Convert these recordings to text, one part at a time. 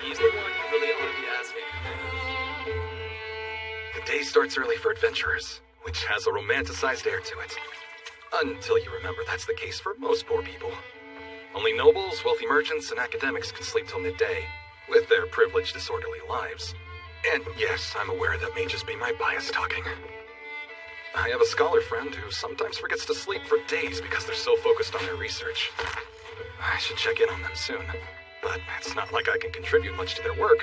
He's the one you really ought to be asking. The day starts early for adventurers, which has a romanticized air to it. Until you remember that's the case for most poor people. Only nobles, wealthy merchants, and academics can sleep till midday, with their privileged, disorderly lives. And yes, I'm aware that may just be my bias talking. I have a scholar friend who sometimes forgets to sleep for days because they're so focused on their research. I should check in on them soon, but it's not like I can contribute much to their work.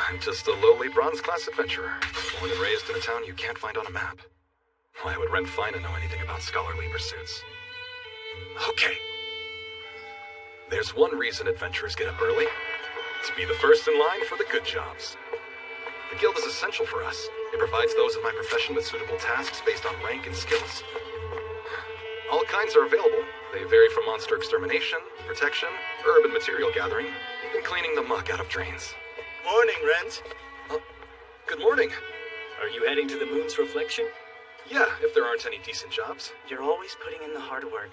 I'm just a lowly bronze class adventurer, born and raised in a town you can't find on a map. Why would Ren Fina know anything about scholarly pursuits? Okay. There's one reason adventurers get up early. To be the first in line for the good jobs. The guild is essential for us. It provides those of my profession with suitable tasks based on rank and skills. All kinds are available. They vary from monster extermination, protection, herb and material gathering, even cleaning the muck out of drains. Morning, Rent. Good morning. Are you heading to the moon's reflection? Yeah, if there aren't any decent jobs. You're always putting in the hard work.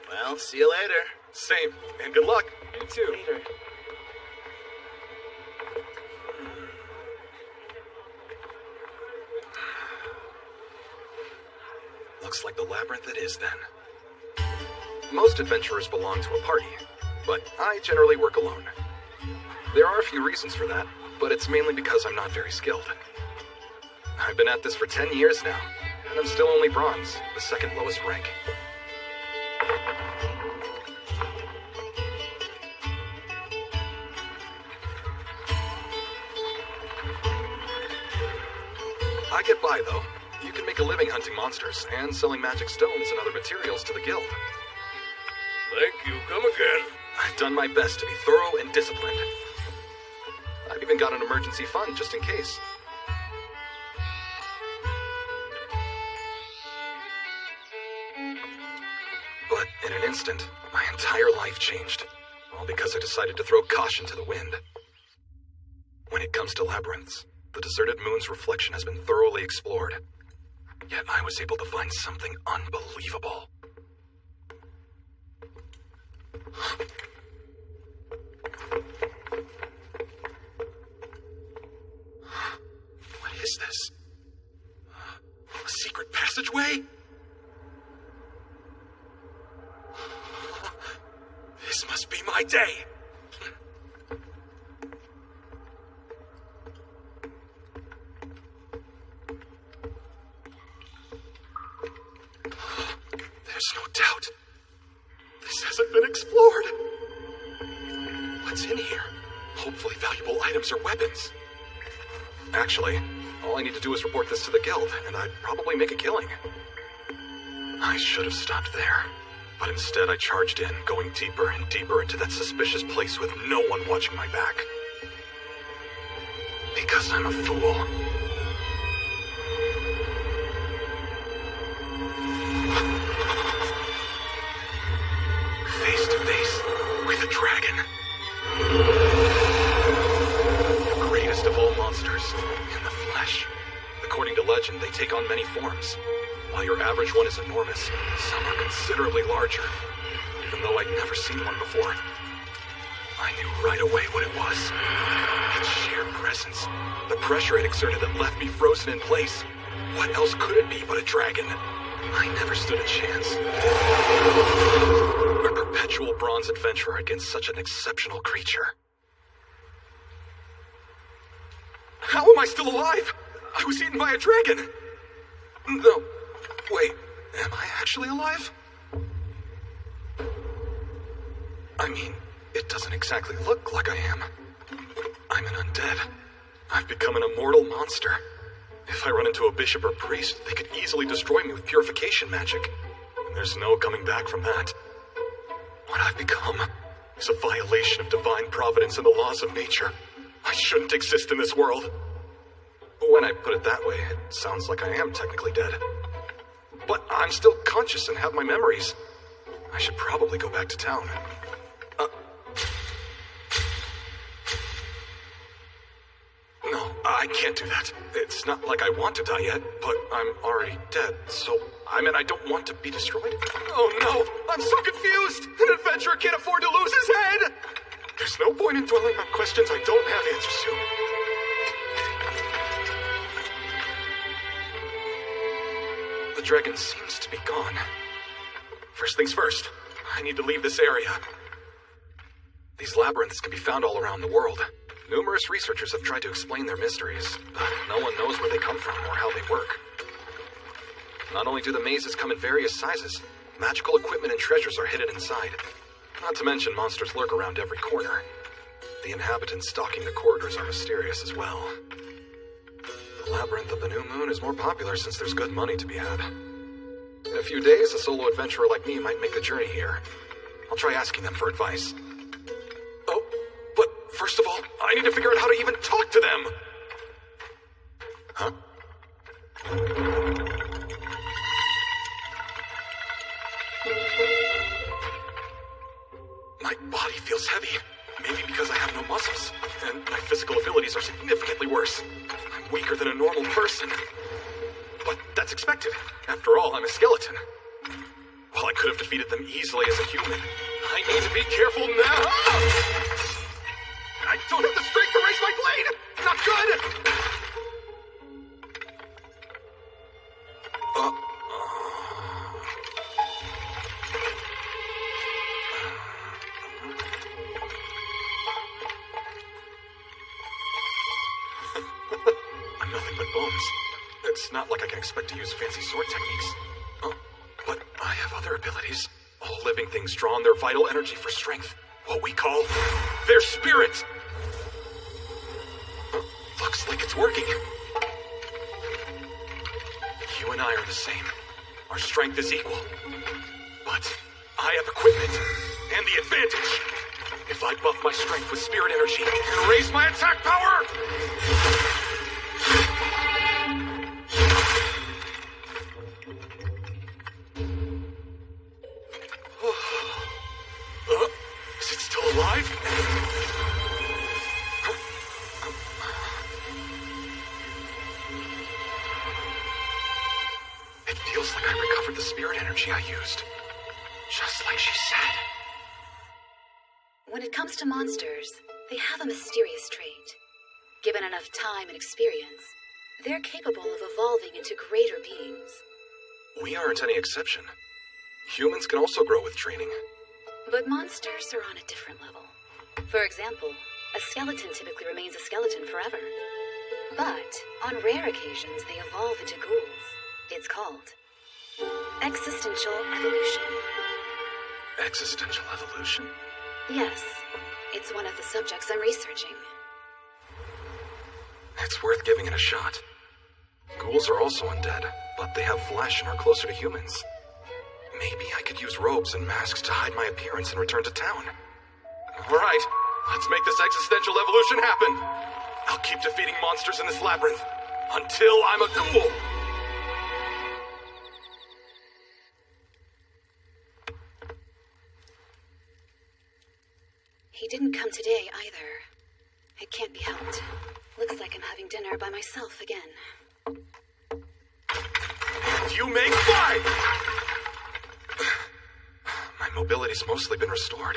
Well, see you later. Same, and good luck. You too. Later. Looks like the labyrinth it is, then. Most adventurers belong to a party, but I generally work alone. There are a few reasons for that, but it's mainly because I'm not very skilled. I've been at this for 10 years now, and I'm still only bronze, the second lowest rank. I get by, though. You can make a living hunting monsters and selling magic stones and other materials to the guild. Thank you. Come again. I've done my best to be thorough and disciplined. I've even got an emergency fund just in case. But in an instant, my entire life changed. All because I decided to throw caution to the wind. When it comes to labyrinths, the deserted moon's reflection has been thoroughly explored. Yet I was able to find something unbelievable. What is this? A secret passageway? This must be my day! There's no doubt. This hasn't been explored. What's in here? Hopefully valuable items or weapons. Actually, all I need to do is report this to the guild, and I'd probably make a killing. I should have stopped there, but instead I charged in, going deeper and deeper into that suspicious place with no one watching my back. Because I'm a fool. Face to face with a dragon. The greatest of all monsters, in the flesh. According to legend, they take on many forms. While your average one is enormous, some are considerably larger. Even though I'd never seen one before, I knew right away what it was. Its sheer presence. The pressure it exerted that left me frozen in place. What else could it be but a dragon? I never stood a chance. A perpetual bronze adventurer against such an exceptional creature. How am I still alive? I was eaten by a dragon. No, wait, am I actually alive? I mean, it doesn't exactly look like I am. I'm an undead. I've become an immortal monster. If I run into a bishop or priest, they could easily destroy me with purification magic. And there's no coming back from that. What I've become is a violation of divine providence and the laws of nature. I shouldn't exist in this world. When I put it that way, it sounds like I am technically dead. But I'm still conscious and have my memories. I should probably go back to town. No, I can't do that. It's not like I want to die yet, but I'm already dead, so I don't want to be destroyed. Oh no, I'm so confused! An adventurer can't afford to lose his head! There's no point point in dwelling on questions I don't have answers to. The dragon seems to be gone. First things first, I need to leave this area. These labyrinths can be found all around the world. Numerous researchers have tried to explain their mysteries, but no one knows where they come from or how they work. Not only do the mazes come in various sizes, magical equipment and treasures are hidden inside. Not to mention monsters lurk around every corner. The inhabitants stalking the corridors are mysterious as well. The Labyrinth of the New Moon is more popular since there's good money to be had. In a few days, a solo adventurer like me might make the journey here. I'll try asking them for advice. Oh, but first of all, I need to figure out how to even talk to them! Huh? My body feels heavy. Maybe because I have no muscles, and my physical abilities are significantly worse. I'm weaker than a normal person. But that's expected. After all, I'm a skeleton. While I could have defeated them easily as a human, I need to be careful now! I don't have the strength to raise my blade! Not good! I'm nothing but bones. It's not like I can expect to use fancy sword techniques. But I have other abilities. All living things draw on their vital energy for strength. What we call their spirit. Looks like it's working. You and I are the same. Our strength is equal. But I have equipment and the advantage. If I buff my strength with spirit energy and raise my attack power... Is it still alive? It feels like I recovered the spirit energy I used. Just like she said. When it comes to monsters, they have a mysterious trait. Given enough time and experience, they're capable of evolving into greater beings. We aren't any exception. Humans can also grow with training. But monsters are on a different level. For example, a skeleton typically remains a skeleton forever. But on rare occasions, they evolve into ghouls. It's called existential evolution. Existential evolution? Yes, it's one of the subjects I'm researching. It's worth giving it a shot. Ghouls are also undead, but they have flesh and are closer to humans. Maybe I could use robes and masks to hide my appearance and return to town. All right, let's make this existential evolution happen. I'll keep defeating monsters in this labyrinth until I'm a ghoul. He didn't come today either. It can't be helped. Looks like I'm having dinner by myself again. You may fly! My mobility's mostly been restored.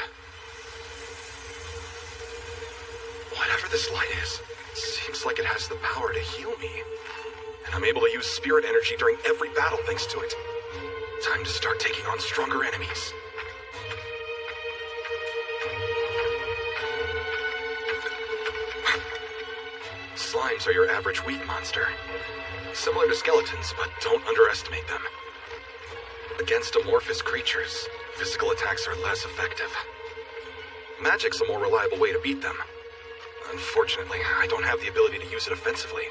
Whatever this light is, it seems like it has the power to heal me. And I'm able to use spirit energy during every battle thanks to it. Time to start taking on stronger enemies. Slimes are your average wheat monster. Similar to skeletons, but don't underestimate them. Against amorphous creatures, physical attacks are less effective. Magic's a more reliable way to beat them. Unfortunately, I don't have the ability to use it offensively.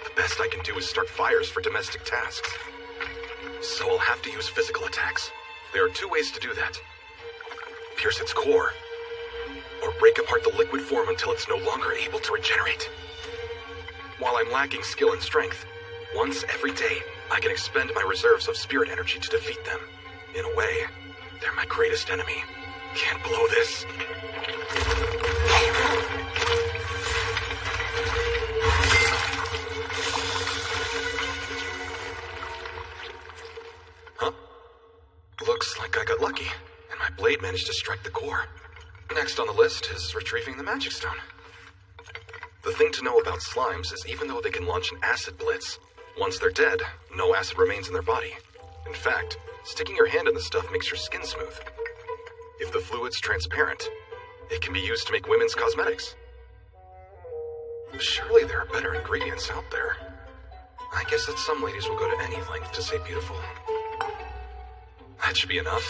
The best I can do is start fires for domestic tasks. So I'll have to use physical attacks. There are two ways to do that. Pierce its core, or break apart the liquid form until it's no longer able to regenerate. While I'm lacking skill and strength, once every day, I can expend my reserves of spirit energy to defeat them. In a way, they're my greatest enemy. Can't blow this. Huh? Looks like I got lucky, and my blade managed to strike the core. Next on the list is retrieving the magic stone. The thing to know about slimes is even though they can launch an acid blitz, once they're dead, no acid remains in their body. In fact, sticking your hand in the stuff makes your skin smooth. If the fluid's transparent, it can be used to make women's cosmetics. Surely there are better ingredients out there. I guess that some ladies will go to any length to say beautiful. That should be enough.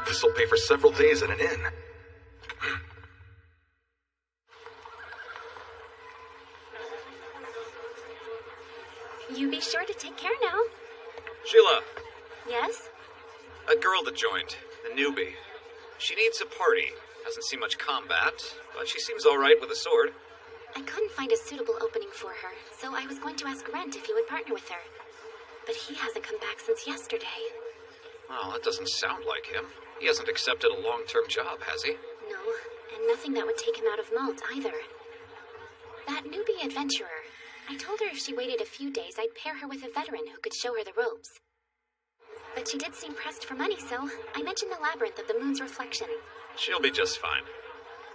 This'll pay for several days at an inn. You be sure to take care now. Sheila, Yes? a girl that joined, the newbie. She needs a party. Hasn't seen much combat, but she seems alright with a sword. I couldn't find a suitable opening for her, so I was going to ask Rent if he would partner with her. But he hasn't come back since yesterday. Well, that doesn't sound like him. He hasn't accepted a long-term job, has he? No, and nothing that would take him out of Malt either. That newbie adventurer. I told her if she waited a few days, I'd pair her with a veteran who could show her the ropes. But she did seem pressed for money, so I mentioned the labyrinth of the moon's reflection. She'll be just fine.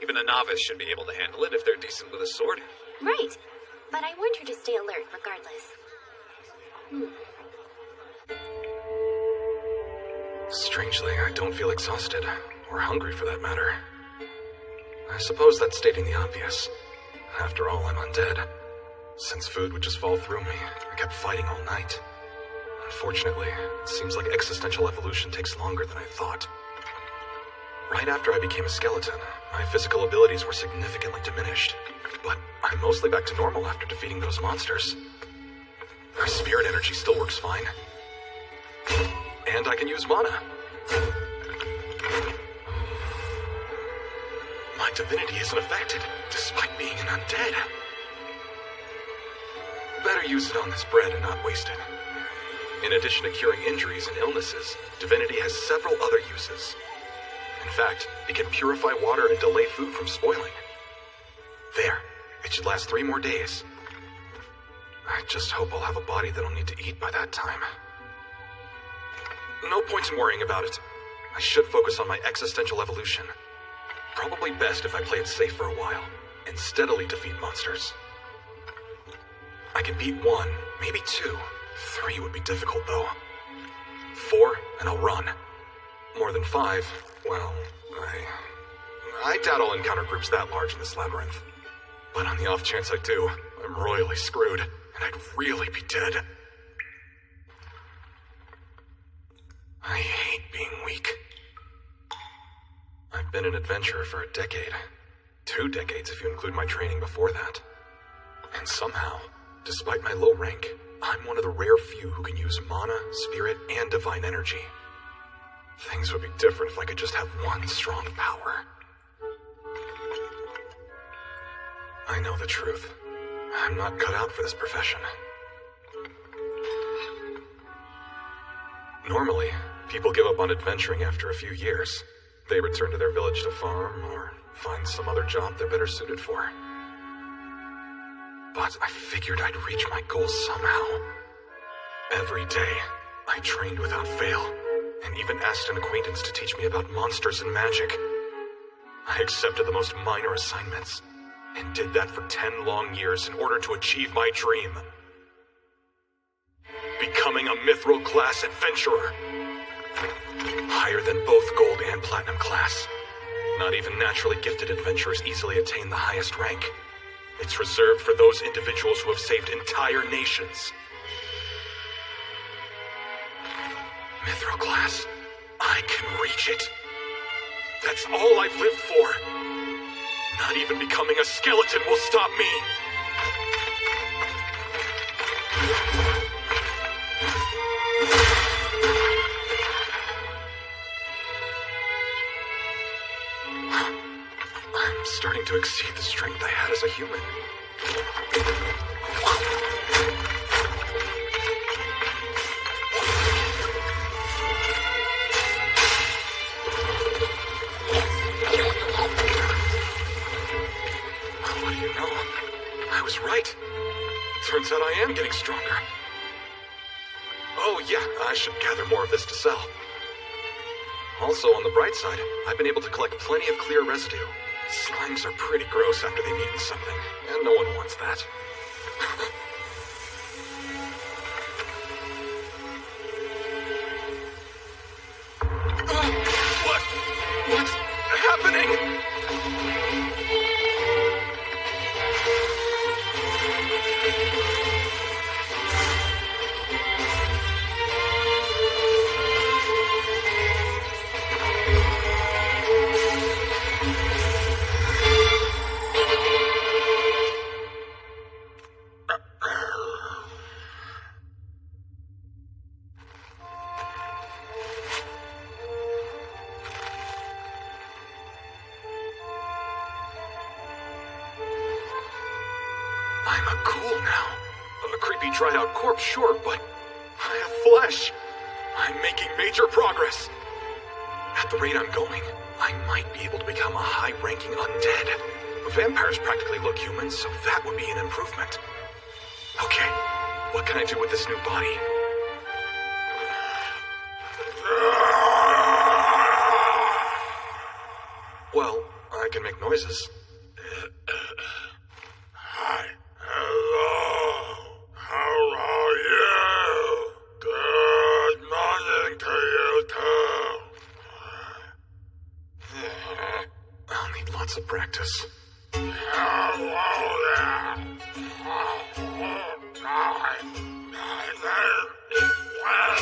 Even a novice should be able to handle it if they're decent with a sword. Right, but I warned her to stay alert regardless. Strangely, I don't feel exhausted, or hungry for that matter. I suppose that's stating the obvious. After all, I'm undead. Since food would just fall through me, I kept fighting all night. Unfortunately, it seems like existential evolution takes longer than I thought. Right after I became a skeleton, my physical abilities were significantly diminished. But I'm mostly back to normal after defeating those monsters. My spirit energy still works fine. And I can use mana. My divinity isn't affected, despite being an undead. Better use it on this bread and not waste it. In addition to curing injuries and illnesses, divinity has several other uses. In fact, it can purify water and delay food from spoiling. There, it should last 3 more days. I just hope I'll have a body that'll need to eat by that time. No point in worrying about it. I should focus on my existential evolution. Probably best if I play it safe for a while, and steadily defeat monsters. I can beat 1, maybe 2. 3 would be difficult though. 4, and I'll run. More than 5, well, I doubt I'll encounter groups that large in this labyrinth. But on the off chance I do, I'm royally screwed, and I'd really be dead. I hate being weak. I've been an adventurer for a decade. 2 decades if you include my training before that. And somehow, despite my low rank, I'm one of the rare few who can use mana, spirit, and divine energy. Things would be different if I could just have one strong power. I know the truth. I'm not cut out for this profession. Normally, people give up on adventuring after a few years. They return to their village to farm or find some other job they're better suited for. But I figured I'd reach my goals somehow. Every day, I trained without fail, and even asked an acquaintance to teach me about monsters and magic. I accepted the most minor assignments, and did that for 10 long years in order to achieve my dream. Becoming a mithril class adventurer. Higher than both gold and platinum class. Not even naturally gifted adventurers easily attain the highest rank. It's reserved for those individuals who have saved entire nations. Mithril class, I can reach it. That's all I've lived for. Not even becoming a skeleton will stop me. I'm starting to exceed the strength I had as a human. What do you know? I was right. Turns out I am getting stronger. Oh yeah, I should gather more of this to sell. Also, on the bright side, I've been able to collect plenty of clear residue. Slimes are pretty gross after they've eaten something, and no one wants that. What's happening? I'm a ghoul now. A creepy dried out corpse, sure, but I have flesh. I'm making major progress. At the rate I'm going, I might be able to become a high-ranking undead. Vampires practically look human, so that would be an improvement. Okay, what can I do with this new body? Well, I can make noises. Hi. Hello. How are you? Good morning to you too. I'll need lots of practice. Hello there. My name is Wes.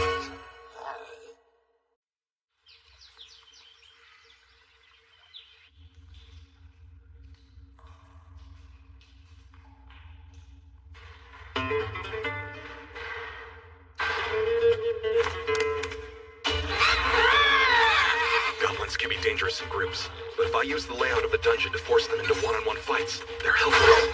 Goblins can be dangerous in groups, but if I use the layout of the dungeon to force them into one-on-one fights, they're helpless.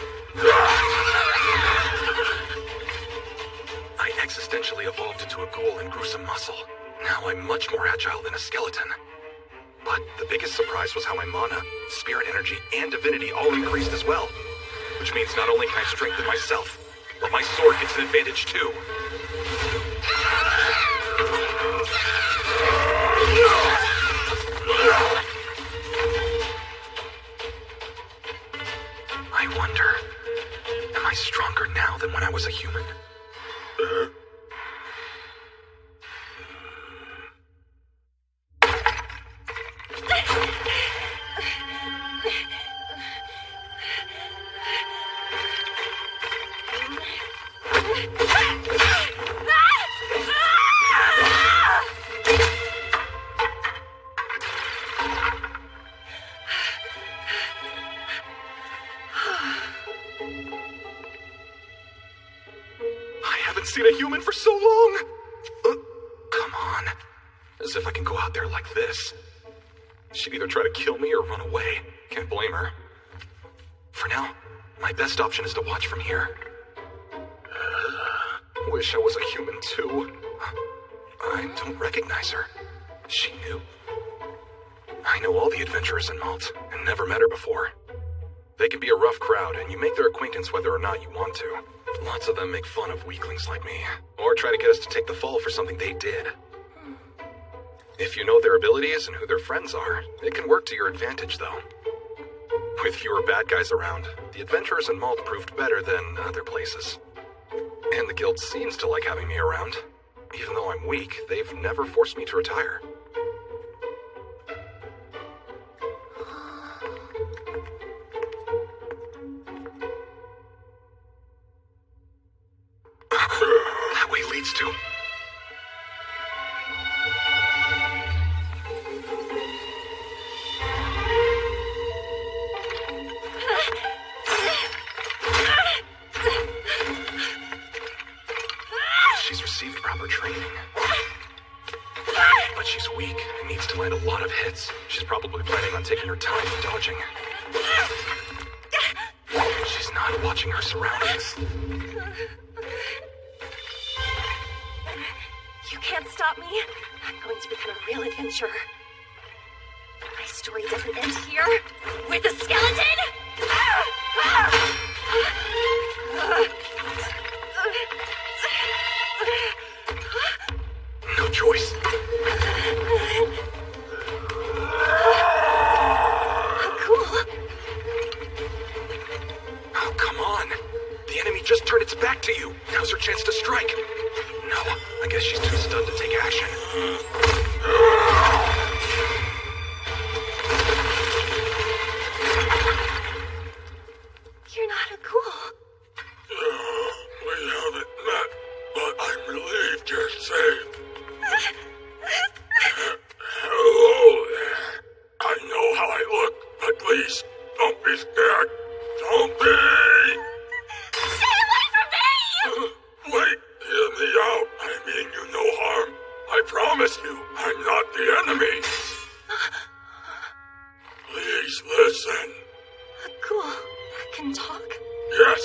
I existentially evolved into a ghoul and grew some muscle. Now I'm much more agile than a skeleton. But the biggest surprise was how my mana, spirit energy, and divinity all increased as well. Which means not only can I strengthen myself, but my sword gets an advantage too. I wonder, am I stronger now than when I was a human? I haven't seen a human for so long! Come on. As if I can go out there like this. She'd either try to kill me or run away. Can't blame her. For now, my best option is to watch from here. Wish I was a human too. I don't recognize her. She knew. I know all the adventurers in Malt, and never met her before. They can be a rough crowd, and you make their acquaintance whether or not you want to. Lots of them make fun of weaklings like me, or try to get us to take the fall for something they did. If you know their abilities and who their friends are, it can work to your advantage, though. With fewer bad guys around, the adventurers in Malt proved better than other places. And the guild seems to like having me around. Even though I'm weak, they've never forced me to retire. That way leads to... She's received proper training. But she's weak and needs to land a lot of hits. She's probably planning on taking her time and dodging. She's not watching her surroundings. You can't stop me. I'm going to become a real adventurer. My story doesn't end here with the skeleton! No choice. How cool. just turned its back to you. Now's her chance to strike. No, I guess she's too stunned to take action. You're not a ghoul. We haven't met, but I'm relieved you're safe. Hello there. I know how I look, but please, don't be scared. Don't be! Stay away from me! Wait, hear me out. I mean you no harm. I promise you, I'm not the enemy. Please listen. A ghoul that can talk? Yes,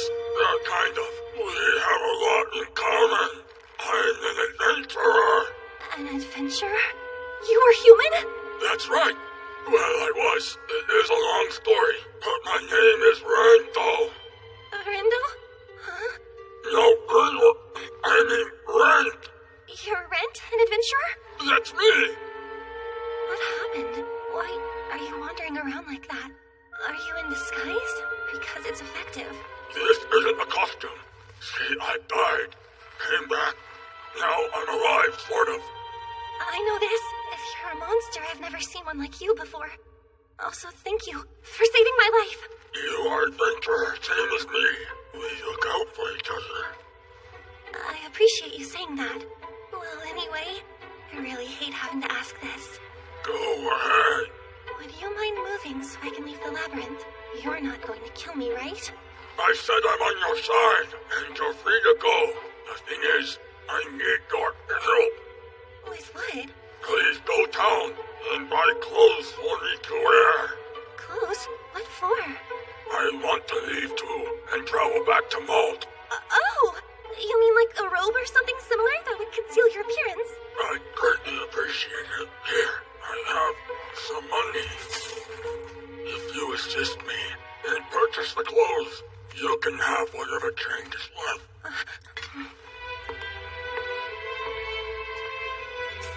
kind of. We have a lot in common. I'm an adventurer. An adventurer? You were human? That's right. Well, I was. It is a long story, but my name is Rando. Rando? Huh? No, Rando. I mean Rand. You're Rent, an adventurer? That's me. What happened? Why are you wandering around like that? Are you in disguise? Because it's effective. This isn't a costume. See, I died. Came back. Now I'm alive, sort of. I know this. If you're a monster, I've never seen one like you before. Also, thank you for saving my life. You are adventurer, same as me. We look out for each other. I appreciate you saying that. Well, anyway, I really hate having to ask this. Go ahead. Would you mind moving so I can leave the labyrinth? You're not going to kill me, right? I said I'm on your side, and you're free to go. The thing is, I need your help. With what? Please go down and buy clothes for me to wear. Clothes? What for? I want to leave too and travel back to Malt. Oh! You mean like a robe or something similar that would conceal your appearance? I greatly appreciate it. Here, I have some money. If you assist me and purchase the clothes, you can have whatever change is left.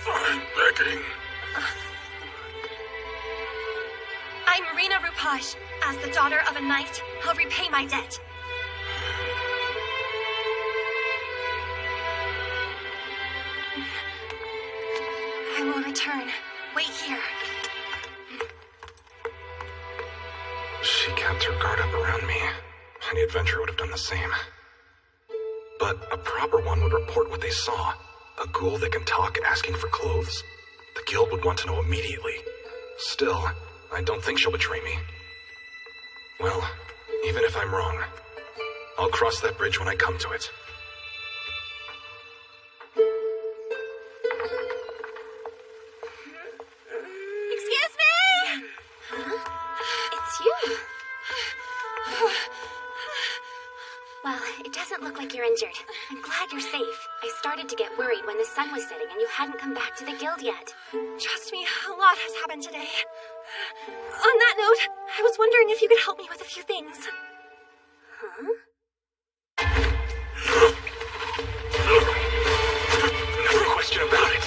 I'm begging. I'm Rena Rupaj. As the daughter of a knight, I'll repay my debt. I will return. Wait here. She kept her guard up around me. Any adventurer would have done the same. But a proper one would report what they saw. A ghoul that can talk asking for clothes. The guild would want to know immediately. Still, I don't think she'll betray me. Well, even if I'm wrong, I'll cross that bridge when I come to it. Excuse me! Huh? It's you. Well, it doesn't look like you're injured. I'm glad you're safe. I started to get worried when the sun was setting and you hadn't come back to the guild yet. Trust me, a lot has happened today. On that note, I was wondering if you could help me with a few things. Huh? No question about it.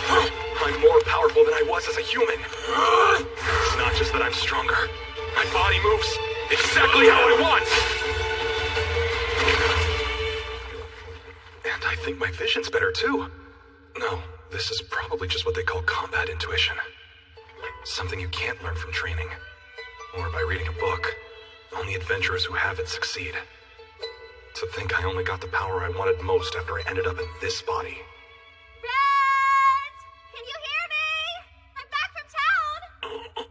I'm more powerful than I was as a human. It's not just that I'm stronger. My body moves exactly how I want. And I think my vision's better too. No, this is probably just what they call combat intuition. Something you can't learn from training. Or by reading a book. Only adventurers who have it succeed. To think I only got the power I wanted most after I ended up in this body. Red! Can you hear me? I'm back from town!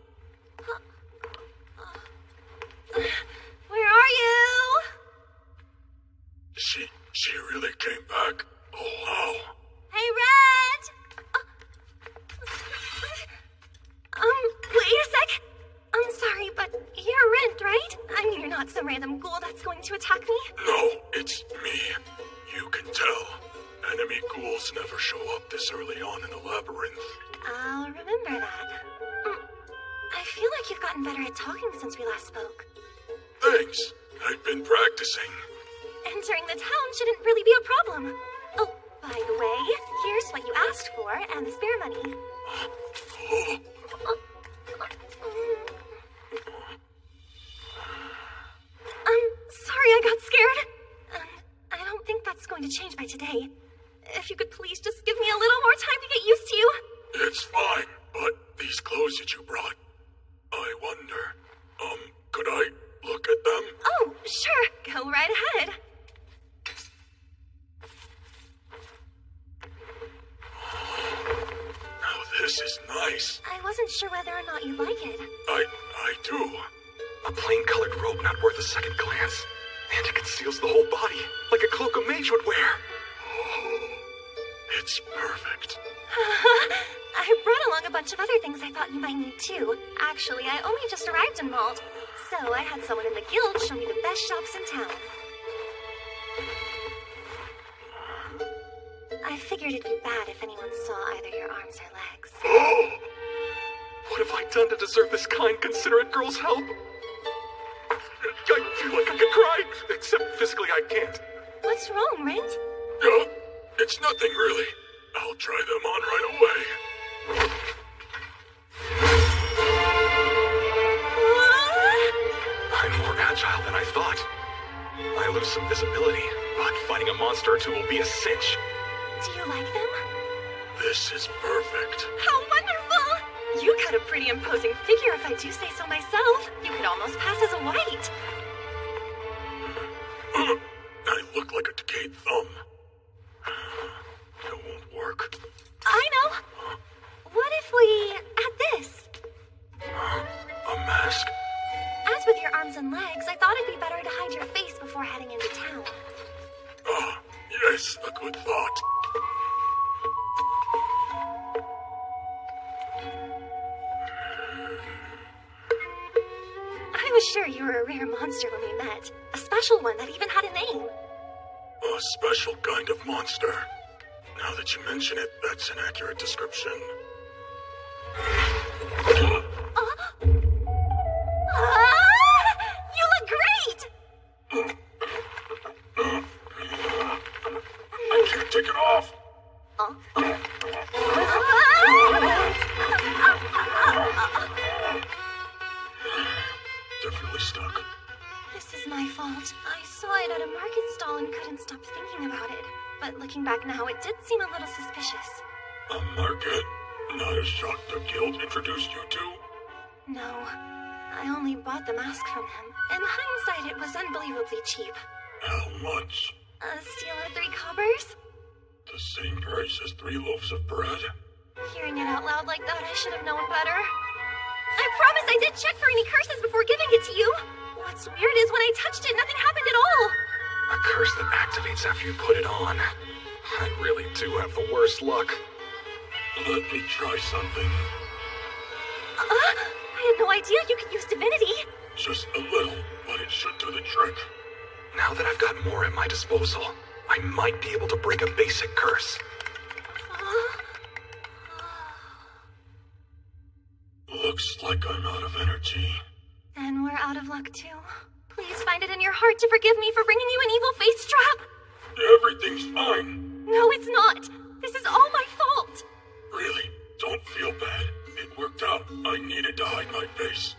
Where are you? She really came back. Oh, wow. Hey, Red! Wait a sec. I'm sorry, but you're Rent, right? I mean, you're not some random ghoul that's going to attack me. No, it's me. You can tell. Enemy ghouls never show up this early on in the labyrinth. I'll remember that. I feel like you've gotten better at talking since we last spoke. Thanks. I've been practicing. Entering the town shouldn't really be a problem. Oh, by the way, here's what you asked for and the spare money. Oh, Sorry I got scared. I by today. If you could please just give me a little more time to get used to you. It's fine, but these clothes that you brought, I wonder, could I look at them? Oh, sure. Go right ahead. Now this is nice. I wasn't sure whether or not you like it. I do. A plain-colored robe not worth a second glance. And it conceals the whole body, like a cloak a mage would wear. Oh, it's perfect. I brought along a bunch of other things I thought you might need too. Actually, I only just arrived in Malt, so I had someone in the guild show me the best shops in town. I figured it'd be bad if anyone saw either your arms or legs. Oh! What have I done to deserve this kind, considerate girl's help? I feel like I could cry, except physically I can't. What's wrong, Rent? No, it's nothing really. I'll try them on right away. I'm more agile than I thought. I lose some visibility, but fighting a monster or two will be a cinch. Do you like them? This is perfect. How wonderful! You got a pretty imposing figure if I do say so myself. You could almost pass as a white. I look like a decayed thumb. It won't work. I know. What if we add this? A mask? As with your arms and legs, I thought it'd be better to hide your face before heading into town. Ah, yes, a good thought. I was sure you were a rare monster when we met. A special one that even had a name. A special kind of monster. Now that you mention it, that's an accurate description. You look great! I can't take it off. Definitely stuck. This is my fault. I saw it at a market stall and couldn't stop thinking about it. But looking back now, it did seem a little suspicious. A market? Not a shop the guild introduced you to? No, I only bought the mask from him. In hindsight, it was unbelievably cheap. How much? A steal at 3 cobbers? The same price as 3 loaves of bread? Hearing it out loud like that, I should have known better. I promise I did check for any curses before giving it to you. What's weird is when I touched it, nothing happened at all. A curse that activates after you put it on. I really do have the worst luck. Let me try something. I had no idea you could use divinity. Just a little, but it should do the trick. Now that I've got more at my disposal, I might be able to break a basic curse. Looks like I'm out of energy. Then we're out of luck too. Please find it in your heart to forgive me for bringing you an evil face trap. Everything's fine. No, it's not. This is all my fault. Really, don't feel bad. It worked out. I needed to hide my face.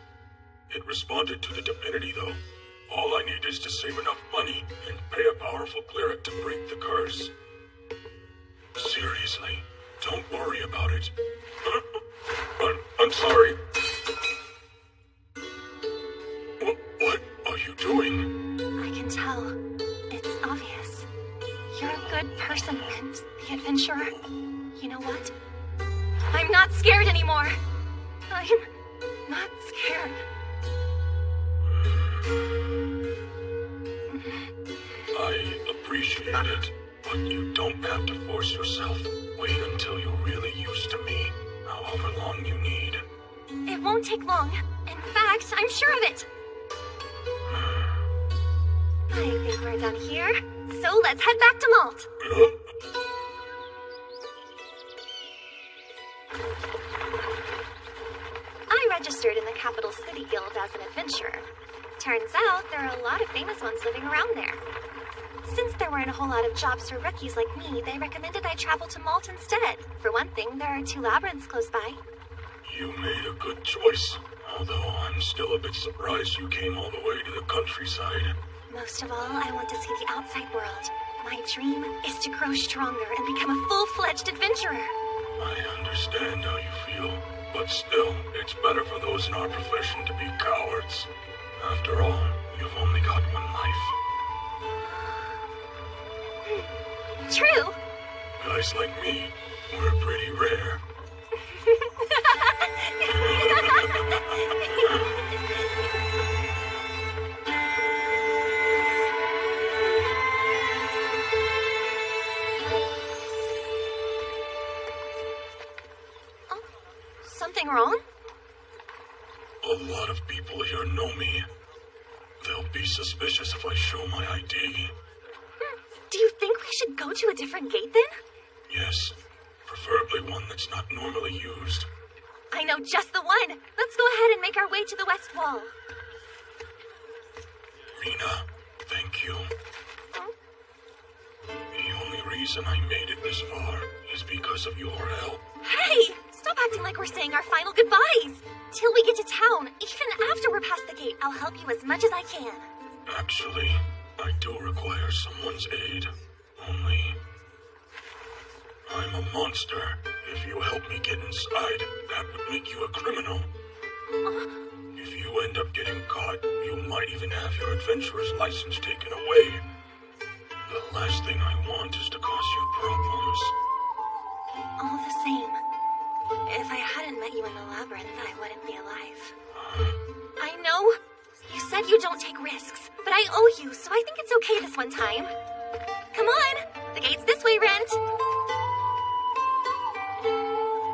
It responded to the divinity, though. All I need is to save enough money and pay a powerful cleric to break the curse. Seriously, don't worry about it. I'm sorry. What are you doing? I can tell. It's obvious. You're a good person, Mint, the adventurer. You know what? I'm not scared anymore. I'm not scared. I appreciate it, but you don't have to force yourself. Wait until you're really used to me, however long you need. It won't take long. In fact, I'm sure of it. I think we're done here, so let's head back to Malt. I registered in the Capital City Guild as an adventurer. Turns out there are a lot of famous ones living around there. Since there weren't a whole lot of jobs for rookies like me, they recommended I travel to Malt instead. For one thing, there are 2 labyrinths close by. You made a good choice, although I'm still a bit surprised you came all the way to the countryside. Most of all, I want to see the outside world. My dream is to grow stronger and become a full-fledged adventurer. I understand how you feel, but still, it's better for those in our profession to be cowards. After all, you've only got one life. True. Guys like me, we're pretty rare. Oh, something wrong? A lot of people here know me. They'll be suspicious if I show my ID. Do you think we should go to a different gate then? Yes, preferably one that's not normally used. I know just the one. Let's go ahead and make our way to the west wall. Rena, thank you. Huh? The only reason I made it this far is because of your help. Hey! Stop acting like we're saying our final goodbyes! Till we get to town, even after we're past the gate, I'll help you as much as I can. Actually, I do require someone's aid. Only... I'm a monster. If you help me get inside, that would make you a criminal. If you end up getting caught, you might even have your adventurer's license taken away. The last thing I want is to cause you problems. All the same, if I hadn't met you in the labyrinth, I wouldn't be alive. I know. You said you don't take risks, but I owe you, so I think it's okay this one time. Come on! The gate's this way, Rent!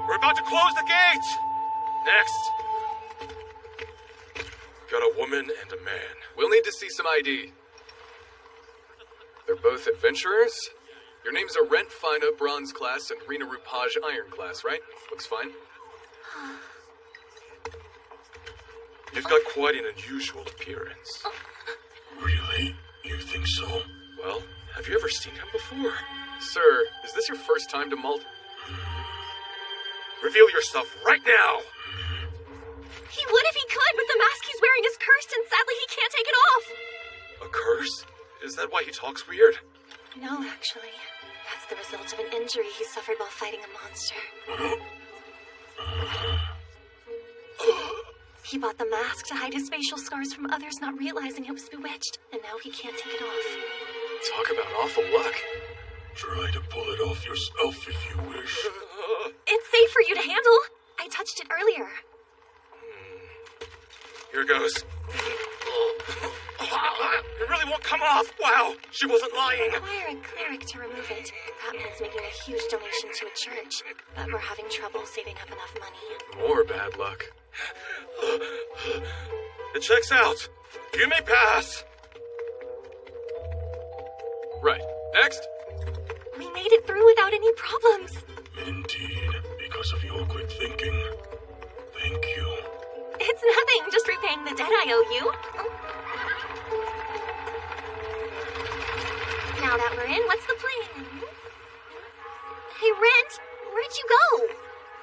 We're about to close the gates! Next. Got a woman and a man. We'll need to see some ID. They're both adventurers? Your names are Rent Fina, Bronze Class, and Rena Rupaj, Iron Class, right? Looks fine. You've got quite an unusual appearance. Really? You think so? Well, have you ever seen him before? Sir, is this your first time to Malt? Reveal yourself right now! He would if he could, but the mask he's wearing is cursed, and sadly he can't take it off! A curse? Is that why he talks weird? No, actually. That's the result of an injury he suffered while fighting a monster. He bought the mask to hide his facial scars from others, not realizing it was bewitched, and now he can't take it off. Talk about awful luck. Try to pull it off yourself if you wish. It's safe for you to handle. I touched it earlier. Here goes. It really won't come off! Wow! She wasn't lying! Require a cleric to remove it. That means making a huge donation to a church. But we're having trouble saving up enough money. More bad luck. It checks out. You may pass. Right. Next. We made it through without any problems. Indeed, because of your quick thinking. Thank you. It's nothing, just repaying the debt I owe you. Now that we're in, what's the plan? Hey, Rent, where'd you go?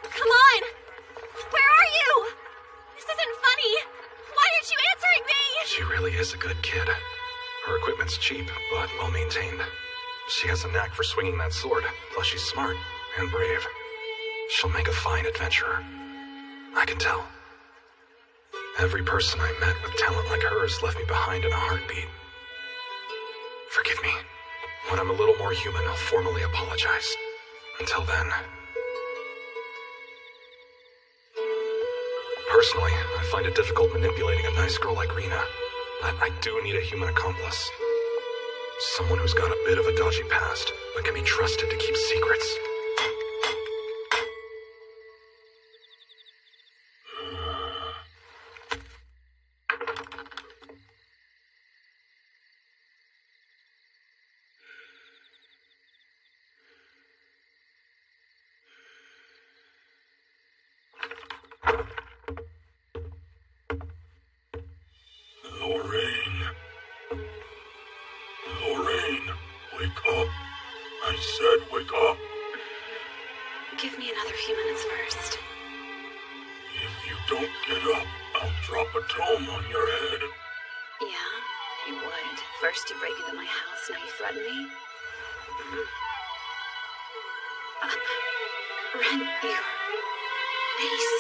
Come on! Where are you? This isn't funny. Why aren't you answering me? She really is a good kid. Her equipment's cheap, but well maintained. She has a knack for swinging that sword, plus she's smart and brave. She'll make a fine adventurer. I can tell. Every person I met with talent like hers left me behind in a heartbeat. Forgive me. When I'm a little more human, I'll formally apologize. Until then... Personally, I find it difficult manipulating a nice girl like Rena, but I do need a human accomplice. Someone who's got a bit of a dodgy past, but can be trusted to keep secrets. Lorraine, wake up. I said wake up. Give me another few minutes first. If you don't get up, I'll drop a tome on your head. Yeah, you would. First you break into my house, now you threaten me? Ren, your face.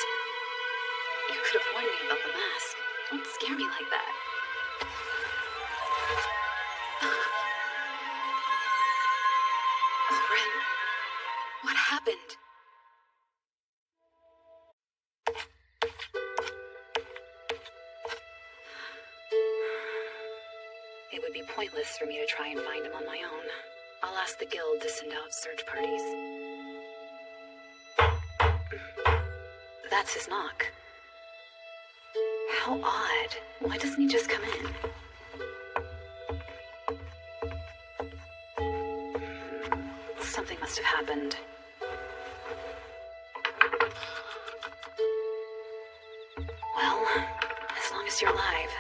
You could have warned me about the mask. Don't scare me like that. Oh, Ren, what happened? It would be pointless for me to try and find him on my own. I'll ask the guild to send out search parties. That's his knock. How odd. Why doesn't he just come in? Something must have happened. Well, as long as you're alive,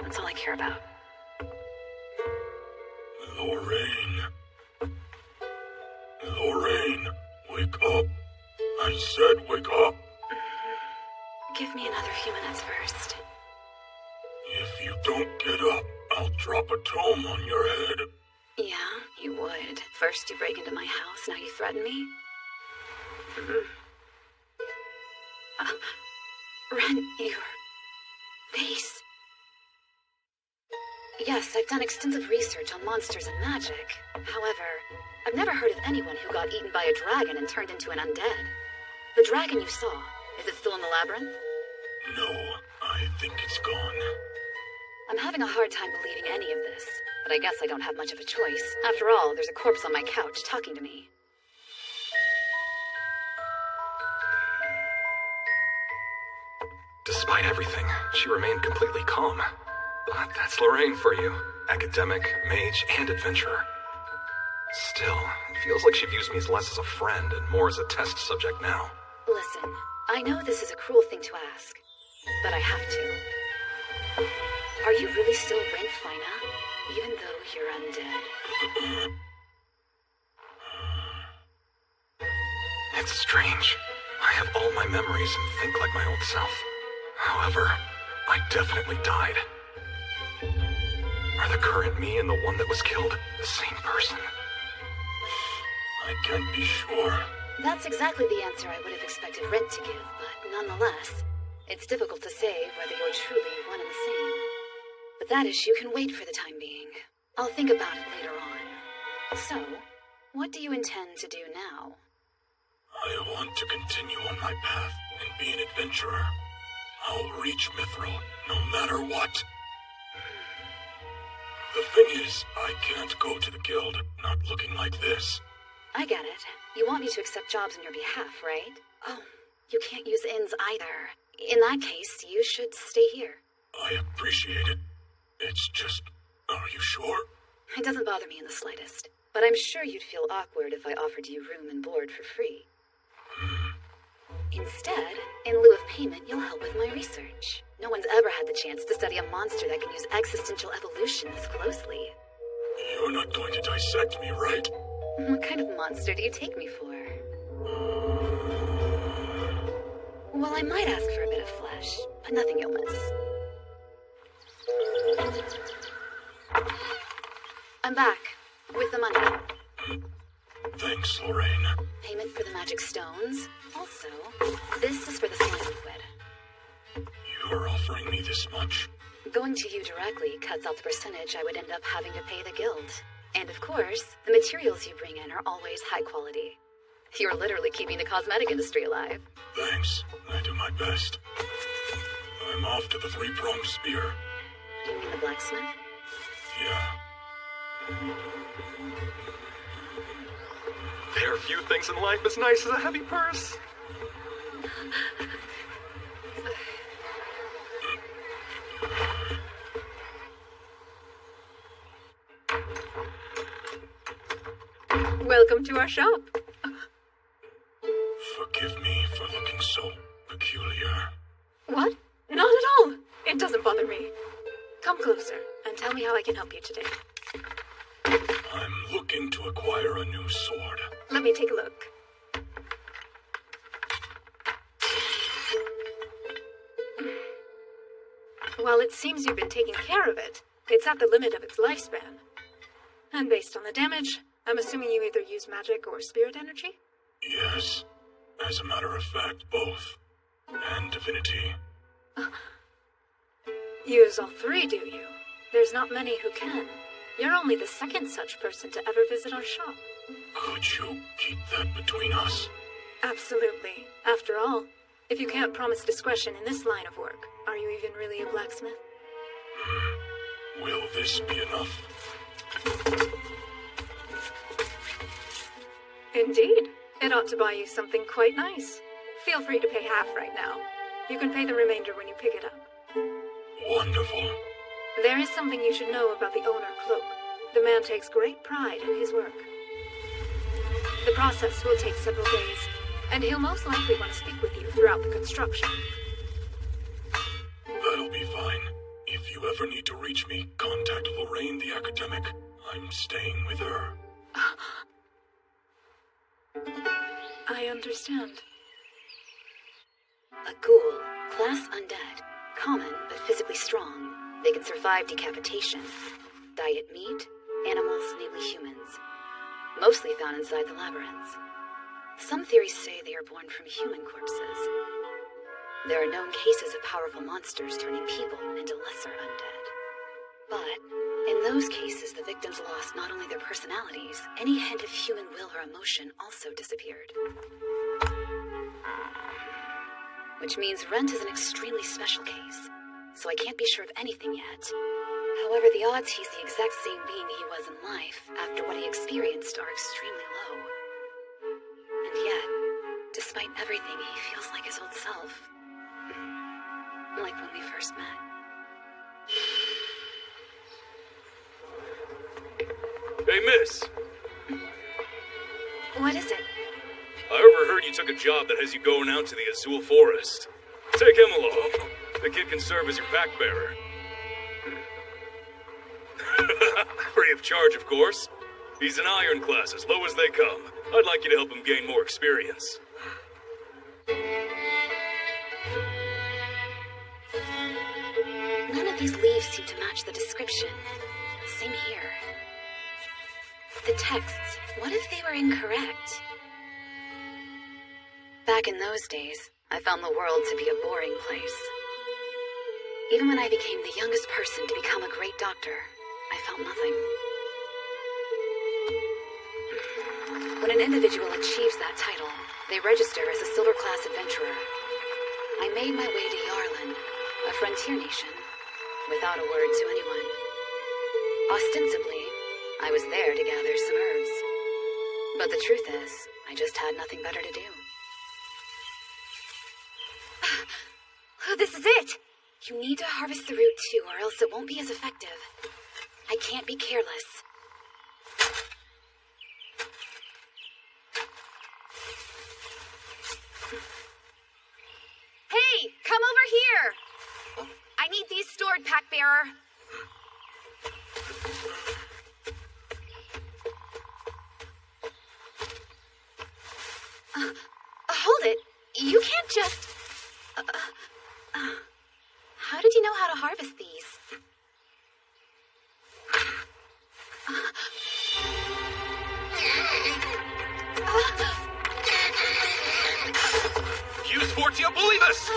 that's all I care about. Lorraine. Lorraine, wake up. I said wake up. Give me another few minutes first. If you don't get up, I'll drop a tome on your head. Yeah, you would. First you break into my house, now you threaten me? Ren, your face. Yes, I've done extensive research on monsters and magic. However, I've never heard of anyone who got eaten by a dragon and turned into an undead. The dragon you saw, is it still in the labyrinth? No, I think it's gone. I'm having a hard time believing any of this, but I guess I don't have much of a choice. After all, there's a corpse on my couch talking to me. Despite everything, she remained completely calm. But that's Lorraine for you. Academic, mage, and adventurer. Still, it feels like she views me as less as a friend and more as a test subject now. Listen, I know this is a cruel thing to ask, but I have to. Are you really still Ren Fina, even though you're undead? It's strange. I have all my memories and think like my old self. However, I definitely died. Are the current me and the one that was killed the same person? I can't be sure. That's exactly the answer I would have expected Ren to give, but nonetheless, it's difficult to say whether you're truly one and the same. But that issue can wait for the time being. I'll think about it later on. So, what do you intend to do now? I want to continue on my path and be an adventurer. I'll reach Mithril, no matter what. The thing is, I can't go to the guild not looking like this. I get it. You want me to accept jobs on your behalf, right? Oh, you can't use inns either. In that case, you should stay here. I appreciate it. It's just, are you sure? It doesn't bother me in the slightest. But I'm sure you'd feel awkward if I offered you room and board for free. Instead, in lieu of payment, you'll help with my research. No one's ever had the chance to study a monster that can use existential evolution this closely. You're not going to dissect me, right? What kind of monster do you take me for? Well, I might ask for a bit of flesh, but nothing you'll miss. I'm back, with the money. Thanks, Lorraine. Payment for the magic stones. Also, this is for the slime liquid. You're offering me this much? Going to you directly cuts out the percentage I would end up having to pay the guild. And of course, the materials you bring in are always high quality. You're literally keeping the cosmetic industry alive. Thanks. I do my best. I'm off to the three-pronged spear. You mean the blacksmith? Yeah. There are few things in life as nice as a heavy purse. Welcome to our shop. Forgive me for looking so peculiar. What? Not at all. It doesn't bother me. Come closer and tell me how I can help you today. I'm looking to acquire a new sword. Let me take a look. Well, it seems you've been taking care of it. It's at the limit of its lifespan. And based on the damage, I'm assuming you either use magic or spirit energy? Yes. As a matter of fact, both. And divinity. Use all three, do you? There's not many who can. You're only the second such person to ever visit our shop. Could you keep that between us? Absolutely. After all, if you can't promise discretion in this line of work, are you even really a blacksmith? Will this be enough? Indeed. It ought to buy you something quite nice. Feel free to pay half right now. You can pay the remainder when you pick it up. Wonderful. There is something you should know about the owner, Cloak. The man takes great pride in his work. The process will take several days, and he'll most likely want to speak with you throughout the construction. That'll be fine. If you ever need to reach me, contact Lorraine the academic. I'm staying with her. I understand. A ghoul, class undead, common but physically strong. They can survive decapitation. Diet meat, animals, namely humans. Mostly found inside the labyrinths. Some theories say they are born from human corpses. There are known cases of powerful monsters turning people into lesser undead. But in those cases, the victims lost not only their personalities, any hint of human will or emotion also disappeared. Which means Rent is an extremely special case, so I can't be sure of anything yet. However, the odds he's the exact same being he was in life after what he experienced are extremely low. And yet, despite everything, he feels like his old self. Like when we first met. Hey, miss. What is it? I overheard you took a job that has you going out to the Azul Forest. Take him along. The kid can serve as your pack bearer. Free of charge, of course. He's an iron class, as low as they come. I'd like you to help him gain more experience. None of these leaves seem to match the description. Same here. The texts, what if they were incorrect? Back in those days, I found the world to be a boring place. Even when I became the youngest person to become a great doctor, I felt nothing. When an individual achieves that title, they register as a silver class adventurer. I made my way to Yarland, a frontier nation, without a word to anyone. Ostensibly, I was there to gather some herbs. But the truth is, I just had nothing better to do. Oh, this is it! You need to harvest the root too, or else it won't be as effective. I can't be careless. Hey, come over here! I need these stored, pack bearer. Hold it. You can't just... How did you know how to harvest these? Use Fortio, believe us!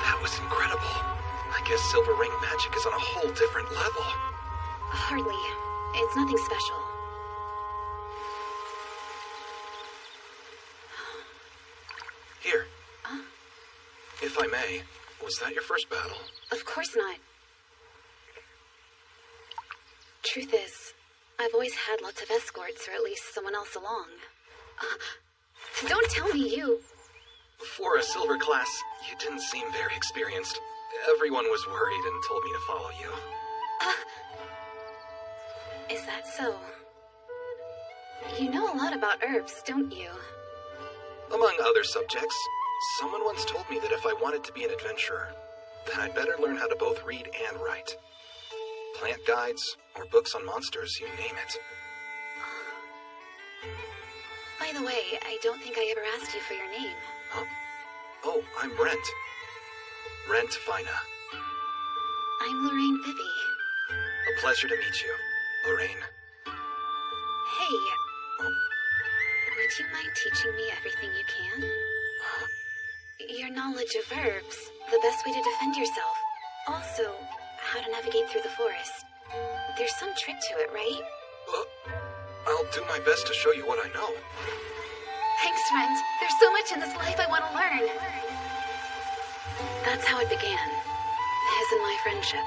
That was incredible. I guess Silver Ring magic is on a whole different level. Hardly. It's nothing special. Here. If I may, was that your first battle? Of course not. Truth is, I've always had lots of escorts, or at least someone else along. Don't tell me you... For a silver class, you didn't seem very experienced. Everyone was worried and told me to follow you. Is that so? You know a lot about herbs, don't you? Among other subjects, someone once told me that if I wanted to be an adventurer, then I'd better learn how to both read and write. Plant guides, or books on monsters, you name it. By the way, I don't think I ever asked you for your name. Huh? Oh, I'm Rent. Rent Fina. I'm Lorraine Bibby. A pleasure to meet you, Lorraine. Hey, would you mind teaching me everything you can? Your knowledge of verbs, the best way to defend yourself. Also, how to navigate through the forest. There's some trick to it, right? I'll do my best to show you what I know. Thanks, friend. There's so much in this life I want to learn. That's how it began. His and my friendship.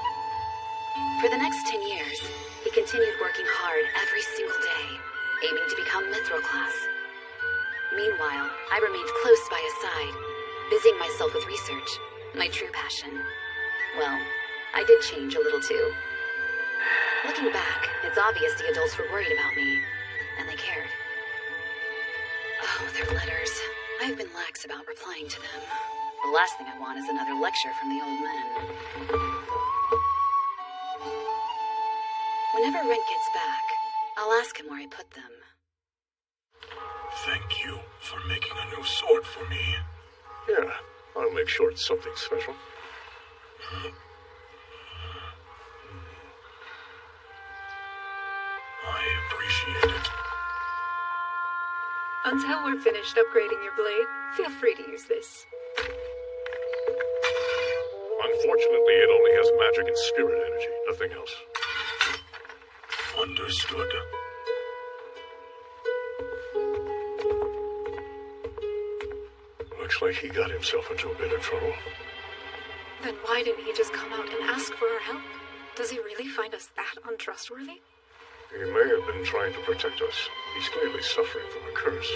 For the next 10 years, he continued working hard every single day, aiming to become mithril class. Meanwhile, I remained close by his side, busying myself with research, my true passion. Well, I did change a little too. Looking back, it's obvious the adults were worried about me, and they cared. Oh, their letters. I've been lax about replying to them. The last thing I want is another lecture from the old men. Whenever Rent gets back, I'll ask him where I put them. Thank you for making a new sword for me. Yeah, I'll make sure it's something special. I appreciate it. Until we're finished upgrading your blade, feel free to use this. Unfortunately, it only has magic and spirit energy, nothing else. Understood. Looks like he got himself into a bit of trouble. Then why didn't he just come out and ask for our help? Does he really find us that untrustworthy? He may have been trying to protect us. He's clearly suffering from a curse.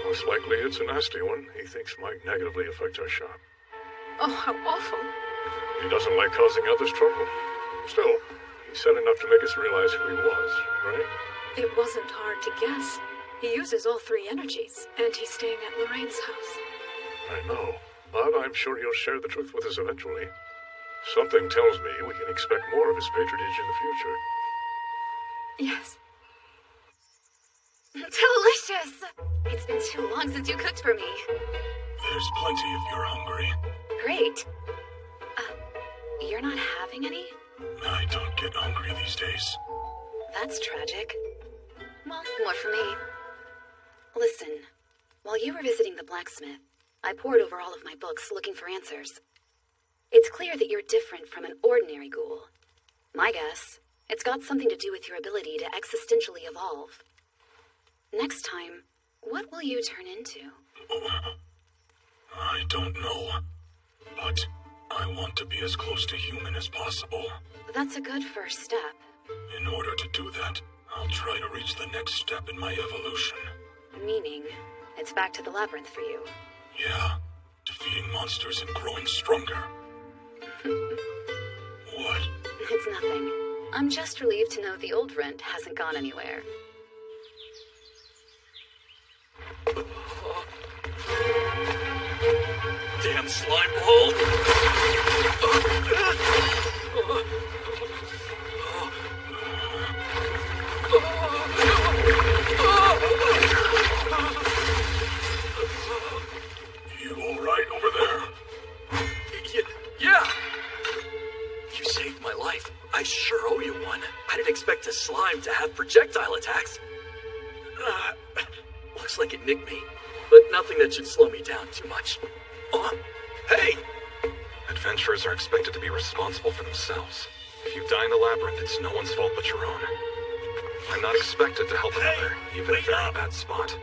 Most likely it's a nasty one he thinks might negatively affect our shop. Oh, how awful. He doesn't like causing others trouble. Still, he said enough to make us realize who he was, right? It wasn't hard to guess. He uses all three energies, and he's staying at Lorraine's house. I know, but I'm sure he'll share the truth with us eventually. Something tells me we can expect more of his patronage in the future. Yes. Delicious! It's been too long since you cooked for me. There's plenty if you're hungry. Great. You're not having any? I don't get hungry these days. That's tragic. Well, more for me. Listen, while you were visiting the blacksmith, I pored over all of my books looking for answers. It's clear that you're different from an ordinary ghoul. My guess, it's got something to do with your ability to existentially evolve. Next time, what will you turn into? I don't know, but I want to be as close to human as possible. That's a good first step. In order to do that, I'll try to reach the next step in my evolution. Meaning, it's back to the labyrinth for you. Yeah, defeating monsters and growing stronger. What? It's nothing. I'm just relieved to know the old Rent hasn't gone anywhere. Damn slime ball! You all right over there? Yeah! You saved my life. I sure owe you one. I didn't expect a slime to have projectile attacks. Looks like it nicked me, but nothing that should slow me down too much. Hey! Adventurers are expected to be responsible for themselves. If you die in the labyrinth, it's no one's fault but your own. I'm not expected to help another, even if they're in a bad spot.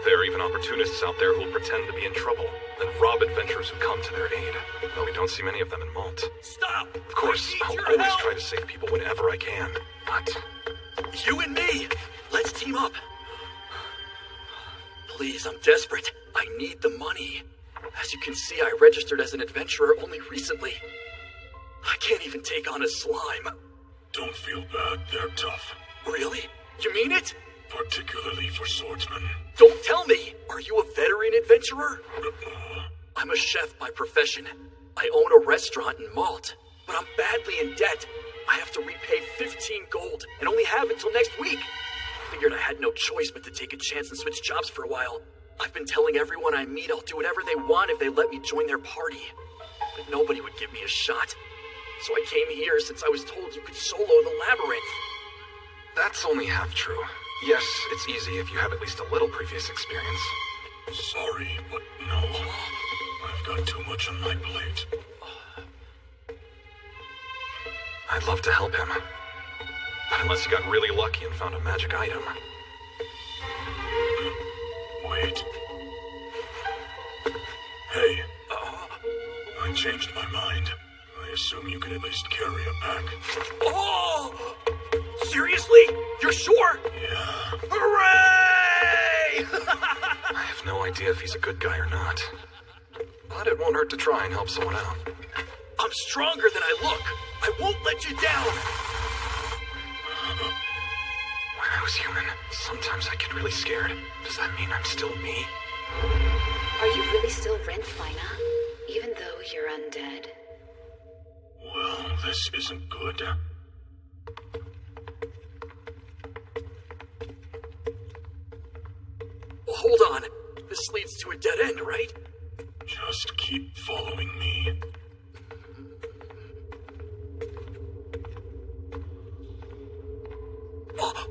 There are even opportunists out there who will pretend to be in trouble, then rob adventurers who come to their aid. Though we don't see many of them in Malt. Stop! Of course, I'll always try to save people whenever I can, but... You and me! Let's team up! Please, I'm desperate. I need the money. As you can see, I registered as an adventurer only recently. I can't even take on a slime. Don't feel bad, they're tough. Really? You mean it? Particularly for swordsmen. Don't tell me! Are you a veteran adventurer? I'm a chef by profession. I own a restaurant in Malt, but I'm badly in debt. I have to repay 15 gold and only have until next week. Figured I had no choice but to take a chance and switch jobs for a while. I've been telling everyone I meet I'll do whatever they want if they let me join their party. But nobody would give me a shot. So I came here since I was told you could solo the labyrinth. That's only half true. Yes, it's easy if you have at least a little previous experience. Sorry, but no. I've got too much on my plate. I'd love to help him. But unless you got really lucky and found a magic item. Wait. Hey. I changed my mind. I assume you can at least carry a pack. Oh! Seriously? You're sure? Yeah. Hooray! I have no idea if he's a good guy or not. But it won't hurt to try and help someone out. I'm stronger than I look. I won't let you down. When I was human, sometimes I get really scared. Does that mean I'm still me? Are you really still Rent, Lina? Even though you're undead? Well, this isn't good. Well, hold on. This leads to a dead end, right? Just keep following me. Oh,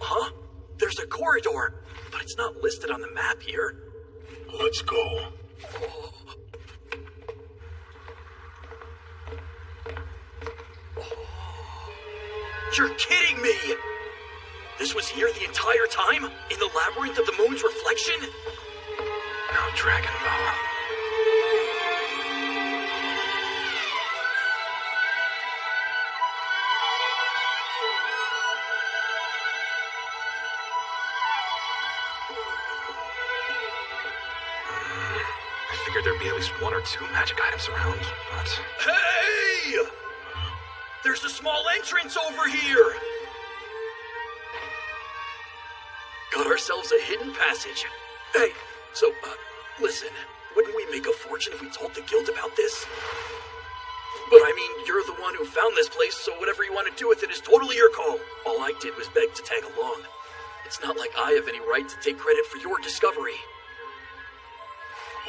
huh? There's a corridor, but it's not listed on the map here. Let's go. Oh. You're kidding me! This was here the entire time? In the labyrinth of the moon's reflection? No dragon bow. I figured there'd be at least one or two magic items around, but... Hey! There's a small entrance over here! Got ourselves a hidden passage. Hey, so, listen, wouldn't we make a fortune if we told the guild about this? But I mean, you're the one who found this place, so whatever you want to do with it is totally your call. All I did was beg to tag along. It's not like I have any right to take credit for your discovery.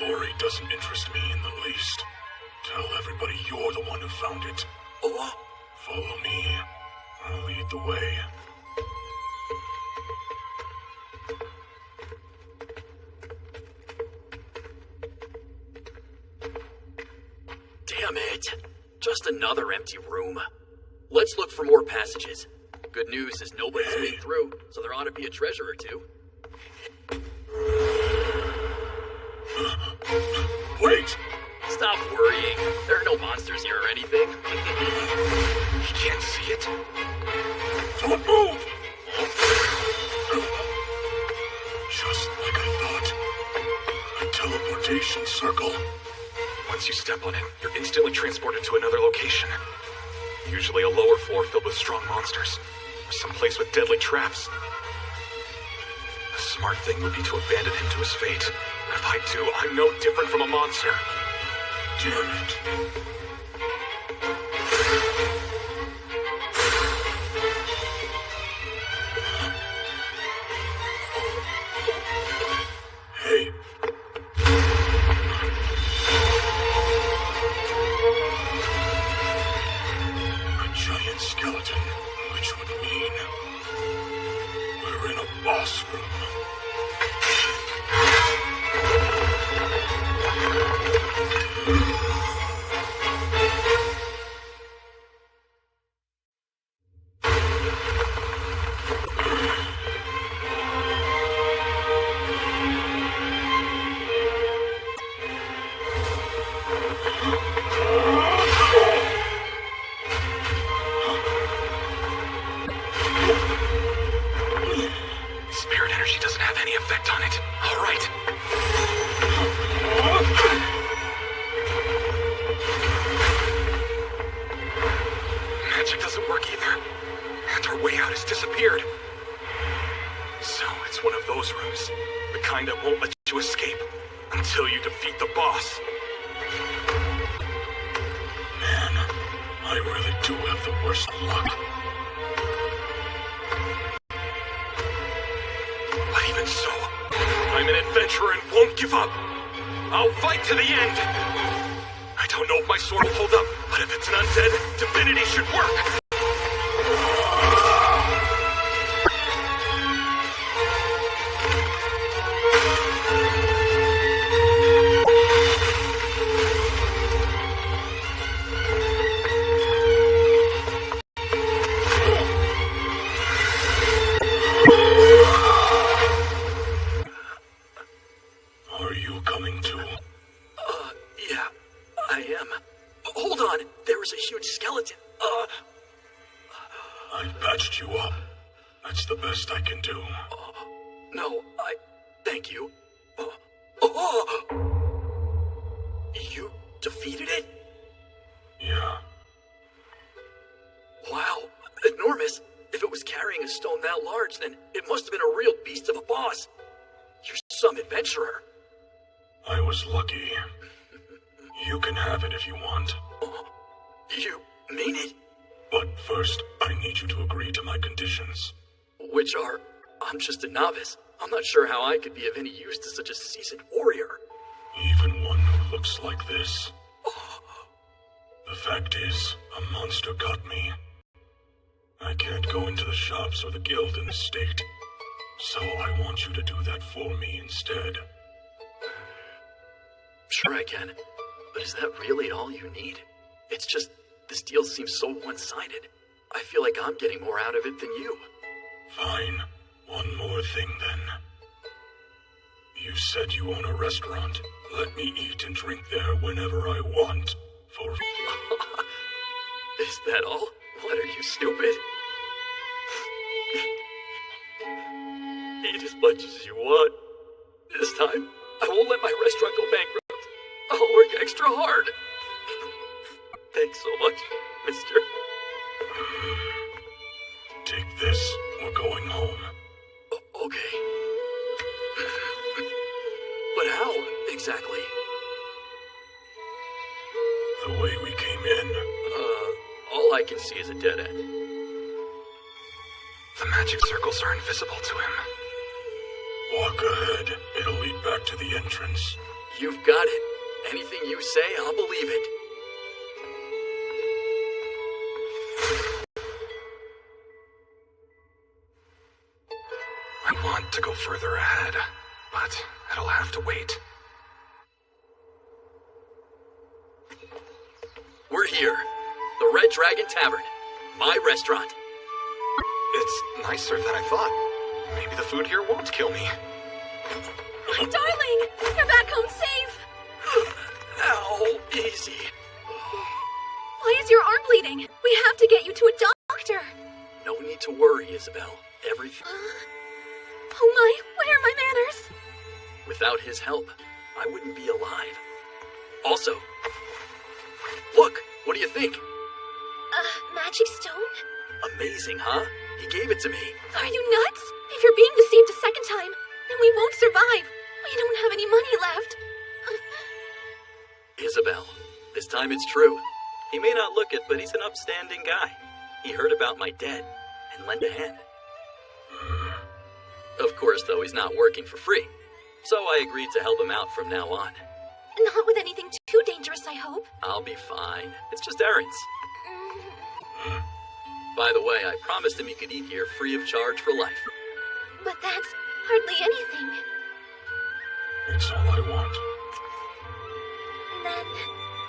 Lori doesn't interest me in the least. Tell everybody you're the one who found it. Oh? Follow me. I'll lead the way. Damn it. Just another empty room. Let's look for more passages. Good news is nobody's been through, so there ought to be a treasure or two. Wait! Stop worrying. There are no monsters here or anything. You can't see it? Don't move! Just like I thought. A teleportation circle. Once you step on it, you're instantly transported to another location. Usually a lower floor filled with strong monsters, or someplace with deadly traps. The smart thing would be to abandon him to his fate. But if I do, I'm no different from a monster. Damn it. Hey. A giant skeleton, which would mean we're in a boss room. Spirit energy doesn't have any effect on it. All right. Magic doesn't work either. And our way out has disappeared. So it's one of those rooms. The kind that won't let you escape until you defeat the boss. Man, I really do have the worst luck. But even so, I I'm an adventurer and won't give up. I'll fight to the end. I don't know if my sword will hold up, but if it's an undead, divinity should work. I was lucky. You can have it if you want. You mean it? But first, I need you to agree to my conditions. Which are, I'm just a novice. I'm not sure how I could be of any use to such a seasoned warrior. Even one who looks like this. The fact is, a monster caught me. I can't go into the shops or the guild in this state. So I want you to do that for me instead. Sure I can. But is that really all you need? It's just, this deal seems so one-sided. I feel like I'm getting more out of it than you. Fine. One more thing then. You said you own a restaurant. Let me eat and drink there whenever I want. For... Is that all? What, are you stupid? Eat as much as you want. This time, I won't let my restaurant go bankrupt. I'll work extra hard. Thanks so much, mister. Take this. We're going home. Okay. But how, exactly? The way we came in. All I can see is a dead end. The magic circles are invisible to him. Walk ahead. It'll lead back to the entrance. You've got it. Anything you say, I'll believe it. I want to go further ahead, but it'll have to wait. We're here. The Red Dragon Tavern. My restaurant. It's nicer than I thought. Maybe the food here won't kill me. Darling! You're back home safe! Ow, easy. Why is your arm bleeding? We have to get you to a doctor. No need to worry, Isabel. Everything... Oh my, where are my manners? Without his help, I wouldn't be alive. Also, look, what do you think? Magic stone? Amazing, huh? He gave it to me. Are you nuts? If you're being deceived a second time, then we won't survive. We don't have any money left. Isabel, this time it's true. He may not look it, but he's an upstanding guy. He heard about my debt and lent a hand. Of course, though, he's not working for free. So I agreed to help him out from now on. Not with anything too dangerous, I hope. I'll be fine. It's just errands. By the way, I promised him he could eat here free of charge for life. But that's hardly anything. It's all I want. Then...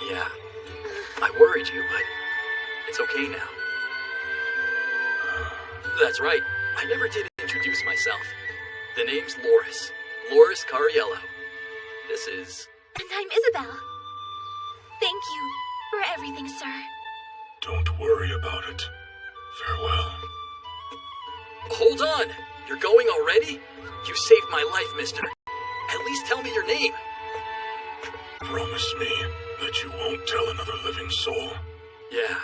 Yeah. I worried you, but it's okay now. That's right. I never did introduce myself. The name's Loris. Loris Cariello. This is... And I'm Isabel. Thank you for everything, sir. Don't worry about it. Farewell. Hold on! You're going already? You saved my life, mister. At least tell me your name. Promise me that you won't tell another living soul. Yeah,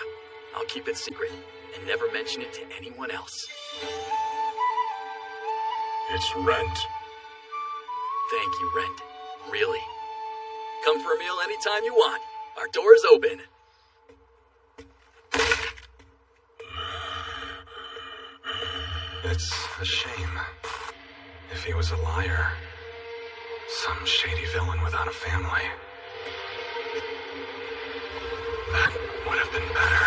I'll keep it secret and never mention it to anyone else. It's Rent. Thank you, Rent. Really. Come for a meal anytime you want. Our door's open. It's a shame. If he was a liar, Some shady villain without a family. That would have been better.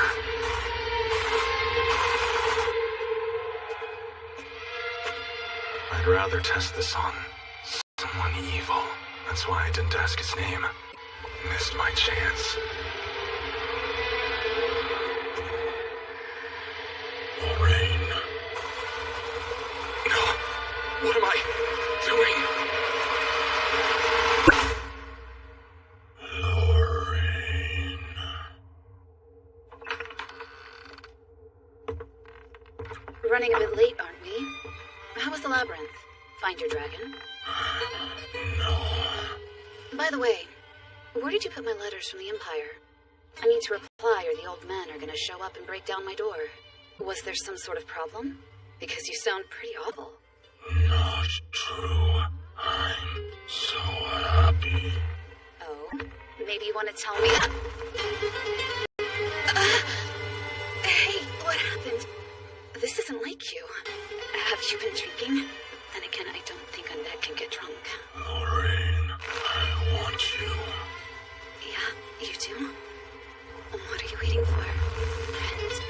I'd rather test this on someone evil. That's why I didn't ask his name. Missed my chance. Lorraine. No. What am I doing? Lorraine. Running a bit late, aren't we? How was the labyrinth? Find your dragon? No. By the way, where did you put my letters from the Empire? I need to reply or the old men are gonna show up and break down my door. Was there some sort of problem? Because you sound pretty awful. Not true. I'm so happy. Oh? Maybe you want to tell me? Hey, what happened? This isn't like you. Have you been drinking? Then again, I don't think Undead can get drunk. Lorraine, I want you. Yeah, you do? What are you waiting for? Friends?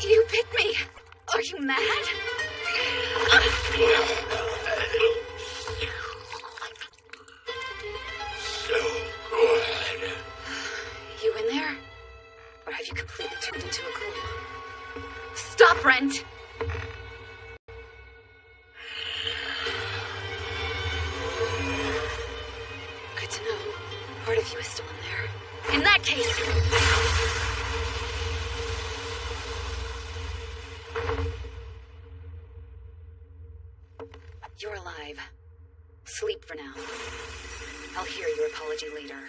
You bit me! Are you mad? So good. You in there? Or have you completely turned into a ghoul? Stop, Brent! Good to know. Part of you is still in there. In that case... You're alive. Sleep for now. I'll hear your apology later.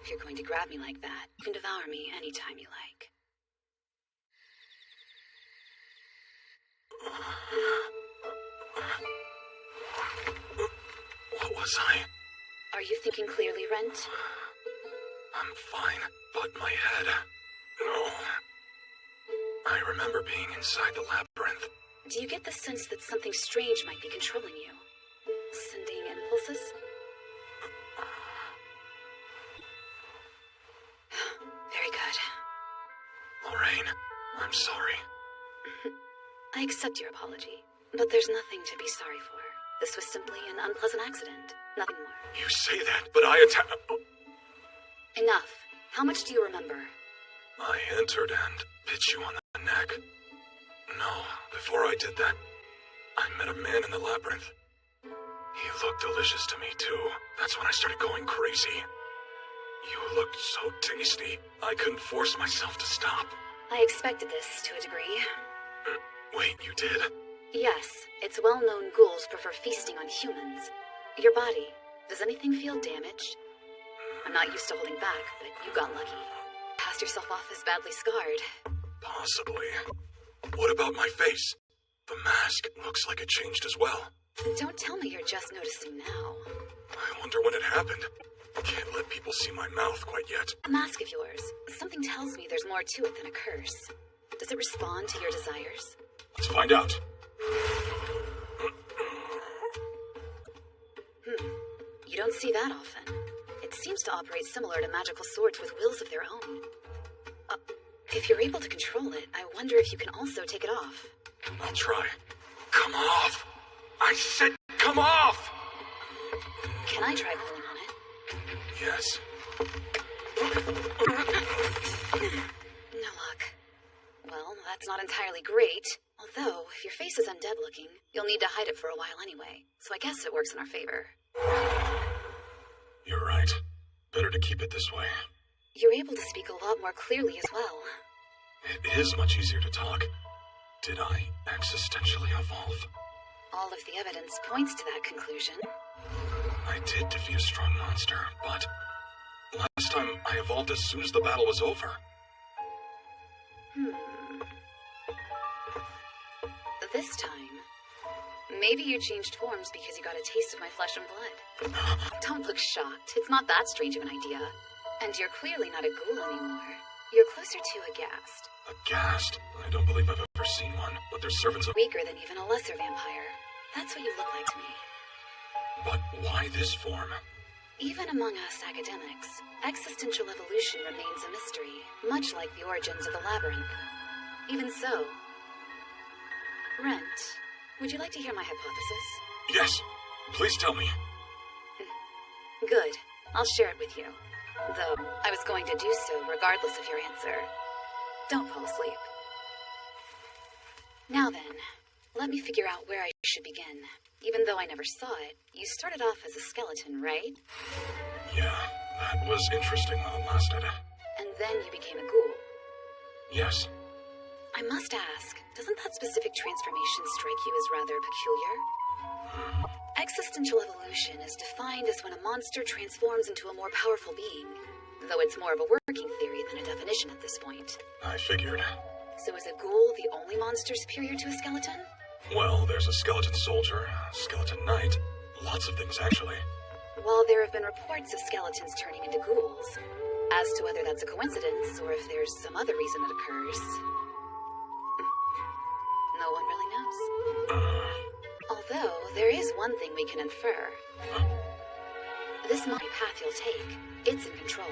If you're going to grab me like that, you can devour me anytime you like. What was I? Are you thinking clearly, Rent? I'm fine, but my head... No. I remember being inside the labyrinth. Do you get the sense that something strange might be controlling you? Sending impulses? Very good. Lorraine, I'm sorry. I accept your apology, but there's nothing to be sorry for. This was simply an unpleasant accident. Nothing more. You say that, but I Enough. How much do you remember? I entered and bit you on the neck. No, before I did that, I met a man in the labyrinth. He looked delicious to me, too. That's when I started going crazy. You looked so tasty, I couldn't force myself to stop. I expected this to a degree. Wait, you did? Yes, it's well known ghouls prefer feasting on humans. Your body, does anything feel damaged? I'm not used to holding back, but you got lucky. Passed yourself off as badly scarred. Possibly. What about my face? The mask looks like it changed as well. Don't tell me you're just noticing now. I wonder when it happened. Can't let people see my mouth quite yet. A mask of yours. Something tells me there's more to it than a curse. Does it respond to your desires? Let's find out. You don't see that often. It seems to operate similar to magical swords with wills of their own. If you're able to control it, I wonder if you can also take it off. I'll try. Come off! I said come off! Can I try pulling on it? Yes. No luck. Well, that's not entirely great. Although, if your face is undead looking, you'll need to hide it for a while anyway. So I guess it works in our favor. You're right. Better to keep it this way. You're able to speak a lot more clearly as well. It is much easier to talk. Did I existentially evolve? All of the evidence points to that conclusion. I did defeat a strong monster, but last time I evolved as soon as the battle was over. This time, maybe you changed forms because you got a taste of my flesh and blood. Don't look shocked. It's not that strange of an idea. And you're clearly not a ghoul anymore. You're closer to a ghast. A ghast? I don't believe I've ever seen one, but they're servants of... Weaker than even a lesser vampire. That's what you look like to me. But why this form? Even among us academics, existential evolution remains a mystery, much like the origins of the labyrinth. Even so... Rent, would you like to hear my hypothesis? Yes. Please tell me. Good. I'll share it with you. Though, I was going to do so regardless of your answer. Don't fall asleep. Now then, let me figure out where I should begin. Even though I never saw it, you started off as a skeleton, right? Yeah, that was interesting while it lasted. And then you became a ghoul. Yes. I must ask, doesn't that specific transformation strike you as rather peculiar? Existential evolution is defined as when a monster transforms into a more powerful being, though it's more of a working theory than a definition at this point. I figured. So is a ghoul the only monster superior to a skeleton? Well, there's a skeleton soldier, skeleton knight, lots of things actually. While there have been reports of skeletons turning into ghouls, as to whether that's a coincidence or if there's some other reason it occurs, no one really knows. Although, there is one thing we can infer. This might be the path you'll take. It's in control.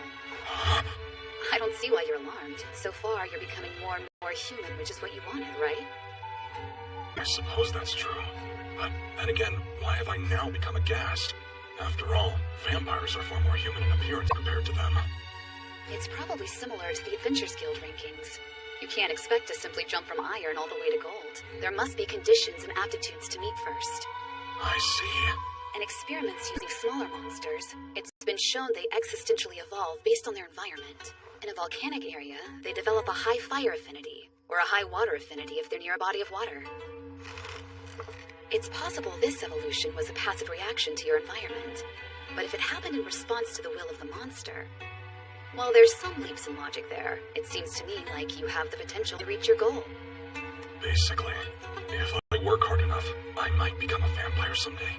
I don't see why you're alarmed. So far, you're becoming more and more human, which is what you wanted, right? I suppose that's true. But then again, why have I now become a ghast? After all, vampires are far more human in appearance compared to them. It's probably similar to the Adventures Guild rankings. You can't expect to simply jump from iron all the way to gold. There must be conditions and aptitudes to meet first. I see. In experiments using smaller monsters, it's been shown they existentially evolve based on their environment. In a volcanic area, they develop a high fire affinity, or a high water affinity if they're near a body of water. It's possible this evolution was a passive reaction to your environment, but if it happened in response to the will of the monster, while there's some leaps in logic there, it seems to me like you have the potential to reach your goal. Basically, if I work hard enough, I might become a vampire someday.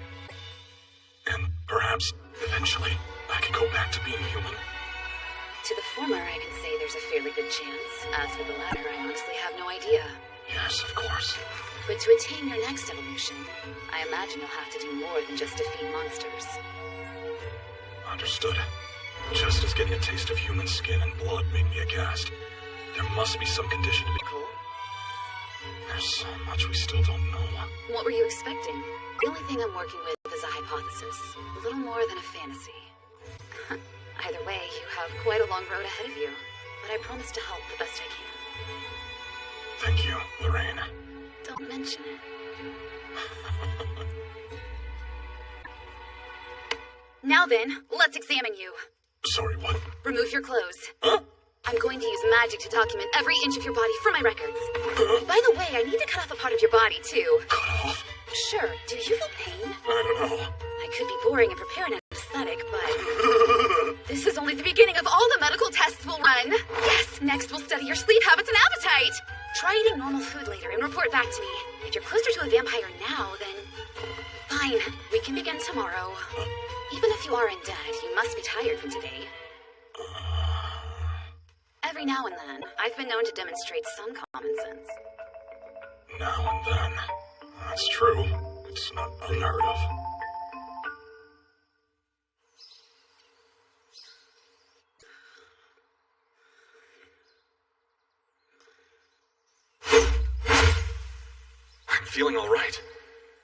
And perhaps, eventually, I could go back to being human. To the former, I can say there's a fairly good chance. As for the latter, I honestly have no idea. Yes, of course. But to attain your next evolution, I imagine you'll have to do more than just defeat monsters. Understood. Just as getting a taste of human skin and blood made me a ghast, there must be some condition to be Cool. There's so much we still don't know. What were you expecting? The only thing I'm working with is a hypothesis. A little more than a fantasy. Either way, you have quite a long road ahead of you. But I promise to help the best I can. Thank you, Lorraine. Don't mention it. Now then, let's examine you. Sorry, what? Remove your clothes. Huh? I'm going to use magic to document every inch of your body for my records. By the way, I need to cut off a part of your body, too. Cut off? Sure. Do you feel pain? I don't know. I could be boring and prepare an anesthetic, but this is only the beginning of all the medical tests we'll run. Yes, next we'll study your sleep habits and appetite. Try eating normal food later and report back to me. If you're closer to a vampire now, then fine. We can begin tomorrow. Even if you are undead, you must be tired from today. Every now and then, I've been known to demonstrate some common sense. Now and then. That's true. It's not unheard of. I'm feeling all right.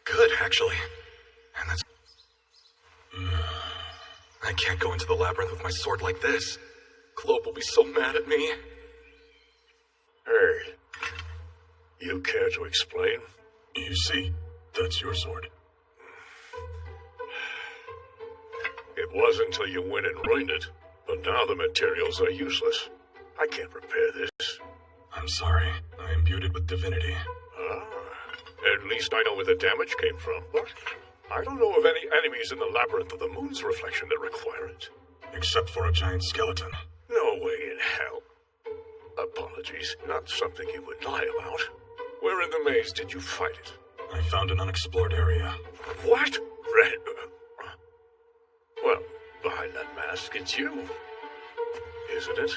Good, actually. And that's... I can't go into the labyrinth with my sword like this. Globe will be so mad at me. Hey, you care to explain? You see, that's your sword. It was until you went and ruined it, but now the materials are useless. I can't repair this. I'm sorry. I imbued it with divinity. Ah, at least I know where the damage came from. But I don't know of any enemies in the labyrinth of the moon's reflection that require it. Except for a giant skeleton. No way in hell. Apologies, not something you would lie about. Where in the maze did you fight it? I found an unexplored area. What? Well, behind that mask, it's you. Isn't it?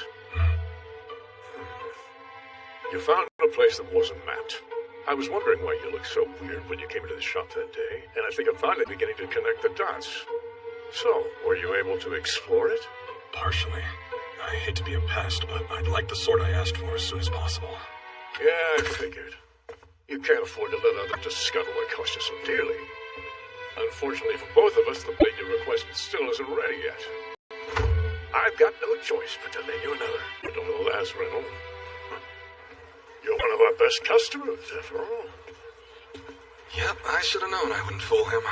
You found a place that wasn't mapped. I was wondering why you looked so weird when you came into the shop that day, and I think I'm finally beginning to connect the dots. So, were you able to explore it? Partially. I hate to be a pest, but I'd like the sword I asked for as soon as possible. Yeah, I figured. You can't afford to let others discover what cost you so dearly. Unfortunately for both of us, the blade you requested still isn't ready yet. I've got no choice but to lend you another. But on the last rental, you're one of our best customers, after all. Yep, I should have known I wouldn't fool him.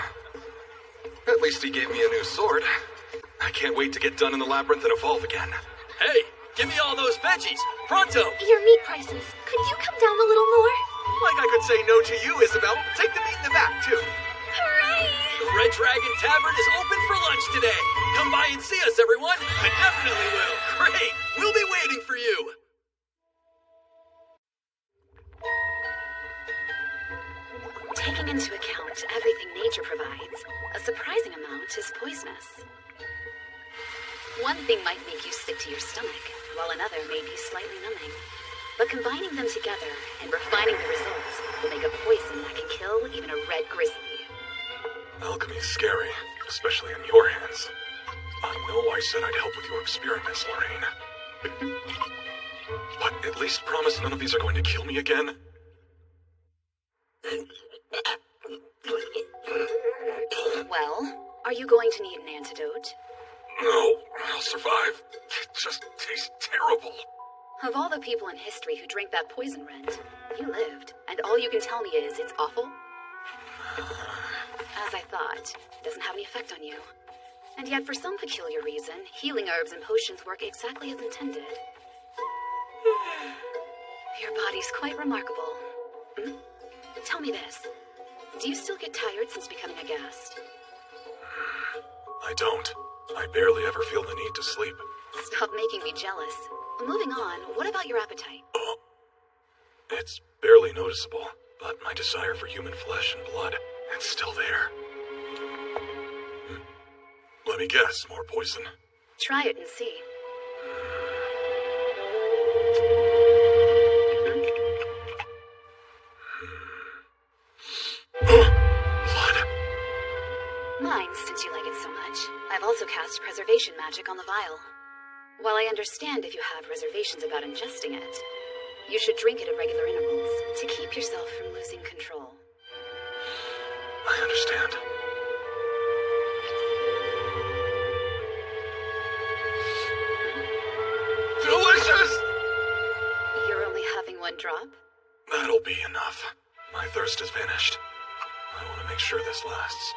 At least he gave me a new sword. I can't wait to get done in the labyrinth and evolve again. Hey, give me all those veggies, pronto! Your meat prices. Could you come down a little more? Like I could say no to you, Isabel. Take the meat in the back, too. Hooray! The Red Dragon Tavern is open for lunch today. Come by and see us, everyone. I definitely will. Great. We'll be waiting for you. Taking into account everything nature provides, a surprising amount is poisonous. One thing might make you sick to your stomach, while another may be slightly numbing. But combining them together and refining the results will make a poison that can kill even a red grizzly. Alchemy's scary, especially in your hands. I know I said I'd help with your experiments, Lorraine. But at least promise none of these are going to kill me again. Well, are you going to need an antidote? No, I'll survive. It just tastes terrible. Of all the people in history who drank that poison rent, you lived, and all you can tell me is it's awful? As I thought, it doesn't have any effect on you. And yet, for some peculiar reason, healing herbs and potions work exactly as intended. Your body's quite remarkable. Tell me this. Do you still get tired since becoming a guest? I don't. I barely ever feel the need to sleep. Stop making me jealous. Moving on, what about your appetite? It's barely noticeable, but my desire for human flesh and blood, it's still there. Let me guess, more poison? Try it and see. Blood. Mine, since you like it so much. I've also cast preservation magic on the vial. While I understand if you have reservations about ingesting it, you should drink it at regular intervals to keep yourself from losing control. I understand. Delicious! You're only having one drop? That'll be enough. My thirst has vanished. I want to make sure this lasts.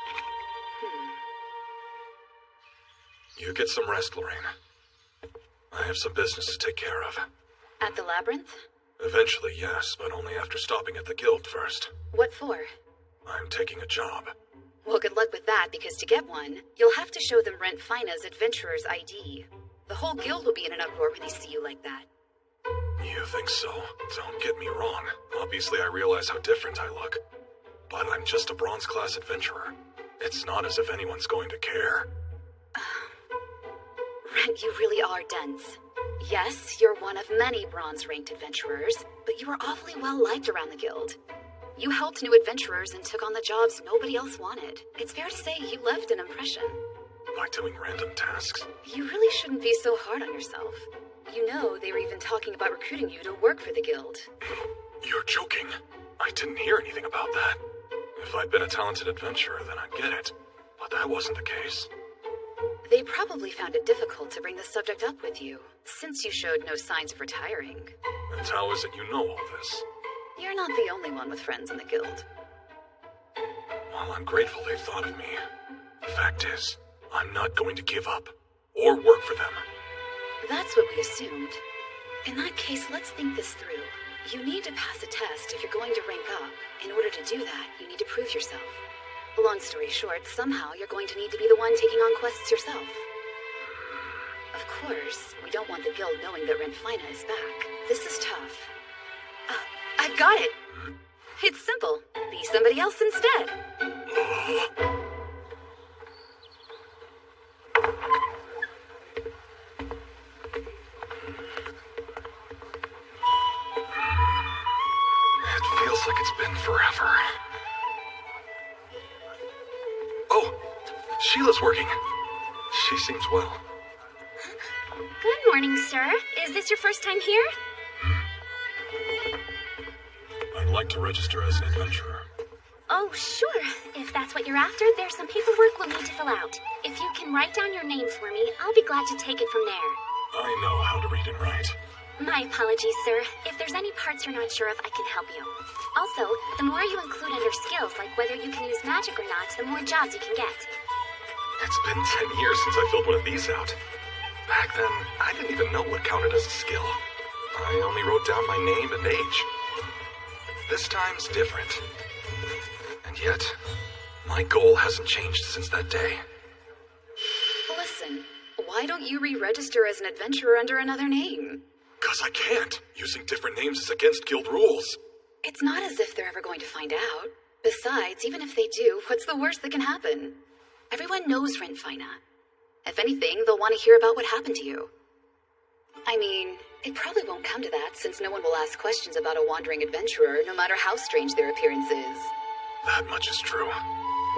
You get some rest, Lorraine. I have some business to take care of. At the labyrinth? Eventually, yes, but only after stopping at the guild first. What for? I'm taking a job. Well, good luck with that, because to get one, you'll have to show them Rent Fina's adventurer's ID. The whole guild will be in an uproar when they see you like that. You think so? Don't get me wrong. Obviously, I realize how different I look. But I'm just a bronze-class adventurer. It's not as if anyone's going to care. Rent, you really are dense. Yes, you're one of many bronze-ranked adventurers, but you are awfully well-liked around the guild. You helped new adventurers and took on the jobs nobody else wanted. It's fair to say you left an impression. By doing random tasks? You really shouldn't be so hard on yourself. You know, they were even talking about recruiting you to work for the guild. You're joking. I didn't hear anything about that. If I'd been a talented adventurer, then I'd get it. But that wasn't the case. They probably found it difficult to bring the subject up with you, since you showed no signs of retiring. And how is it you know all this? You're not the only one with friends in the guild. Well, I'm grateful they thought of me. The fact is, I'm not going to give up, or work for them. That's what we assumed. In that case, let's think this through. You need to pass a test if you're going to rank up. In order to do that, you need to prove yourself. Long story short, somehow you're going to need to be the one taking on quests yourself. Of course, we don't want the guild knowing that Renfina is back. This is tough. I've got it! It's simple. Be somebody else instead. Feels like it's been forever. Oh, Sheila's working. She seems well. Good morning, sir. Is this your first time here? I'd like to register as an adventurer. Oh, sure. If that's what you're after, there's some paperwork we'll need to fill out. If you can write down your name for me, I'll be glad to take it from there. I know how to read and write. My apologies, sir. If there's any parts you're not sure of, I can help you. Also, the more you include under skills, like whether you can use magic or not, the more jobs you can get. It's been 10 years since I filled one of these out. Back then, I didn't even know what counted as a skill. I only wrote down my name and age. This time's different. And yet, my goal hasn't changed since that day. Listen, why don't you re-register as an adventurer under another name? 'Cause I can't. Using different names is against guild rules. It's not as if they're ever going to find out. Besides, even if they do, what's the worst that can happen? Everyone knows Renfina. If anything, they'll want to hear about what happened to you. I mean, it probably won't come to that, since no one will ask questions about a wandering adventurer, no matter how strange their appearance is. That much is true.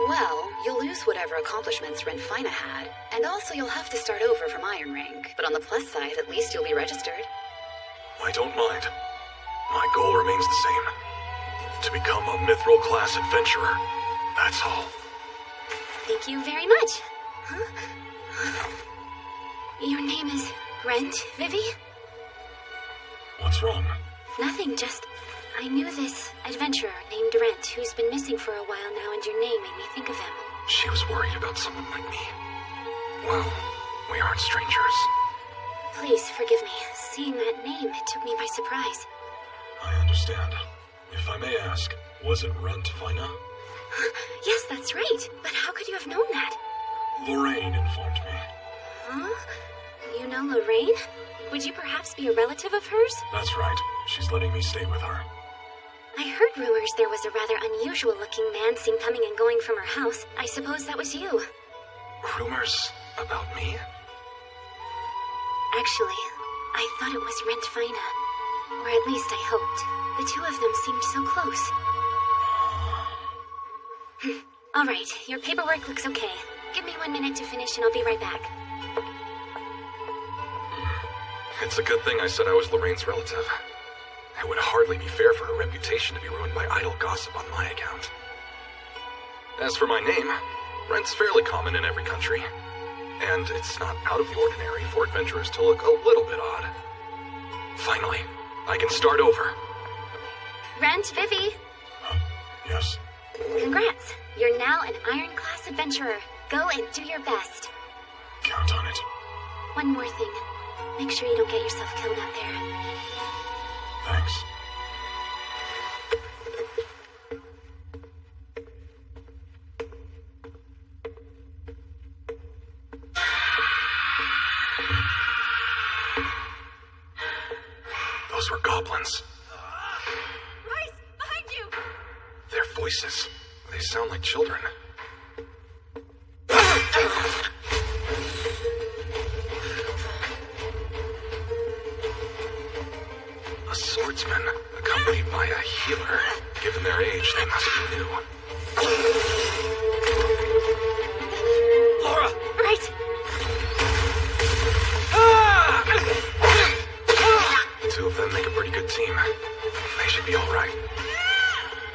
Well, you'll lose whatever accomplishments Renfina had, and also you'll have to start over from Iron Rank. But on the plus side, at least you'll be registered. I don't mind. My goal remains the same. To become a mithril class adventurer. That's all. Thank you very much. Huh? Your name is Rent, Vivi? What's wrong? Nothing, just... I knew this adventurer named Rent who's been missing for a while now, and your name made me think of him. She was worried about someone like me. Well, we aren't strangers. Please forgive me. Seeing that name, it took me by surprise. I understand. If I may ask, was it Renfina? Yes, that's right. But how could you have known that? Lorraine informed me. Huh? You know Lorraine? Would you perhaps be a relative of hers? That's right. She's letting me stay with her. I heard rumors there was a rather unusual-looking man seen coming and going from her house. I suppose that was you. Rumors about me? Actually, I thought it was Renfina. Or at least I hoped. The two of them seemed so close. All right, your paperwork looks okay. Give me 1 minute to finish and I'll be right back. It's a good thing I said I was Lorraine's relative. It would hardly be fair for her reputation to be ruined by idle gossip on my account. As for my name, Rent's fairly common in every country. And it's not out of the ordinary for adventurers to look a little bit odd. Finally, I can start over. Rent, Vivi. Yes? Congrats. You're now an Iron Class adventurer. Go and do your best. Count on it. One more thing. Make sure you don't get yourself killed out there. Thanks. Those were goblins. Rice, behind you! Their voices, they sound like children. A swordsman, accompanied by a healer. Given their age, they must be new. Laura! Right! Two of them make a pretty good team. They should be all right.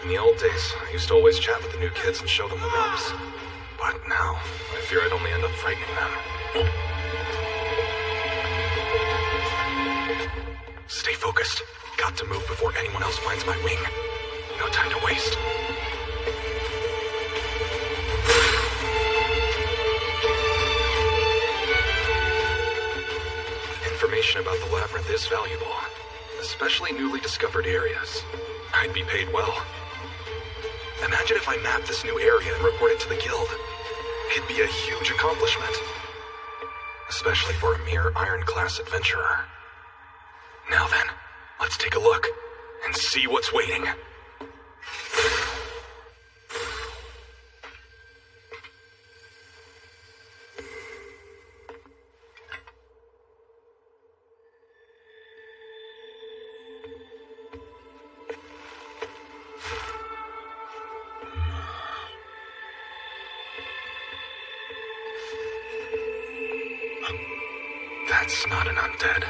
In the old days, I used to always chat with the new kids and show them the ropes. But now, I fear I'd only end up frightening them. Stay focused. Got to move before anyone else finds my wing. No time to waste. Information about the labyrinth is valuable, especially newly discovered areas. I'd be paid well. Imagine if I mapped this new area and reported to the guild. It'd be a huge accomplishment, especially for a mere Iron-class adventurer. Now then, let's take a look and see what's waiting. It's not an undead.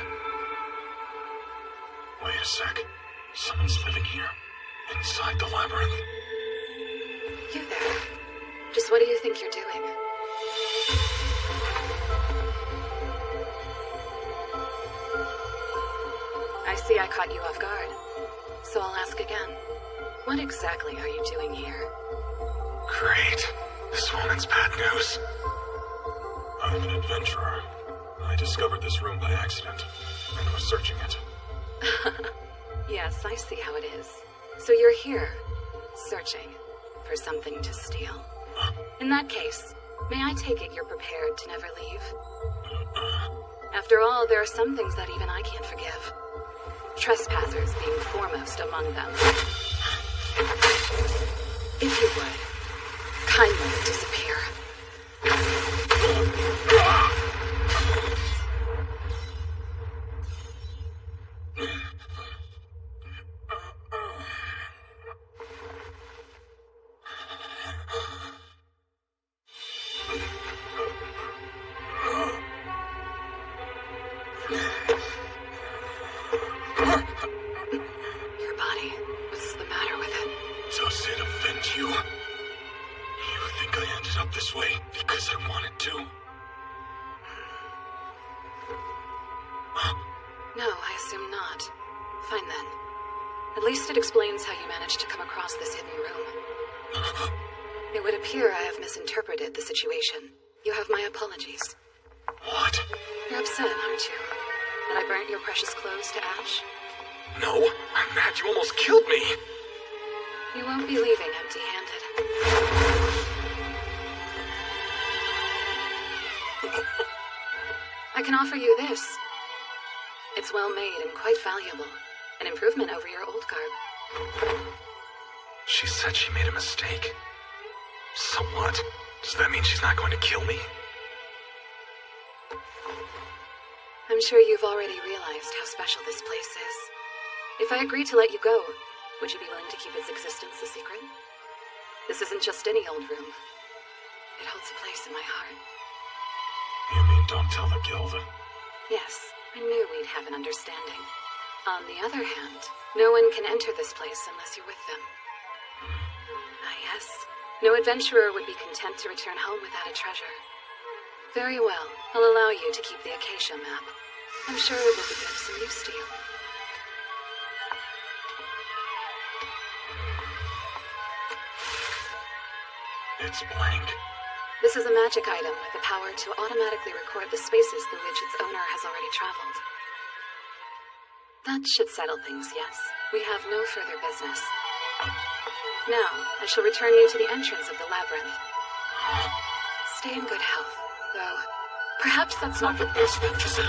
Wait a sec. Someone's living here. Inside the labyrinth. You there. Just what do you think you're doing? I see I caught you off guard. So I'll ask again. What exactly are you doing here? Great. This woman's bad news. I'm an adventurer. I discovered this room by accident, and was searching it. Yes, I see how it is. So you're here, searching for something to steal. In that case, may I take it you're prepared to never leave? After all, there are some things that even I can't forgive. Trespassers being foremost among them. If you would, kindly disappear. Your body, what's the matter with it? Does it offend you? You think I ended up this way because I wanted to? No, I assume not. Fine then. At least it explains how you managed to come across this hidden room. It would appear I have misinterpreted the situation. You have my apologies. What? You're upset, aren't you? That I burnt your precious clothes to ash? No, I'm mad you almost killed me. You won't be leaving empty-handed. I can offer you this. It's well made and quite valuable. An improvement over your old garb. She said she made a mistake. So what? Does that mean she's not going to kill me? I'm sure you've already realized how special this place is. If I agree to let you go, would you be willing to keep its existence a secret? This isn't just any old room. It holds a place in my heart. You mean don't tell the guild? Yes, I knew we'd have an understanding. On the other hand, no one can enter this place unless you're with them. Ah, yes. No adventurer would be content to return home without a treasure. Very well. I'll allow you to keep the Acacia map. I'm sure it will be of some use to you. It's blank. This is a magic item with the power to automatically record the spaces through which its owner has already traveled. That should settle things, yes. We have no further business. Now, I shall return you to the entrance of the labyrinth. Stay in good health, though perhaps that's not the best thing to say.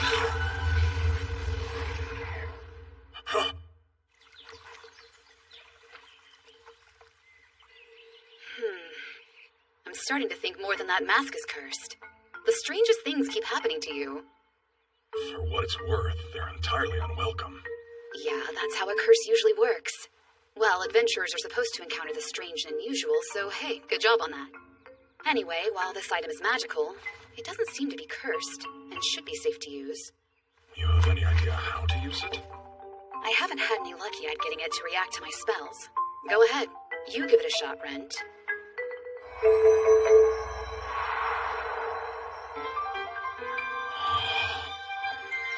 I'm starting to think more than that mask is cursed. The strangest things keep happening to you. For what it's worth, they're entirely unwelcome. Yeah, that's how a curse usually works. Well, adventurers are supposed to encounter the strange and unusual, so hey, good job on that. Anyway, while this item is magical, it doesn't seem to be cursed, and should be safe to use. You have any idea how to use it? I haven't had any luck yet getting it to react to my spells. Go ahead, you give it a shot, Rent.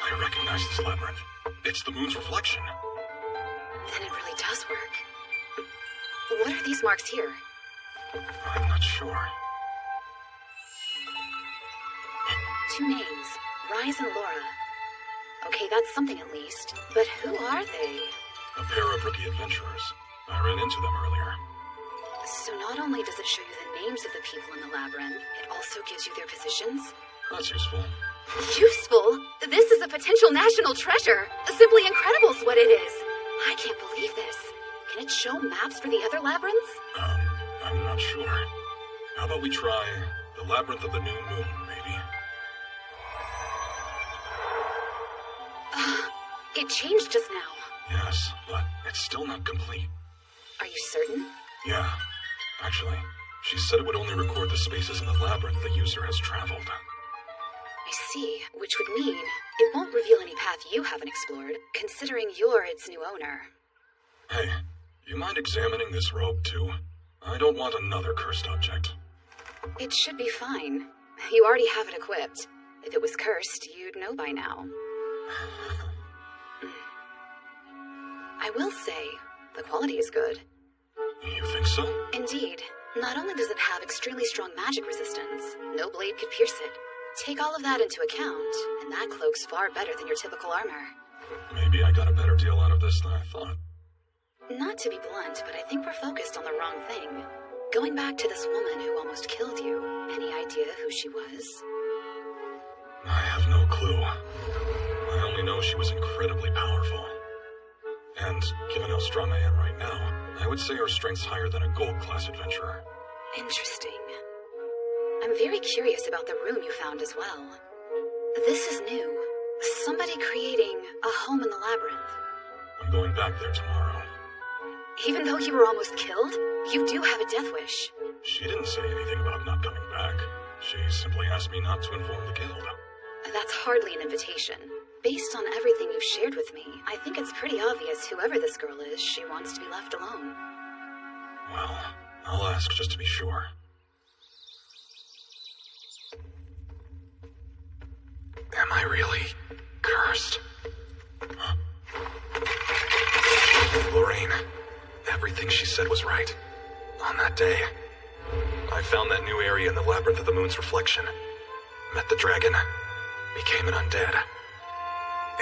I recognize this labyrinth. It's the moon's reflection. Then it really does work. What are these marks here? I'm not sure. Two names, Rise and Laura. Okay, that's something at least. But who are they? A pair of rookie adventurers. I ran into them earlier. So not only does it show you the names of the people in the labyrinth, it also gives you their positions? That's useful. Useful? This is a potential national treasure. Simply incredible is what it is. I can't believe this. Can it show maps for the other labyrinths? I'm not sure. How about we try the Labyrinth of the New Moon, maybe? It changed just now. Yes, but it's still not complete. Are you certain? Yeah. Actually, she said it would only record the spaces in the labyrinth the user has traveled. I see, which would mean it won't reveal any path you haven't explored, considering you're its new owner. Hey, you mind examining this robe too? I don't want another cursed object. It should be fine. You already have it equipped. If it was cursed, you'd know by now. I will say, the quality is good. You think so? Indeed. Not only does it have extremely strong magic resistance, no blade could pierce it. Take all of that into account, and that cloak's far better than your typical armor. Maybe I got a better deal out of this than I thought. Not to be blunt, but I think we're focused on the wrong thing. Going back to this woman who almost killed you, any idea who she was? I have no clue. I only know she was incredibly powerful. And given how strong I am right now, I would say her strength's higher than a gold-class adventurer. Interesting. I'm very curious about the room you found as well. This is new. Somebody creating a home in the labyrinth. I'm going back there tomorrow. Even though you were almost killed, you do have a death wish. She didn't say anything about not coming back. She simply asked me not to inform the guild. That's hardly an invitation. Based on everything you've shared with me, I think it's pretty obvious whoever this girl is, she wants to be left alone. Well, I'll ask just to be sure. Am I really cursed? Lorraine, everything she said was right. On that day, I found that new area in the Labyrinth of the Moon's reflection, met the dragon, became an undead.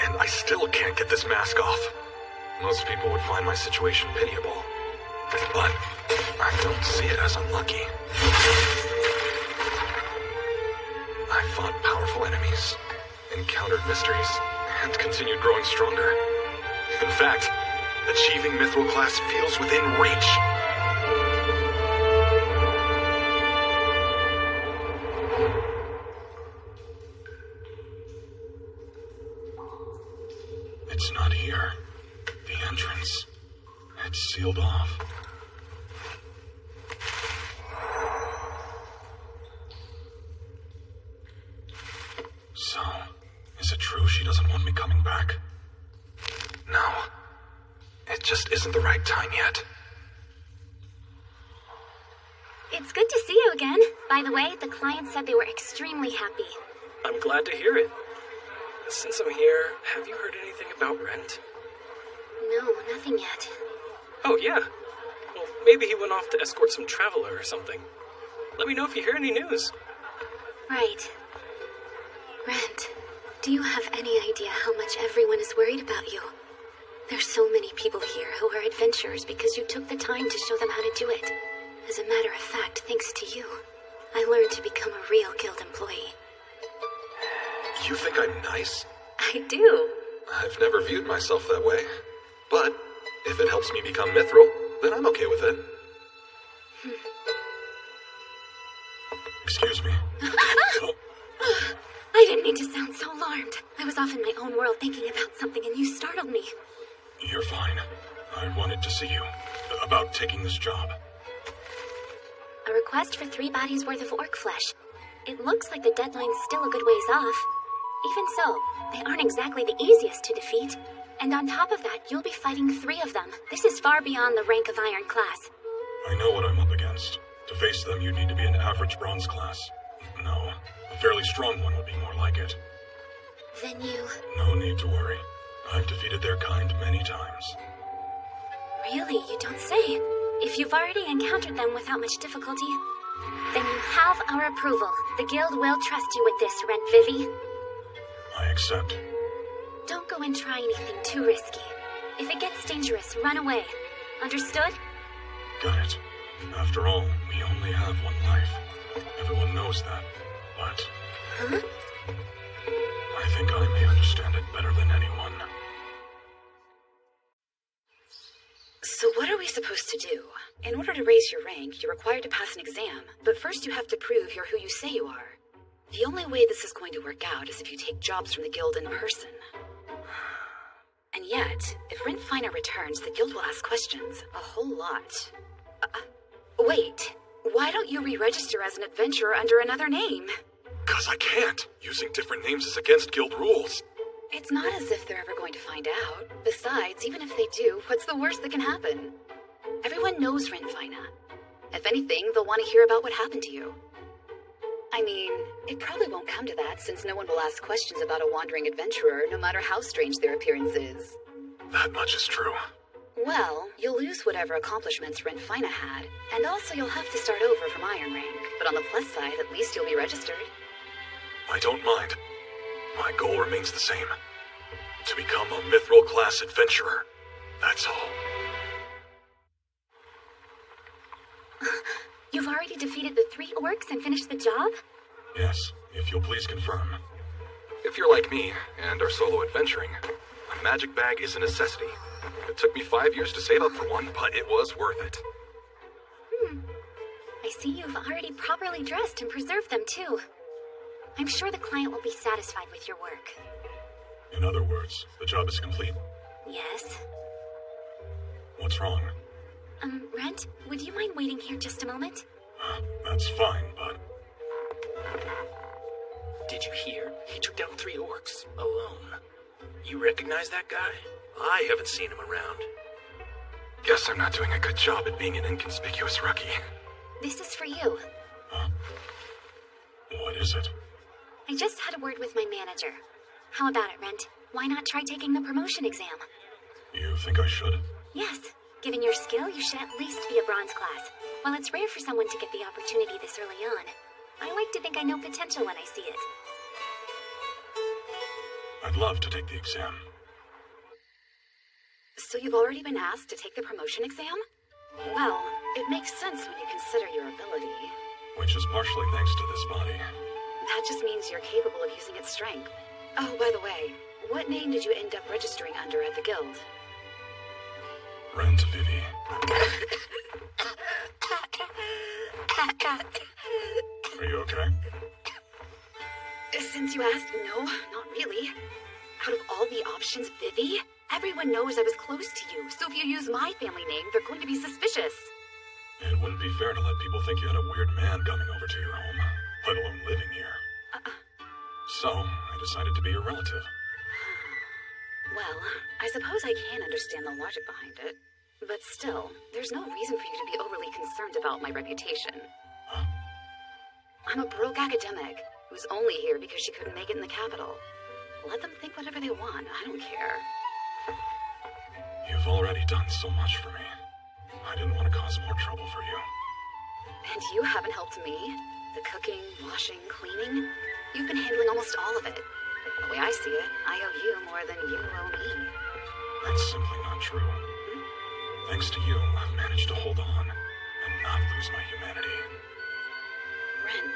And I still can't get this mask off. Most people would find my situation pitiable, but I don't see it as unlucky. I fought powerful enemies, encountered mysteries, and continued growing stronger. In fact, achieving Mithril class feels within reach. It's not here. The entrance. It's sealed off. So, is it true she doesn't want me coming back? No. It just isn't the right time yet. It's good to see you again. By the way, the client said they were extremely happy. I'm glad to hear it. Since I'm here, have you heard anything about Rent? No, nothing yet. Oh, yeah. Well, maybe he went off to escort some traveler or something. Let me know if you hear any news. Right. Rent, do you have any idea how much everyone is worried about you? There's so many people here who are adventurers because you took the time to show them how to do it. As a matter of fact, thanks to you, I learned to become a real guild employee. You think I'm nice? I do. I've never viewed myself that way. But if it helps me become Mithril, then I'm okay with it. Excuse me. I didn't mean to sound so alarmed. I was off in my own world thinking about something and you startled me. You're fine. I wanted to see you. About taking this job. A request for 3 bodies worth of orc flesh. It looks like the deadline's still a good ways off. Even so, they aren't exactly the easiest to defeat. And on top of that, you'll be fighting 3 of them. This is far beyond the rank of Iron class. I know what I'm up against. To face them, you'd need to be an average bronze class. No, a fairly strong one would be more like it. Then you... No need to worry. I've defeated their kind many times. Really? You don't say. If you've already encountered them without much difficulty, then you have our approval. The guild will trust you with this, Rent Vivi. I accept. Don't go and try anything too risky. If it gets dangerous, run away. Understood? Got it. After all, we only have one life. Everyone knows that, but... Huh? I think I may understand it better than anyone. So what are we supposed to do? In order to raise your rank, you're required to pass an exam, but first you have to prove you're who you say you are. The only way this is going to work out is if you take jobs from the guild in person. And yet, if Rent Finer returns, the guild will ask questions. A whole lot. Wait, why don't you re-register as an adventurer under another name? 'Cause I can't. Using different names is against guild rules. It's not as if they're ever going to find out. Besides, even if they do, what's the worst that can happen? Everyone knows Renfina. If anything, they'll want to hear about what happened to you. I mean, it probably won't come to that since no one will ask questions about a wandering adventurer, no matter how strange their appearance is. That much is true. Well, you'll lose whatever accomplishments Renfina had, and also you'll have to start over from Iron Rank. But on the plus side, at least you'll be registered. I don't mind. My goal remains the same. To become a Mithril class adventurer. That's all. You've already defeated the 3 orcs and finished the job? Yes, if you'll please confirm. If you're like me, and are solo adventuring, a magic bag is a necessity. It took me 5 years to save up for one, but it was worth it. I see you've already properly dressed and preserved them too. I'm sure the client will be satisfied with your work. In other words, the job is complete. Yes? What's wrong? Rent, would you mind waiting here just a moment? That's fine, but... Did you hear? He took down 3 orcs, alone. You recognize that guy? I haven't seen him around. Guess I'm not doing a good job at being an inconspicuous rookie. This is for you. What is it? I just had a word with my manager. How about it, Rent? Why not try taking the promotion exam? You think I should? Yes. Given your skill, you should at least be a bronze class. While it's rare for someone to get the opportunity this early on, I like to think I know potential when I see it. I'd love to take the exam. So you've already been asked to take the promotion exam? Well, it makes sense when you consider your ability. Which is partially thanks to this body. That just means you're capable of using its strength. Oh, by the way, what name did you end up registering under at the guild? Rent Vivi. Are you okay? Since you asked, no, not really. Out of all the options, Vivi, everyone knows I was close to you, so if you use my family name, they're going to be suspicious. It wouldn't be fair to let people think you had a weird man coming over to your home, let alone living here. So, I decided to be your relative. Well, I suppose I can understand the logic behind it. But still, there's no reason for you to be overly concerned about my reputation. I'm a broke academic who's only here because she couldn't make it in the capital. Let them think whatever they want. I don't care. You've already done so much for me. I didn't want to cause more trouble for you. And you haven't helped me. The cooking, washing, cleaning. You've been handling almost all of it. The way I see it, I owe you more than you owe me. That's simply not true. Thanks to you, I've managed to hold on and not lose my humanity. Ren,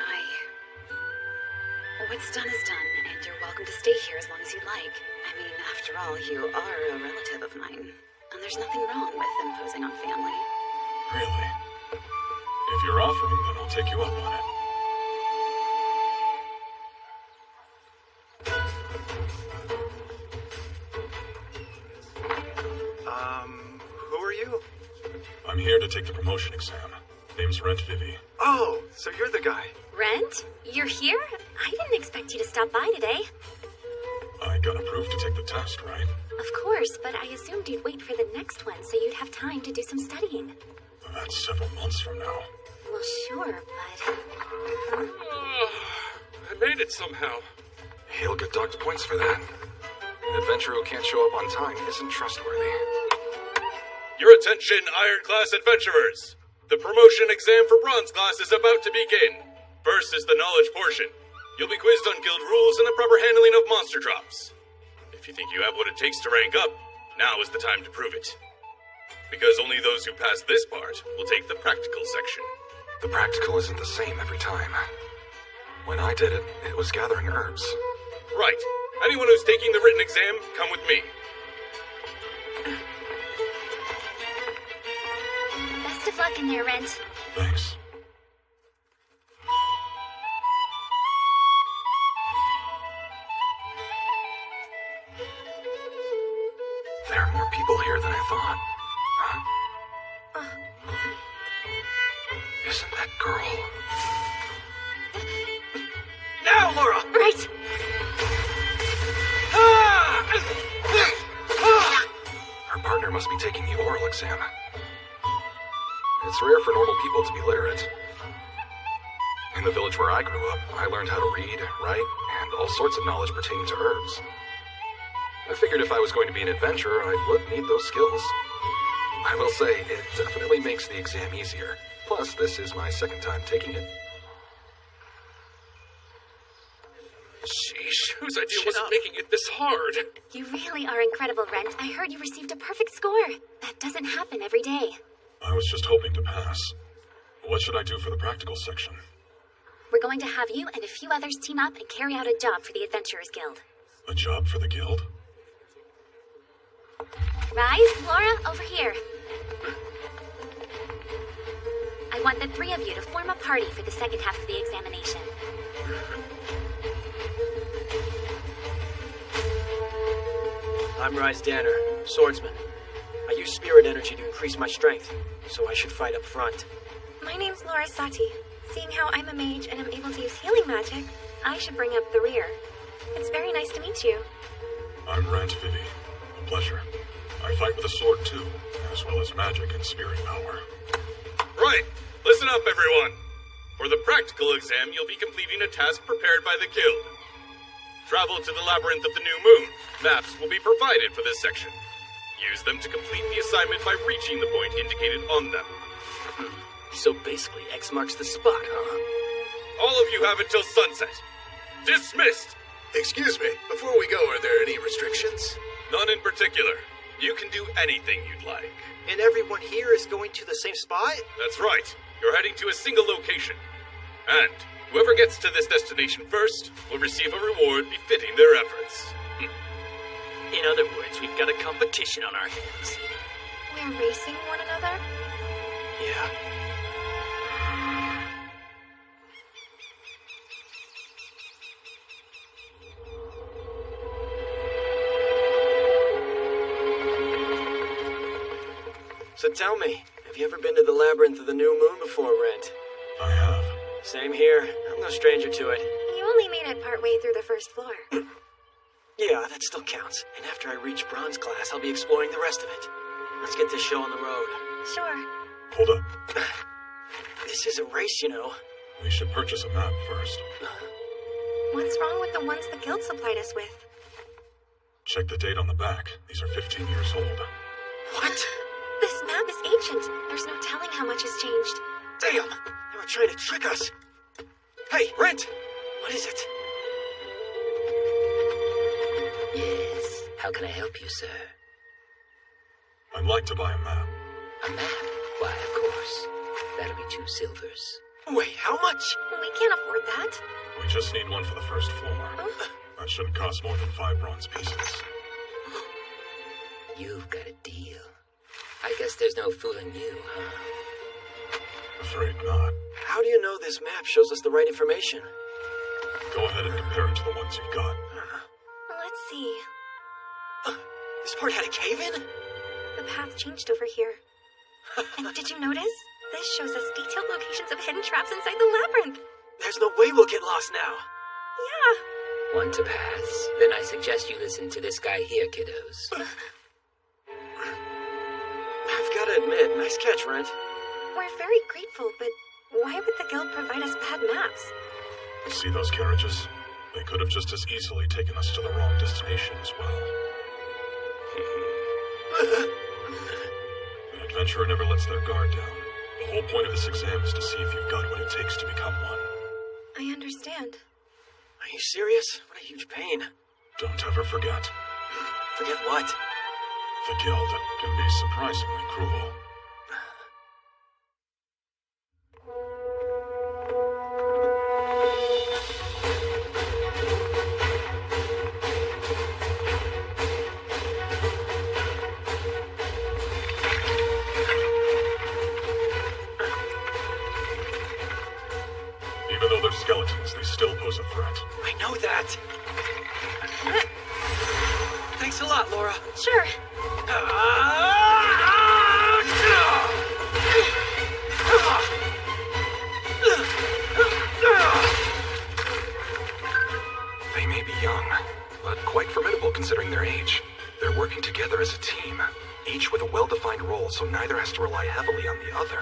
what's done is done, and you're welcome to stay here as long as you like. I mean, after all, you are a relative of mine. And there's nothing wrong with imposing on family. Really? If you're offering, then I'll take you up on it. Who are you? I'm here to take the promotion exam. Name's Rent Vivi. Oh, so you're the guy. Rent? You're here? I didn't expect you to stop by today. I got approved to take the test, right? Of course, but I assumed you'd wait for the next one so you'd have time to do some studying. That's several months from now. Well, sure, but... I made it somehow. He'll get docked points for that. An adventurer who can't show up on time isn't trustworthy. Your attention, Iron Class adventurers! The promotion exam for Bronze Class is about to begin. First is the knowledge portion. You'll be quizzed on guild rules and the proper handling of monster drops. If you think you have what it takes to rank up, now is the time to prove it. Because only those who pass this part will take the practical section. The practical isn't the same every time. When I did it, it was gathering herbs. Right. Anyone who's taking the written exam, come with me. Best of luck in there, Rent. Thanks. There are more people here than I thought. Huh? Isn't that girl? Now! Go, Laura! Right. Her partner must be taking the oral exam. It's rare for normal people to be literate. In the village where I grew up, I learned how to read, write, and all sorts of knowledge pertaining to herbs. I figured if I was going to be an adventurer, I would need those skills. I will say, it definitely makes the exam easier. Plus, this is my second time taking it. Sheesh, whose idea was it making it this hard? You really are incredible, Rent. I heard you received a perfect score. That doesn't happen every day. I was just hoping to pass. What should I do for the practical section? We're going to have you and a few others team up and carry out a job for the Adventurers Guild. A job for the guild? Rise, Laura, over here. I want the three of you to form a party for the second half of the examination. I'm Rise Danner, swordsman. I use spirit energy to increase my strength, so I should fight up front. My name's Laura Sati. Seeing how I'm a mage and am able to use healing magic, I should bring up the rear. It's very nice to meet you. I'm Rant Vivi. A pleasure. I fight with a sword too, as well as magic and spirit power. Right. Listen up, everyone. For the practical exam, you'll be completing a task prepared by the guild. Travel to the Labyrinth of the New Moon. Maps will be provided for this section. Use them to complete the assignment by reaching the point indicated on them. So basically, X marks the spot, huh? All of you have until sunset. Dismissed! Excuse me, before we go, are there any restrictions? None in particular. You can do anything you'd like. And everyone here is going to the same spot? That's right. You're heading to a single location. And whoever gets to this destination first will receive a reward befitting their efforts. In other words, we've got a competition on our hands. We're racing one another? Yeah. So tell me, have you ever been to the Labyrinth of the New Moon before, Rent? I have. Same here. I'm no stranger to it. You only made it partway through the first floor. Yeah, that still counts. And after I reach bronze class, I'll be exploring the rest of it. Let's get this show on the road. Sure. Hold up. This is a race, you know. We should purchase a map first. What's wrong with the ones the guild supplied us with? Check the date on the back. These are 15 years old. What? This map is ancient. There's no telling how much has changed. Damn! They were trying to trick us. Hey, Rent! What is it? Yes. How can I help you, sir? I'd like to buy a map. A map? Why, of course. That'll be 2 silvers. Wait, how much? We can't afford that. We just need one for the first floor. That shouldn't cost more than 5 bronze pieces. You've got a deal. I guess there's no fooling you, huh? Afraid not. How do you know this map shows us the right information? Go ahead and compare it to the ones you've got. Let's see. This part had a cave-in? The path changed over here. And did you notice? This shows us detailed locations of hidden traps inside the labyrinth. There's no way we'll get lost now. Yeah. Want to pass? Then I suggest you listen to this guy here, kiddos. I've got to admit, nice catch, Rent. We're very grateful, but why would the guild provide us bad maps? See those carriages? They could have just as easily taken us to the wrong destination as well. An adventurer never lets their guard down. The whole point of this exam is to see if you've got what it takes to become one. I understand. Are you serious? What a huge pain. Don't ever forget. Forget what? The guild can be surprisingly cruel. Even though they're skeletons, they still pose a threat. I know that. Thanks a lot, Laura. Sure. well-defined roles, so neither has to rely heavily on the other.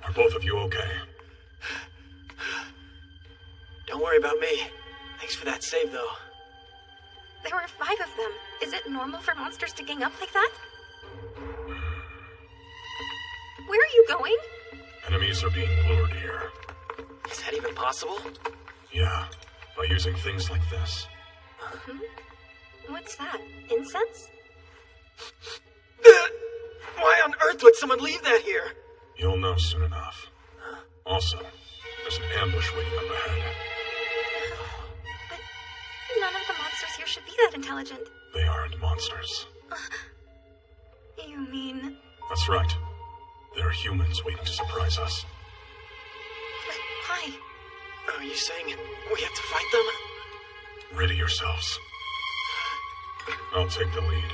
Are both of you okay? Don't worry about me. Thanks for that save, though. There were 5 of them. Is it normal for monsters to gang up like that? Where are you going? Enemies are being lured here. Is that even possible? Yeah, by using things like this. What's that? Incense? Why on earth would someone leave that here? You'll know soon enough. Also, there's an ambush waiting up ahead. But none of the monsters here should be that intelligent. They aren't monsters. You mean... That's right. They're humans waiting to surprise us. But why? Are you saying we have to fight them? Ready yourselves. I'll take the lead.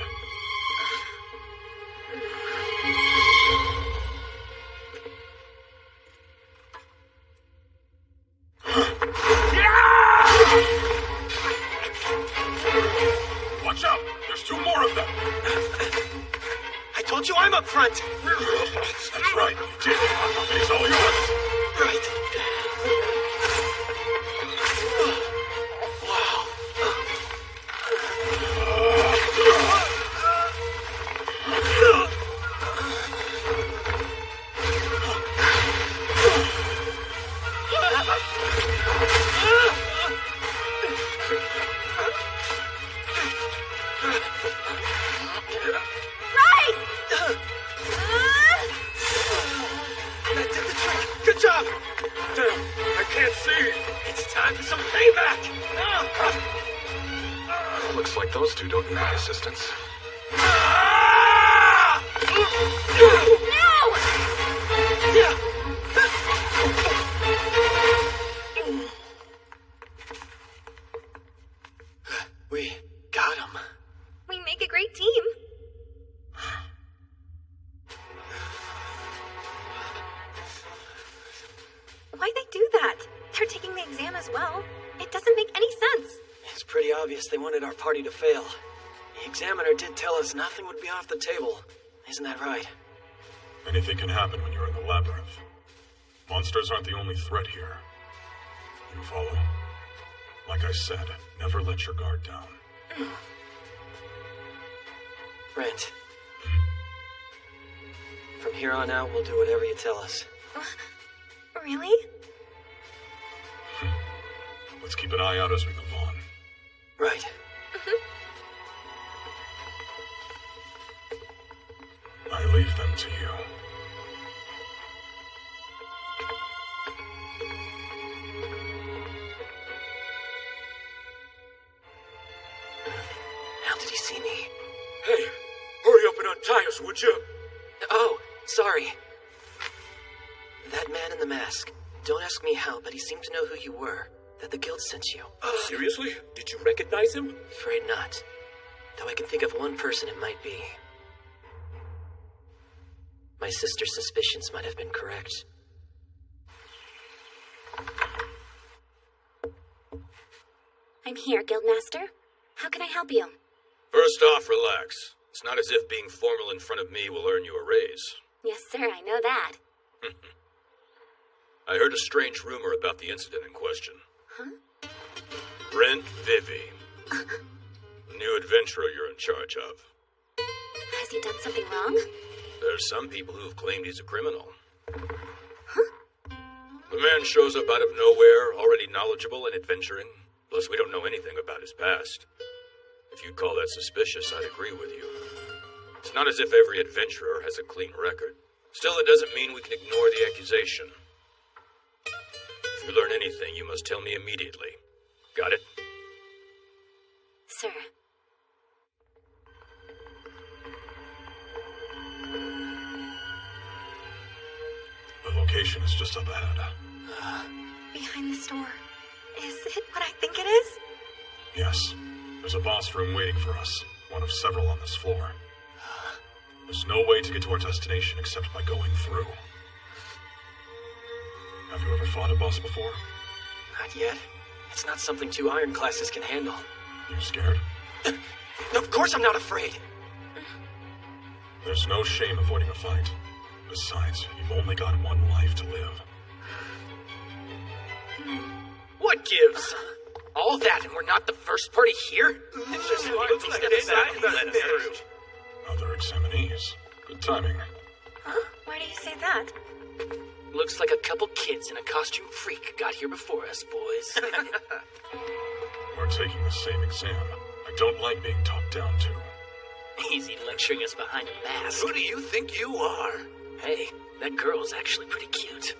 Watch out! There's 2 more of them! I told you I'm up front! That's right, you did. It's all yours! Right. Wow. That did the trick! Good job! Damn, I can't see! It's time for some payback! Looks like those 2 don't need my assistance. We got him. We make a great team. Why'd they do that? They're taking the exam as well. It doesn't make any sense. It's pretty obvious they wanted our party to fail. The examiner did tell us nothing would be off the table. Isn't that right? Anything can happen when you're in the labyrinth. Monsters aren't the only threat here. You follow? Like I said, never let your guard down. Brent. From here on out, we'll do whatever you tell us. Really? Let's keep an eye out as we move on. Right. I leave them to you. How did he see me? Hey, hurry up and untie us, would you? Oh, sorry. That man in the mask. Don't ask me how, but he seemed to know who you were. That the guild sent you. Seriously? Did you recognize him? Afraid not. Though I can think of one person it might be. My sister's suspicions might have been correct. I'm here, Guildmaster. How can I help you? First off, relax. It's not as if being formal in front of me will earn you a raise. Yes, sir, I know that. I heard a strange rumor about the incident in question. Huh? Brent Vivi. The new adventurer you're in charge of. Has he done something wrong? There's some people who've claimed he's a criminal. Huh? The man shows up out of nowhere, already knowledgeable and adventuring. Plus, we don't know anything about his past. If you'd call that suspicious, I'd agree with you. It's not as if every adventurer has a clean record. Still, it doesn't mean we can ignore the accusation. If you learn anything, you must tell me immediately. Got it? Sir. The location is just up ahead. Behind the store. Is it what I think it is? Yes. There's a boss room waiting for us. One of several on this floor. There's no way to get to our destination except by going through. Have you ever fought a boss before? Not yet. It's not something 2 iron classes can handle. You scared? Of course I'm not afraid. There's no shame avoiding a fight. Besides, you've only got one life to live. What gives? All that and we're not the first party here? Other examinees. Good timing. Huh? Why do you say that? Looks like a couple kids and a costume freak got here before us, boys. We're taking the same exam. I don't like being talked down to. Easy lecturing us behind a mask. Who do you think you are? Hey, that girl's actually pretty cute.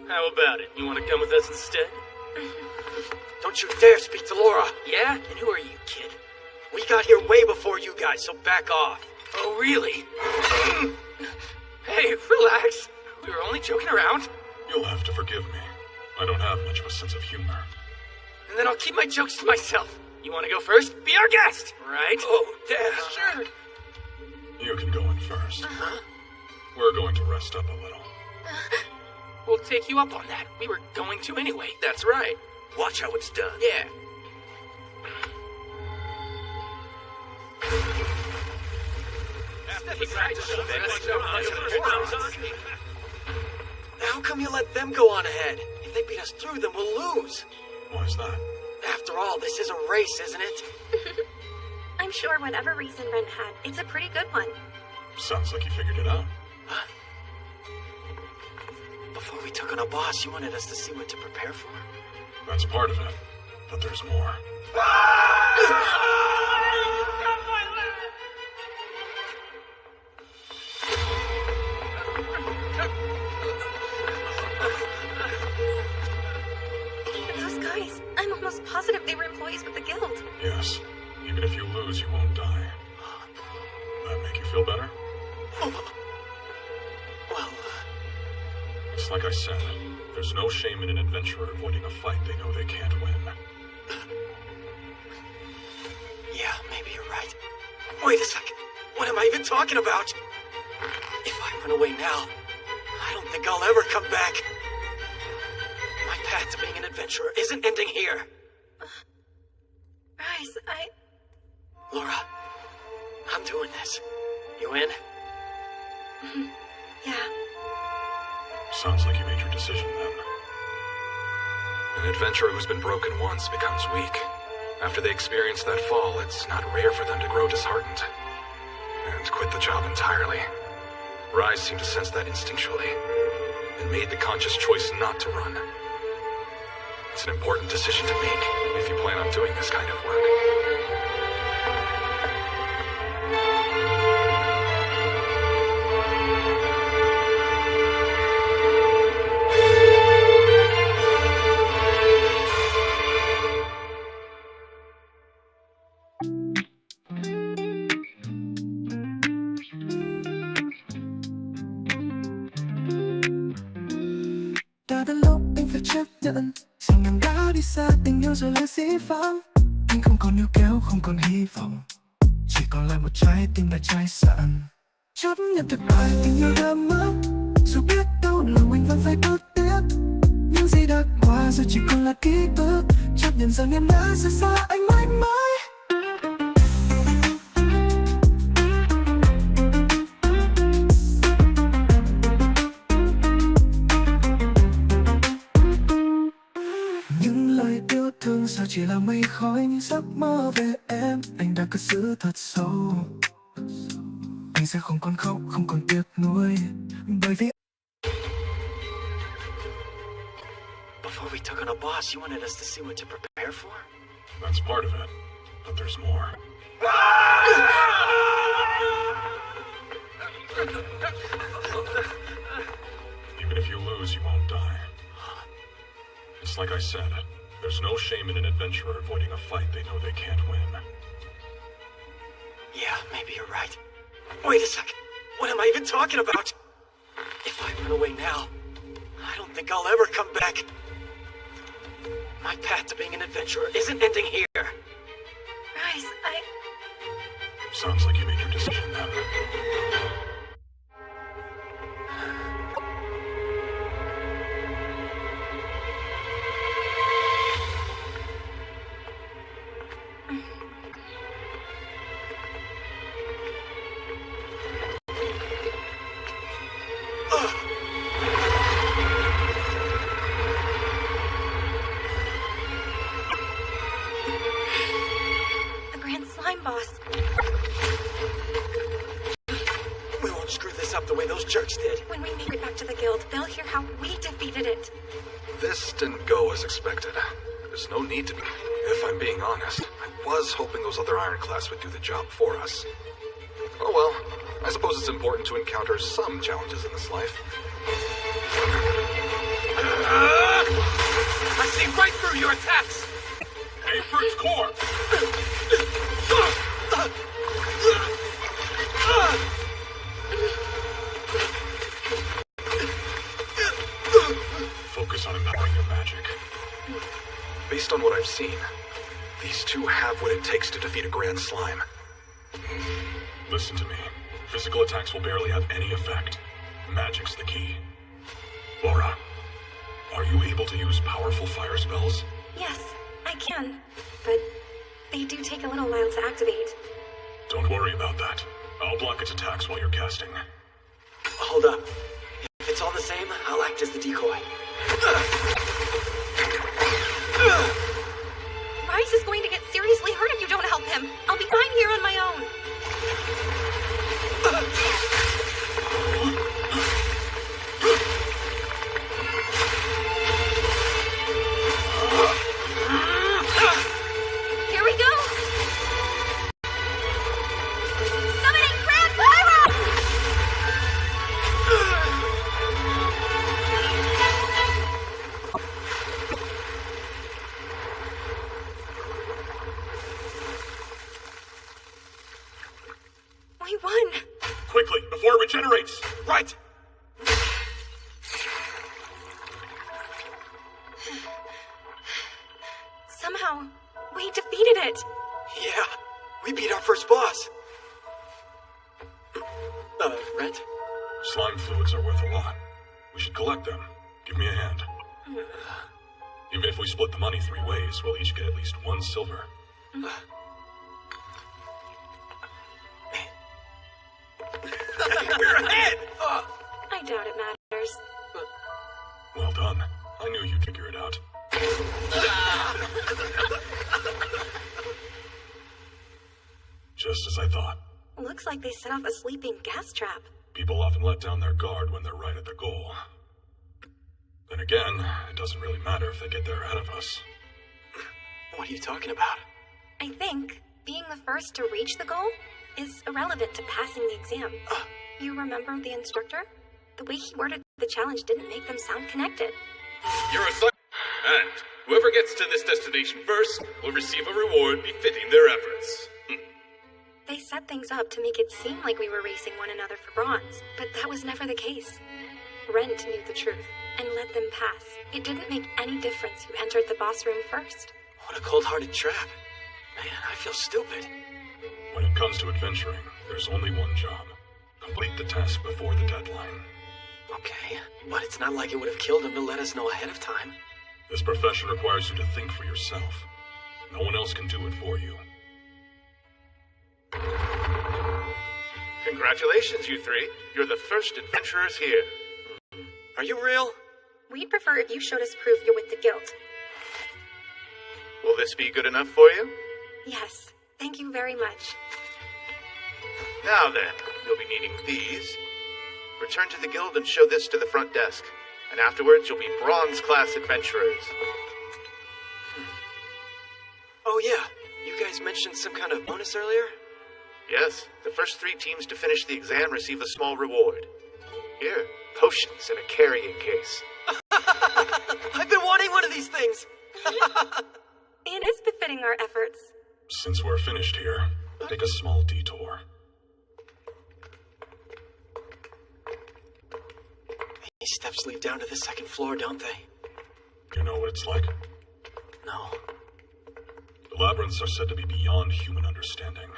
How about it? You want to come with us instead? Don't you dare speak to Laura. Yeah? And who are you, kid? We got here way before you guys, so back off. Oh, really? Hey, relax. We were only joking around. You'll have to forgive me. I don't have much of a sense of humor. And then I'll keep my jokes to myself. You want to go first? Be our guest, right? Oh, Dad. Sure. You can go in first. We're going to rest up a little. We'll take you up on that. We were going to anyway. That's right. Watch how it's done. Yeah. How come you let them go on ahead? If they beat us through, then we'll lose. Why's that? After all, this is a race, isn't it? I'm sure whatever reason Ren had, it's a pretty good one. Sounds like you figured it out. Huh? Before we took on a boss, you wanted us to see what to prepare for? That's part of it, but there's more. Those guys, I'm almost positive they were employees with the guild. Yes. Even if you lose, you won't die. That make you feel better? Well, It's like I said. There's no shame in an adventurer avoiding a fight they know they can't win. yeah, maybe you're right. Wait a second. What am I even talking about? If I run away now, I don't think I'll ever come back. My path to being an adventurer isn't ending here. Rise, Laura, I'm doing this. You in? Yeah. Sounds like you made your decision then. An adventurer who's been broken once becomes weak. After they experience that fall, it's not rare for them to grow disheartened and quit the job entirely. Rise seemed to sense that instinctually and made the conscious choice not to run. It's an important decision to make if you plan on doing this kind of work. Đã đến lúc anh phải chấp nhận rằng em đã đi xa, tình yêu rồi lại dĩ vãng. Anh không còn níu kéo, không còn hy vọng, chỉ còn lại một trái tim đã cháy sạn. Chấp nhận thất bại, tình yêu đã mất. Dù biết đâu lòng anh vẫn phải bước tiếp. Những gì đã qua giờ chỉ còn là ký ức. Chấp nhận rằng em đã rời xa anh mãi mãi. Thương sao chỉ là mây khói, những giấc mơ về em anh đã cất giữ thật sâu. Anh sẽ không còn khóc, không còn tiếc nuối, bởi vì Before we took on a boss, you wanted us to see what to prepare for? That's part of it, but there's more. Even if you lose, you won't die. It's like I said. There's no shame in an adventurer avoiding a fight they know they can't win. Yeah, maybe you're right. Wait a second. What am I even talking about? If I run away now, I don't think I'll ever come back. My path to being an adventurer isn't ending here. Rise, Sounds like you made your decision then. close. We won't screw this up the way those jerks did. When we make it back to the guild, they'll hear how we defeated it. This didn't go as expected. There's no need to be. If I'm being honest, I was hoping those other ironclads would do the job for us. Oh well, I suppose it's important to encounter some challenges in this life. I see right through your attacks! April core! Focus on empowering your magic. Based on what I've seen, these two have what it takes to defeat a Grand Slime. Listen to me. Physical attacks will barely have any effect. Magic's the key. Laura, are you able to use powerful fire spells? Yes, I can. But they do take a little while to activate. Don't worry about that. I'll block its attacks while you're casting. Hold up. If it's all the same, I'll act as the decoy. Rice is going to get seriously hurt if you don't help him. I'll be fine here on my own. Here we go. Summoning Grand Pyro! We won. Quickly, before it regenerates! Right! Somehow, we defeated it. Yeah, we beat our first boss. Rent? Slime fluids are worth a lot. We should collect them. Give me a hand. Even if we split the money 3 ways, we'll each get at least 1 silver. We're ahead! I doubt it matters. Well done. I knew you'd figure it out. Just as I thought. Looks like they set off a sleeping gas trap. People often let down their guard when they're right at the goal. Then again, it doesn't really matter if they get there ahead of us. What are you talking about? I think being the first to reach the goal is irrelevant to passing the exam. You remember the instructor? The way he worded the challenge didn't make them sound connected. You're assigned, and whoever gets to this destination first will receive a reward befitting their efforts. They set things up to make it seem like we were racing one another for bronze, but that was never the case. Rent knew the truth and let them pass. It didn't make any difference who entered the boss room first. What a cold-hearted trap. Man, I feel stupid. When it comes to adventuring, there's only one job. Complete the task before the deadline. Okay, but it's not like it would have killed him to let us know ahead of time. This profession requires you to think for yourself. No one else can do it for you. Congratulations, you 3. You're the first adventurers here. Are you real? We'd prefer if you showed us proof you're with the guild. Will this be good enough for you? Yes, thank you very much. Now then, you'll be needing these. Return to the guild and show this to the front desk. And afterwards, you'll be bronze-class adventurers. Oh yeah, you guys mentioned some kind of bonus earlier? Yes, the first 3 teams to finish the exam receive a small reward. Here, potions in a carrying case. I've been wanting one of these things! It is befitting our efforts. Since we're finished here, take a small detour. These steps lead down to the 2nd floor, don't they? You know what it's like? No. The labyrinths are said to be beyond human understanding.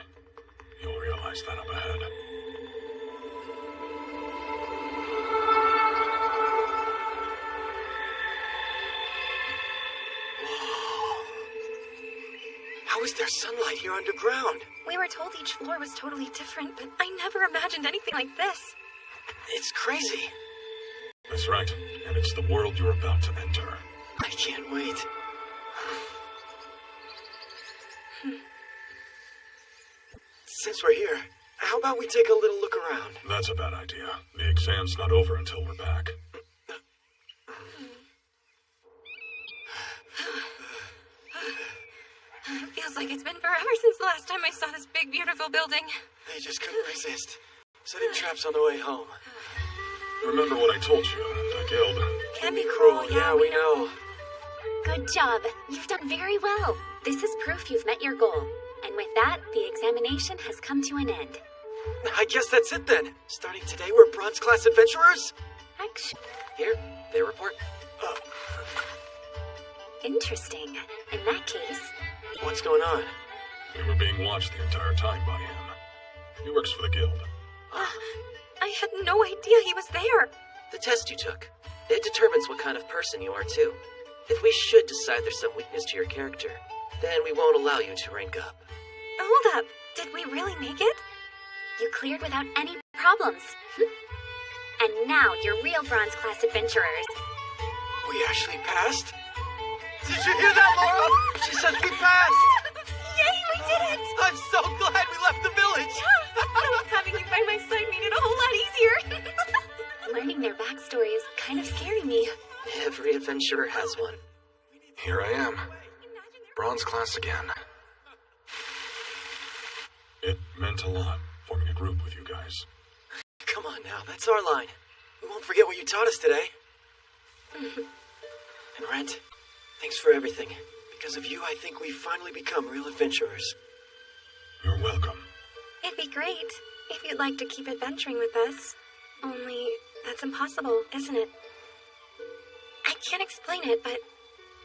You'll realize that up ahead. Whoa. How is there sunlight here underground? We were told each floor was totally different, but I never imagined anything like this. It's crazy. That's right, and it's the world you're about to enter. I can't wait. Since we're here, how about we take a little look around? That's a bad idea. The exam's not over until we're back. It feels like it's been forever since the last time I saw this big, beautiful building. I just couldn't resist. Setting traps on the way home. Remember what I told you, the guild. Can be cruel, Yeah, we know. Good job. You've done very well. This is proof you've met your goal. And with that, the examination has come to an end. I guess that's it then. Starting today, we're bronze class adventurers? Actually, Here, their report. interesting. In that case, What's going on? We were being watched the entire time by him. He works for the guild. I had no idea he was there. The test you took, it determines what kind of person you are, too. If we should decide there's some weakness to your character, then we won't allow you to rank up. Hold up. Did we really make it? you cleared without any problems. And now you're real bronze class adventurers. We actually passed? Did you hear that, Laura? She said we passed! Yay, we did it! I'm so glad we left the village! Having you by my side made it a whole lot easier. Learning their backstory is kind of scaring me. Every adventurer has one. Here I am. Bronze class again. It meant a lot, forming a group with you guys. Come on now, that's our line. We won't forget what you taught us today. And Rent, thanks for everything. Because of you, I think we've finally become real adventurers. You're welcome. It'd be great if you'd like to keep adventuring with us. Only, that's impossible, isn't it? I can't explain it, but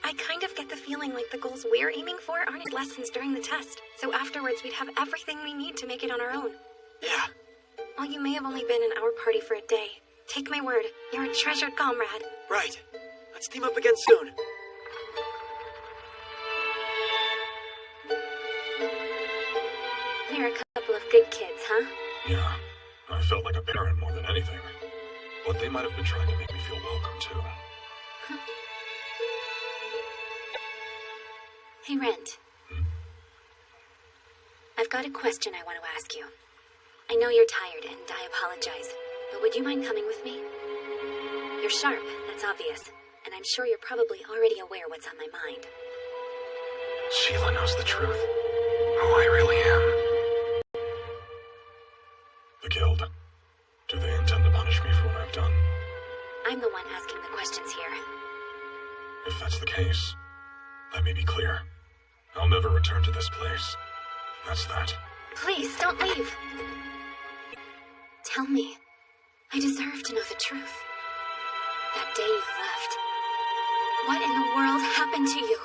I kind of get the feeling like the goals we're aiming for aren't lessons during the test. So afterwards, we'd have everything we need to make it on our own. Yeah. While you may have only been in our party for a day, take my word, you're a treasured comrade. Right. Let's team up again soon. They're a couple of good kids, huh? Yeah, I felt like a parent more than anything. But they might have been trying to make me feel welcome, too. Hey, Rent. I've got a question I want to ask you. I know you're tired, and I apologize, but would you mind coming with me? You're sharp, that's obvious, and I'm sure you're probably already aware what's on my mind. Sheila knows the truth. Who I really am. The guild. Do they intend to punish me for what I've done? I'm the one asking the questions here. If that's the case, let me be clear. I'll never return to this place. That's that. Please, don't leave. Tell me. I deserve to know the truth. That day you left. What in the world happened to you?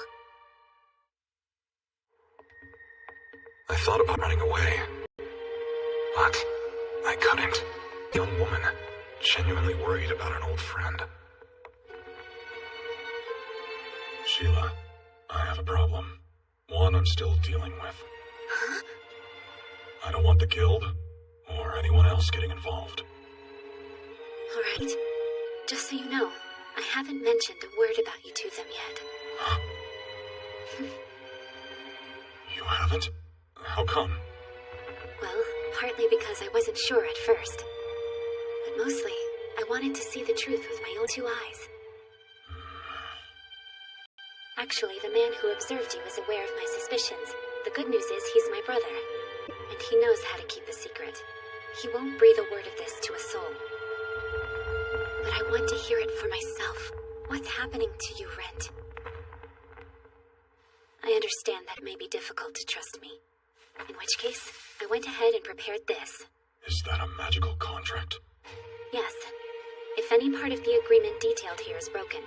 I thought about running away. But I couldn't. Young woman, genuinely worried about an old friend. Sheila, I have a problem. One I'm still dealing with. Huh? I don't want the guild or anyone else getting involved. All right. Just so you know, I haven't mentioned a word about you to them yet. You haven't? How come? Well, partly because I wasn't sure at first. But mostly, I wanted to see the truth with my own two eyes. Actually, the man who observed you is aware of my suspicions. The good news is he's my brother, and he knows how to keep a secret. He won't breathe a word of this to a soul. But I want to hear it for myself. What's happening to you, Rent? I understand that it may be difficult to trust me. In which case, I went ahead and prepared this. Is that a magical contract? Yes. If any part of the agreement detailed here is broken,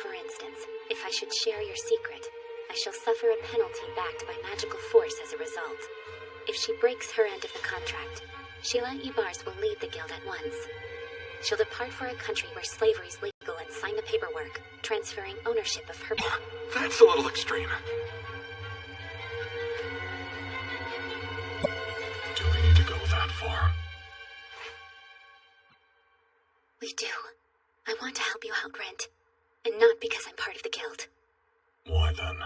for instance, if I should share your secret, I shall suffer a penalty backed by magical force as a result. If she breaks her end of the contract, Sheila Ibars will leave the guild at once. She'll depart for a country where slavery is legal and sign the paperwork, transferring ownership of her... That's a little extreme. Do we need to go that far? We do. I want to help you out, Rent. And not because I'm part of the guild. Why then?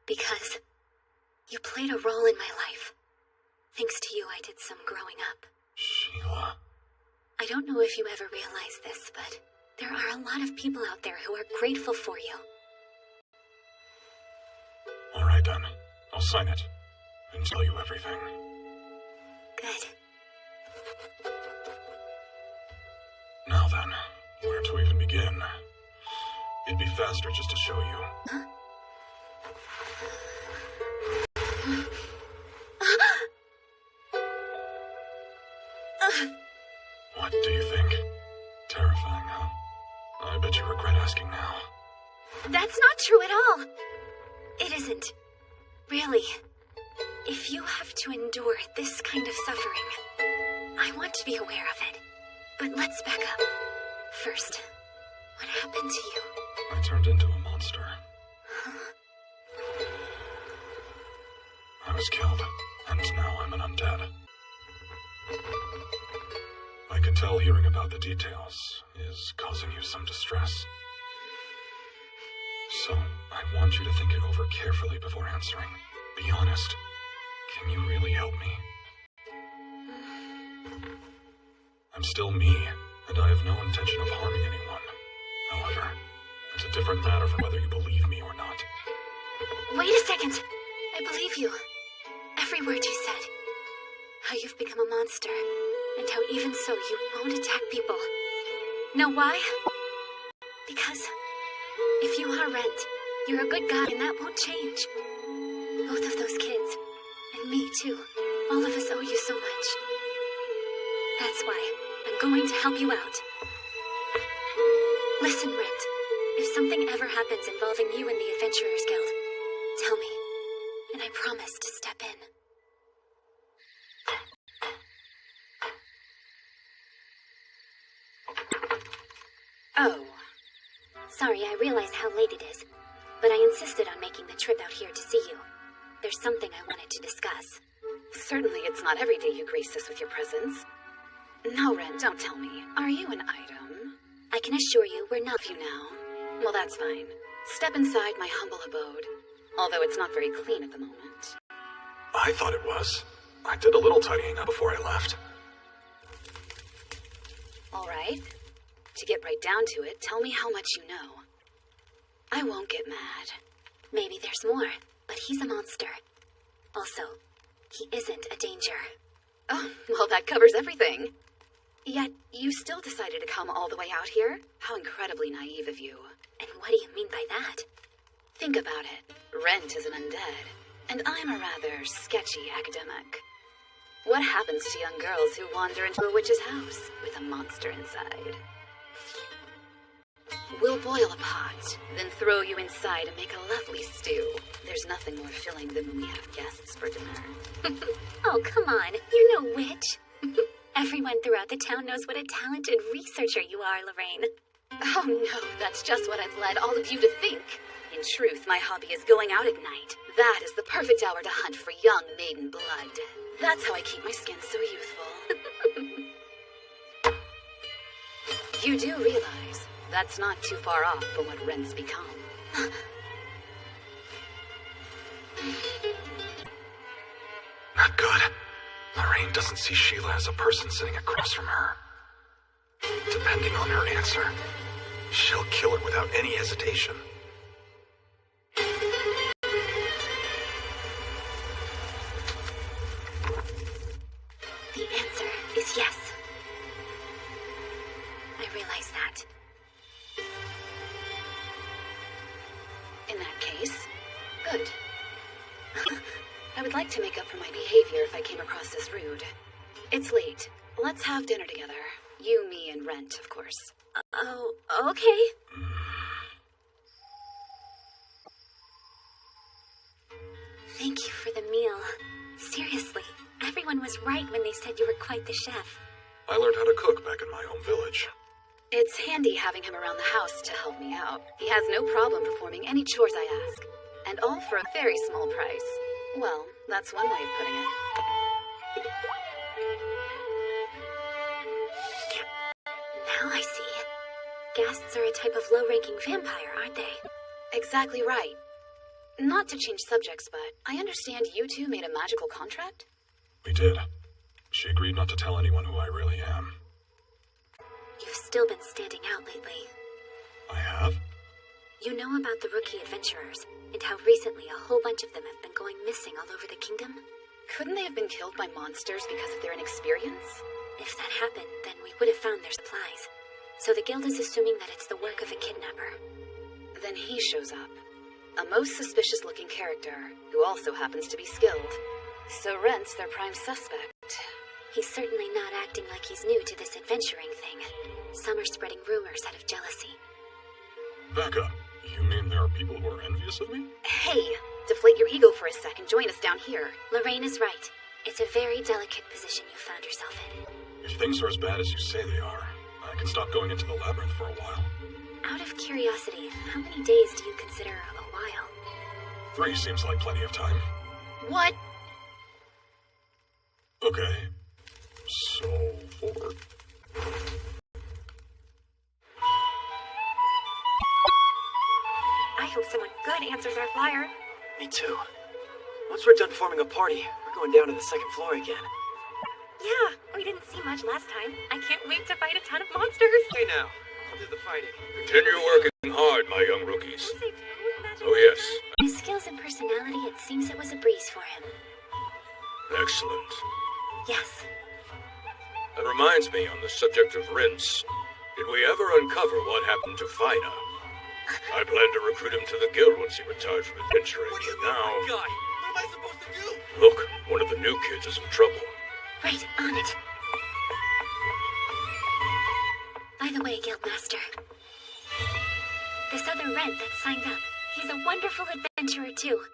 Because you played a role in my life. Thanks to you, I did some growing up. Sheila. I don't know if you ever realize this, but there are a lot of people out there who are grateful for you. Alright then. I'll sign it. And tell you everything. Good. Now then, where to even begin? It'd be faster just to show you. Huh? What do you think? Terrifying, huh? I bet you regret asking now. That's not true at all. It isn't. Really. If you have to endure this kind of suffering, I want to be aware of it. But let's back up. First, what happened to you? I turned into a monster. Huh? I was killed, and now I'm an undead. I could tell hearing about the details is causing you some distress. So, I want you to think it over carefully before answering. Be honest. Can you really help me? I'm still me, and I have no intention of harming anyone. However, it's a different matter from whether you believe me or not. Wait a second. I believe you. Every word you said. How you've become a monster, and how even so you won't attack people. Know why? Because if you are Rent, you're a good guy and that won't change. Both of those kids, and me too, all of us owe you so much. That's why I'm going to help you out. Listen, Rent, if something ever happens involving you and the Adventurers Guild, tell me, and I promise to step in. Oh. Sorry, I realize how late it is, but I insisted on making the trip out here to see you. There's something I wanted to discuss. Certainly it's not every day you grace us with your presence. No, Ren, don't tell me. Are you an item? I can assure you we're not. You now? Well, that's fine. Step inside my humble abode. Although it's not very clean at the moment. I thought it was. I did a little tidying up before I left. All right. To get right down to it, tell me how much you know. I won't get mad. Maybe there's more, but he's a monster. Also, he isn't a danger. Oh, well, that covers everything. Yet, you still decided to come all the way out here? How incredibly naive of you. And what do you mean by that? Think about it. Rent is an undead, and I'm a rather sketchy academic. What happens to young girls who wander into a witch's house with a monster inside? We'll boil a pot, then throw you inside and make a lovely stew. There's nothing more filling than when we have guests for dinner. Oh, come on. You're no witch. Everyone throughout the town knows what a talented researcher you are, Lorraine. Oh no, that's just what I've led all of you to think. In truth, my hobby is going out at night. That is the perfect hour to hunt for young maiden blood. That's how I keep my skin so youthful. You do realize that's not too far off from what Rent's become. Not good. Lorraine doesn't see Sheila as a person sitting across from her. Depending on her answer, she'll kill her without any hesitation. The answer is yes. I realize that. In that case, good. I would like to make up for my behavior if I came across as rude. It's late. Let's have dinner together. You, me, and Rent, of course. Oh, okay. Thank you for the meal. Seriously, everyone was right when they said you were quite the chef. I learned how to cook back in my home village. It's handy having him around the house to help me out. He has no problem performing any chores I ask. And all for a very small price. Well, that's one way of putting it. Now I see. Ghasts are a type of low-ranking vampire, aren't they? Exactly right. Not to change subjects, but I understand you two made a magical contract? We did. She agreed not to tell anyone who I really am. You've still been standing out lately. I have? You know about the rookie adventurers, and how recently a whole bunch of them have been going missing all over the kingdom? Couldn't they have been killed by monsters because of their inexperience? If that happened, then we would have found their supplies. So the guild is assuming that it's the work of a kidnapper. Then he shows up. A most suspicious-looking character, who also happens to be skilled. So Rent's their prime suspect. He's certainly not acting like he's new to this adventuring thing. Some are spreading rumors out of jealousy. Back up. You mean there are people who are envious of me? Hey, deflate your ego for a sec and join us down here. Lorraine is right. It's a very delicate position you found yourself in. If things are as bad as you say they are, I can stop going into the labyrinth for a while. Out of curiosity, how many days do you consider a while? 3 seems like plenty of time. What? Okay. So, 4. I hope someone good answers our flyer. Me too. Once we're done forming a party, we're going down to the 2nd floor again. Yeah, we didn't see much last time. I can't wait to fight a ton of monsters. Hey now, I'll do the fighting. Continue working hard, my young rookies. Oh yes. His skills and personality, it seems it was a breeze for him. Excellent. Yes. That reminds me, on the subject of Rince, did we ever uncover what happened to Fina? I plan to recruit him to the guild once he retired from adventuring, What do you but now... mean, guy? What am I supposed to do? Look, one of the new kids is in trouble. Right, on it. By the way, Guildmaster. This other Rent that signed up, he's a wonderful adventurer too.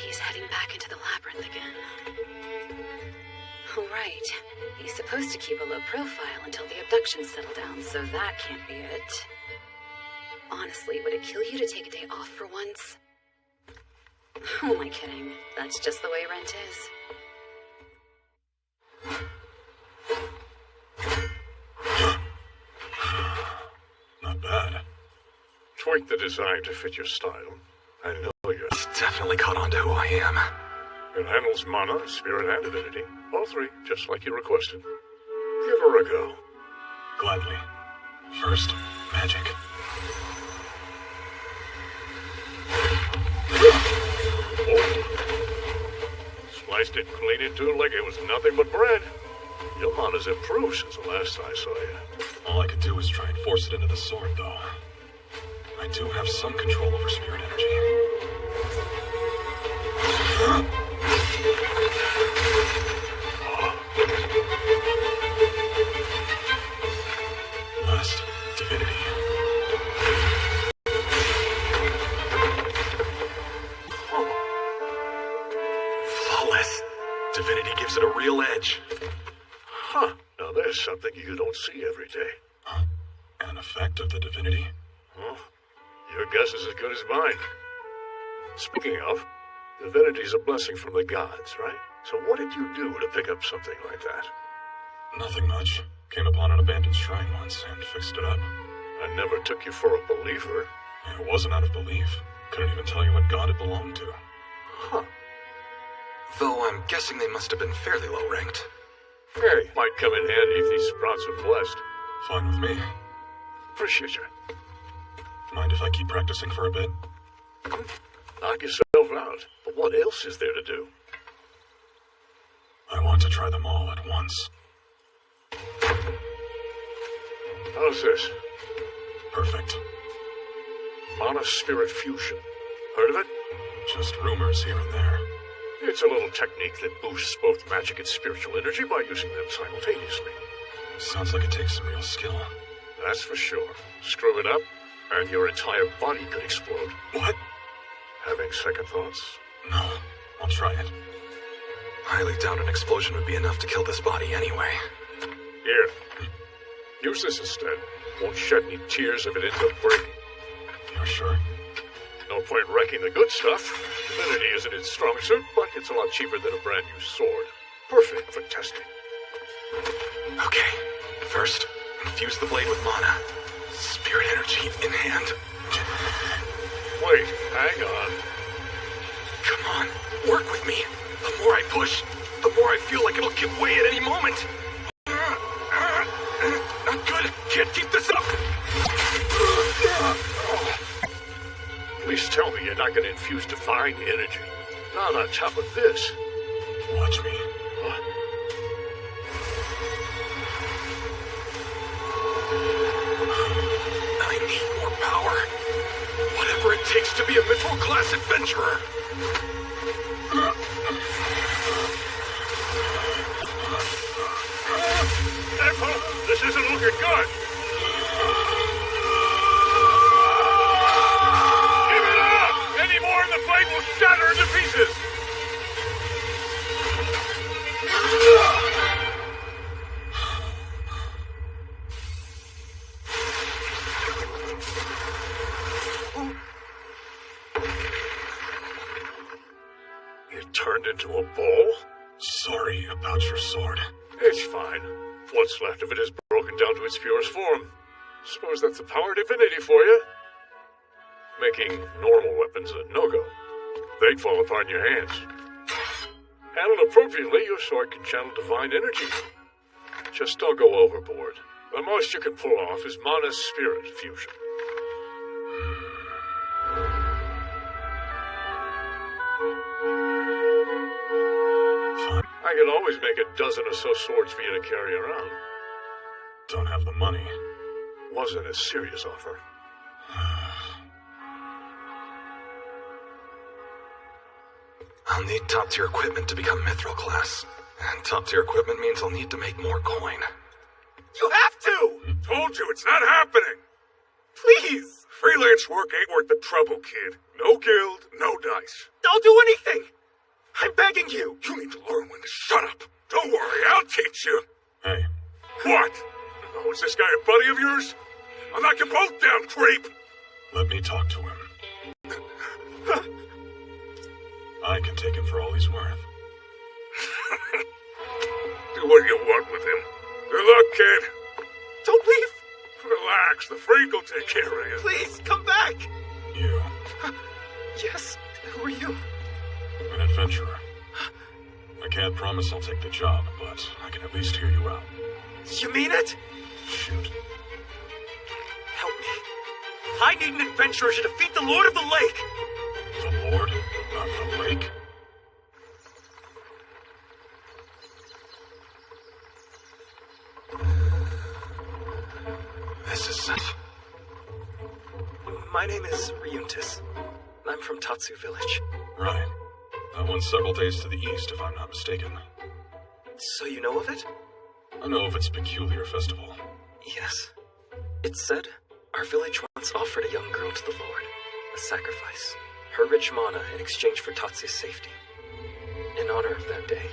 He's heading back into the labyrinth again. Oh, right. He's supposed to keep a low profile until the abductions settle down, so that can't be it. Honestly, would it kill you to take a day off for once? Who am I kidding? That's just the way Rent is. Not bad. Tweak the design to fit your style. I know you. He's definitely caught on to who I am. It handles mana, spirit, and divinity. All 3, just like you requested. Give her a go. Gladly. First, magic. Sliced it clean into it like it was nothing but bread. Your mana's improved since the last I saw you. All I could do was try and force it into the sword, though. I do have some control over spirit energy. Last, divinity. Flawless. Divinity gives it a real edge. Huh. Now there's something you don't see every day. Huh? An effect of the divinity? Huh? Your guess is as good as mine. Speaking of, divinity's a blessing from the gods, right? So what did you do to pick up something like that? Nothing much. Came upon an abandoned shrine once and fixed it up. I never took you for a believer. It wasn't out of belief. Couldn't even tell you what god it belonged to. Huh. Though I'm guessing they must have been fairly low ranked. Hey, might come in handy if these sprouts are blessed. Fine with me. Appreciate you. Mind if I keep practicing for a bit? Knock yourself out. But what else is there to do? I want to try them all at once. How's this? Perfect. Mana Spirit Fusion. Heard of it? Just rumors here and there. It's a little technique that boosts both magic and spiritual energy by using them simultaneously. Sounds like it takes some real skill. That's for sure. Screw it up, and your entire body could explode. What? Having second thoughts? No, I'll try it. Highly doubt an explosion would be enough to kill this body anyway. Here. Use this instead. Won't shed any tears if it ends up breaking. You're sure? no point wrecking the good stuff. Divinity isn't its strong suit, but it's a lot cheaper than a brand new sword. Perfect for testing. Okay, first, infuse the blade with mana. Spirit energy in hand. Wait, hang on. Come on, work with me. The more I push, the more I feel like it'll give way at any moment. Not good. Can't keep this up. Please tell me you're not going to infuse divine energy. Not on top of this. Watch me. I need more power. Whatever it takes to be a mithril-class adventurer. April, this isn't looking good. Give it up! Any more and the blade will shatter into pieces. It turned into a ball? Sorry about your sword. It's fine. What's left of it is broken down to its purest form. Suppose that's the power divinity for you. Making normal weapons a no-go. They'd fall apart in your hands. Handled appropriately, your sword can channel divine energy. Just don't go overboard. The most you can pull off is mana spirit fusion. Fine. I could always make a dozen or so swords for you to carry around. Don't have the money. Wasn't a serious offer. I'll need top-tier equipment to become mithril class. And top-tier equipment means I'll need to make more coin. You have to! Told you, it's not happening! Please! Freelance work ain't worth the trouble, kid. No guild, no dice. I'll do anything! I'm begging you! You need to learn when to shut up. Don't worry, I'll teach you. Hey. What? Oh, is this guy a buddy of yours? I'll knock you both down, creep! Let me talk to him. I can take him for all he's worth. Do what you want with him. Good luck, kid. Don't leave! Relax, the freak will take care of you. Please, come back! You. Yes? Who are you? An adventurer. I can't promise I'll take the job, but I can at least hear you out. You mean it? Shoot. Help me. I need an adventurer to defeat the Lord of the Lake! The Lord of the Lake? This is it. My name is Ryuntis. I'm from Tatsu Village. Right. That one's several days to the east, if I'm not mistaken. So you know of it? I know of its peculiar festival. Yes. It said our village once offered a young girl to the Lord, a sacrifice, her rich mana in exchange for Tatsu's safety. In honor of that day,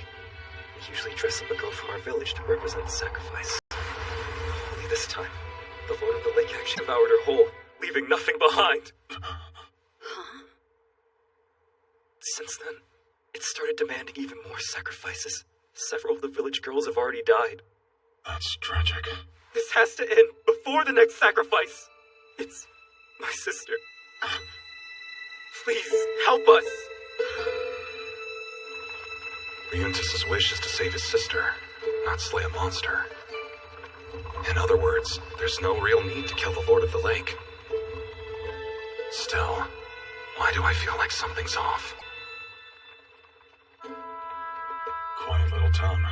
we usually dress up a girl from our village to represent the sacrifice. Only this time, the Lord of the Lake actually devoured her whole, leaving nothing behind. Huh? Since then, it started demanding even more sacrifices. Several of the village girls have already died. That's tragic. This has to end before the next sacrifice. It's my sister. Please, help us. Ryuntis' wish is to save his sister, not slay a monster. In other words, there's no real need to kill the Lord of the Lake. Still, why do I feel like something's off? Quiet little town.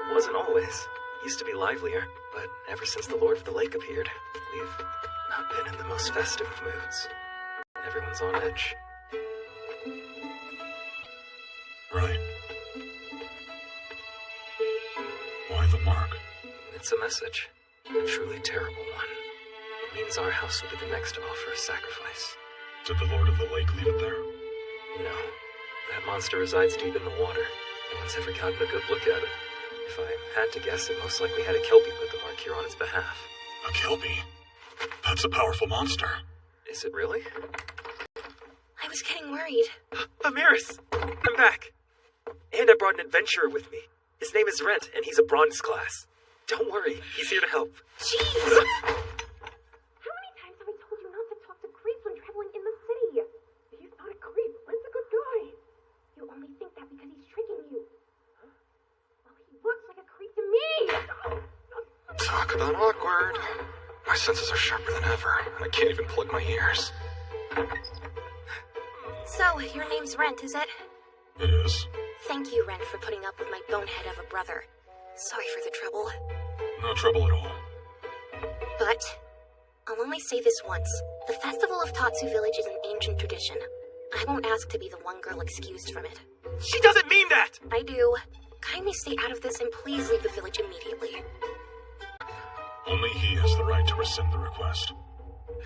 It wasn't always. It used to be livelier, but ever since the Lord of the Lake appeared, we've not been in the most festive of moods. Everyone's on edge. Right. Why the mark? It's a message. A truly terrible one. It means our house will be the next to offer a sacrifice. Did the Lord of the Lake leave it there? No. That monster resides deep in the water. No one's ever gotten a good look at it. If I had to guess, it most likely had a Kelpie put the mark here on its behalf. A Kelpie? That's a powerful monster. Is it really? I was getting worried. Amiris! I'm back. And I brought an adventurer with me. His name is Rent, and he's a bronze class. Don't worry, he's here to help. Jeez! How many times have I told you not to talk to creeps when traveling in the city? He's not a creep. Rent's a good guy. You only think that because he's tricking you. Huh? Well, he looks like a creep to me! Talk about awkward. My senses are sharper than ever, and I can't even plug my ears. So, your name's Rent, is it? It is. Thank you, Rent, for putting up with my bonehead of a brother. Sorry for the trouble. No trouble at all. But, I'll only say this once. The Festival of Tatsu Village is an ancient tradition. I won't ask to be the one girl excused from it. She doesn't mean that! I do. Kindly stay out of this and please leave the village immediately. Only he has the right to rescind the request.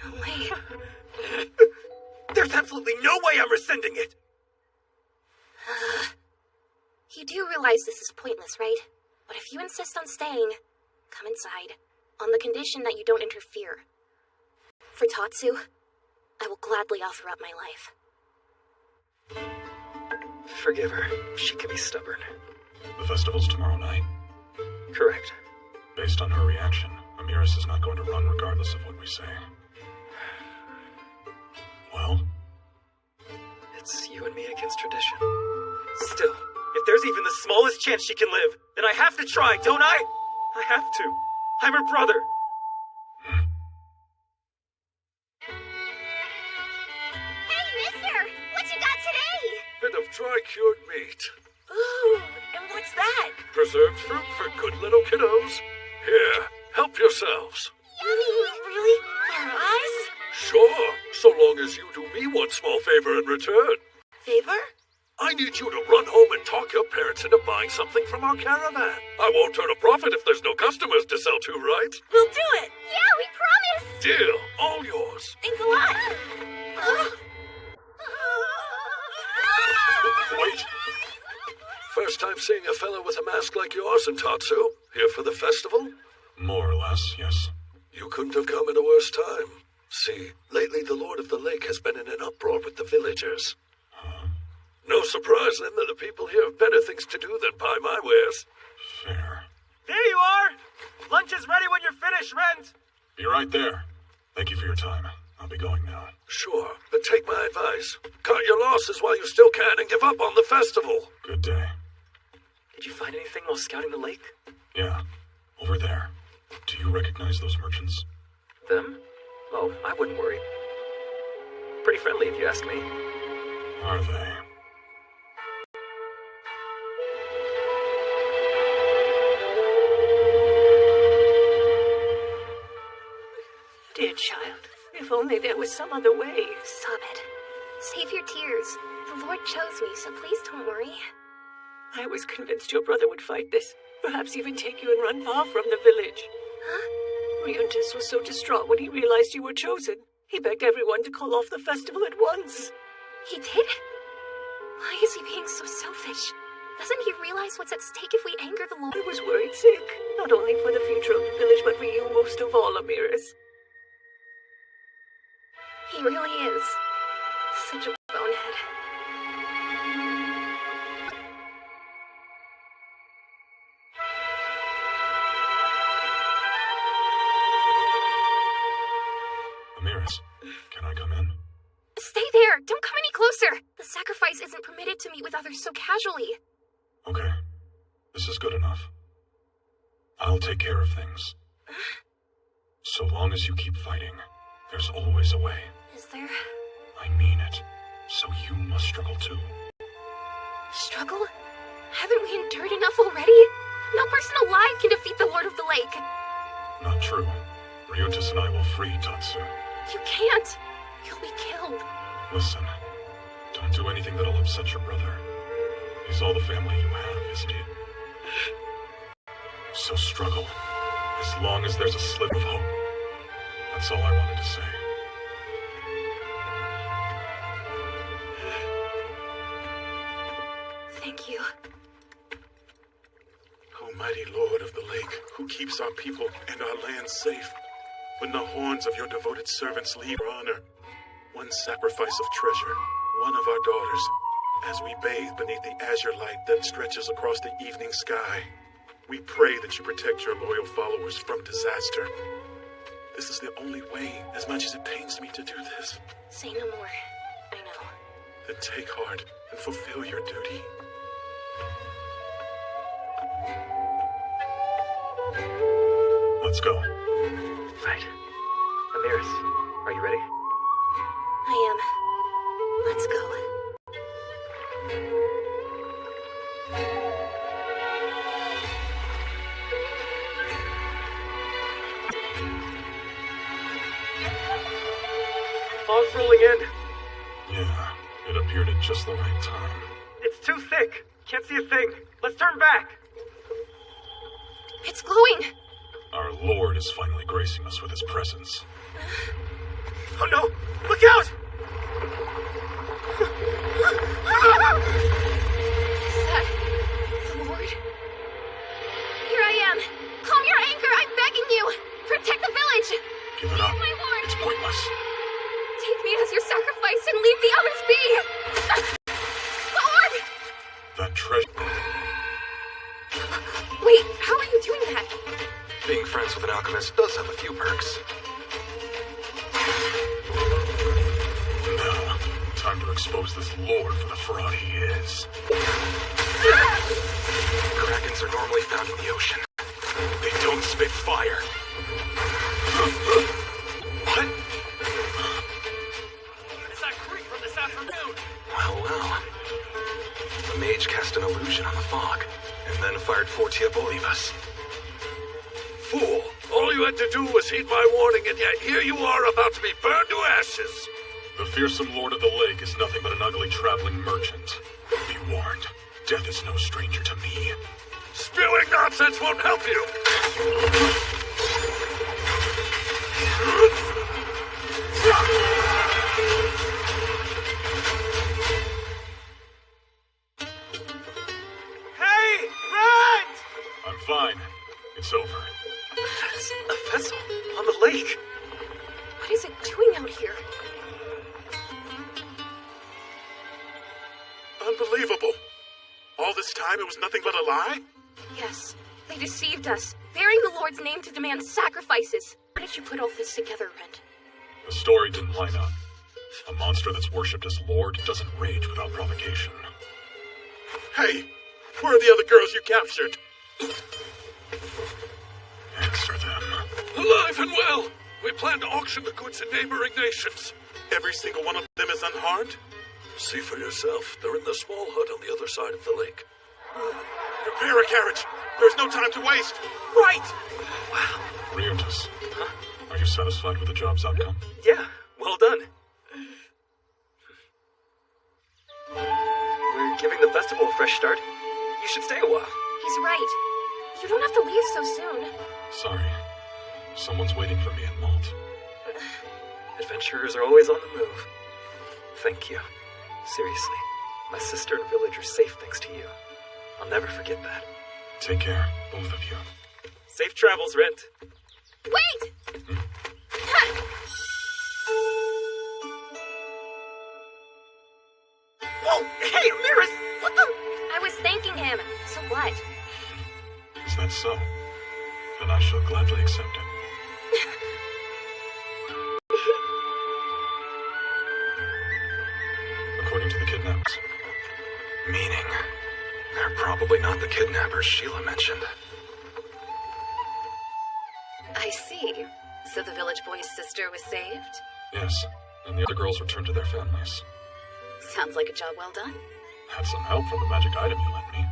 No way. There's absolutely no way I'm rescinding it! You do realize this is pointless, right? But if you insist on staying, come inside, on the condition that you don't interfere. For Tatsu, I will gladly offer up my life. Forgive her. She can be stubborn. The festival's tomorrow night. Correct. Based on her reaction, Amiris is not going to run regardless of what we say. Well? It's you and me against tradition. Still, if there's even the smallest chance she can live, then I have to try, don't I? I have to. I'm her brother. Hey, mister! What you got today? Bit of dry-cured meat. Ooh, and what's that? Preserved fruit for good little kiddos. Here, help yourselves. Really? Our eyes? Sure, so long as you do me one small favor in return. Favor? I need you to run home and talk your parents into buying something from our caravan. I won't turn a profit if there's no customers to sell to, right? We'll do it! Yeah, we promise! Deal, all yours. Thanks a lot! Wait! First time seeing a fellow with a mask like yours in Tatsu. Here for the festival? More or less, yes. You couldn't have come at a worse time. See, lately the Lord of the Lake has been in an uproar with the villagers. No surprise then that the people here have better things to do than buy my wares. Fair. There you are! Lunch is ready when you're finished, Rent! Be right there. Thank you for your time. I'll be going now. Sure, but take my advice. Cut your losses while you still can and give up on the festival. Good day. Did you find anything while scouting the lake? Yeah, over there. Do you recognize those merchants? Them? Oh, I wouldn't worry. Pretty friendly if you ask me. Are they? Dear child, if only there was some other way. Stop it. Save your tears. The Lord chose me, so please don't worry. I was convinced your brother would fight this. Perhaps even take you and run far from the village. Huh? Ryuntis was so distraught when he realized you were chosen. He begged everyone to call off the festival at once. He did? Why is he being so selfish? Doesn't he realize what's at stake if we anger the Lord? I was worried sick, not only for the future of the village, but for you most of all, Amiris. He really is. Such a bonehead. Amiris, can I come in? Stay there! Don't come any closer! The sacrifice isn't permitted to meet with others so casually. Okay. This is good enough. I'll take care of things. So long as you keep fighting, there's always a way. Is there? I mean it. So you must struggle too. Struggle? Haven't we endured enough already? No person alive can defeat the Lord of the Lake. Not true. Ryuntis and I will free Tatsu. You can't. You'll be killed. Listen, don't do anything that'll upset your brother. He's all the family you have, isn't he? So struggle, as long as there's a slip of hope. That's all I wanted to say. Thank you. Almighty Lord of the Lake, who keeps our people and our land safe, when the horns of your devoted servants leave our honor, one sacrifice of treasure, one of our daughters, as we bathe beneath the azure light that stretches across the evening sky. We pray that you protect your loyal followers from disaster. This is the only way, as much as it pains me to do this. Say no more. I know. Then take heart and fulfill your duty. Let's go. Right. Amiris, are you ready? I am. Let's go. Fog's rolling in. Yeah, it appeared at just the right time. It's too thick. Can't see a thing. Let's turn back. It's glowing. Our Lord is finally gracing us with his presence. Oh no! Look out! Is that the Lord? Here I am. Calm your anger. I'm begging you. Protect the village. Give it up. My Lord. It's pointless. Take me as your sacrifice and leave the others be. Lord! That treasure. Wait, how are you doing that? Being friends with an alchemist does have a few perks. Now, time to expose this Lord for the fraud he is. Krakens are normally found in the ocean. They don't spit fire. What? It's that creek from this afternoon. Well. The mage cast an illusion on the fog, and then fired 4 Bolivas. Fool! All you had to do was heed my warning, and yet here you are about to be burned to ashes! The fearsome Lord of the Lake is nothing but an ugly traveling merchant. Be warned, death is no stranger to me. Spewing nonsense won't help you! Hey! Run! I'm fine. It's over. That's a vessel on the lake. What is it doing out here? Unbelievable. All this time it was nothing but a lie? Yes, they deceived us, bearing the Lord's name to demand sacrifices. Where did you put all this together, Rent? The story didn't line up. A monster that's worshipped as Lord doesn't rage without provocation. Hey, where are the other girls you captured? Answer them. Alive and well! We plan to auction the goods in neighboring nations. Every single one of them is unharmed? See for yourself. They're in the small hut on the other side of the lake. Prepare a carriage. There's no time to waste. Right! Wow. Riotas, are you satisfied with the job's outcome? Yeah, well done. We're giving the festival a fresh start. You should stay a while. He's right. You don't have to leave so soon. Sorry. Someone's waiting for me in Malt. Adventurers are always on the move. Thank you. Seriously. My sister and village are safe thanks to you. I'll never forget that. Take care, both of you. Safe travels, Rent. Wait! Whoa! Hey, Amiris! What the? I was thanking him. So what? Is that so? Then I shall gladly accept it. According to the kidnappers. Meaning, they're probably not the kidnappers Sheila mentioned. I see. So the village boy's sister was saved? Yes, and the other girls returned to their families. Sounds like a job well done. Had some help from the magic item you lent me.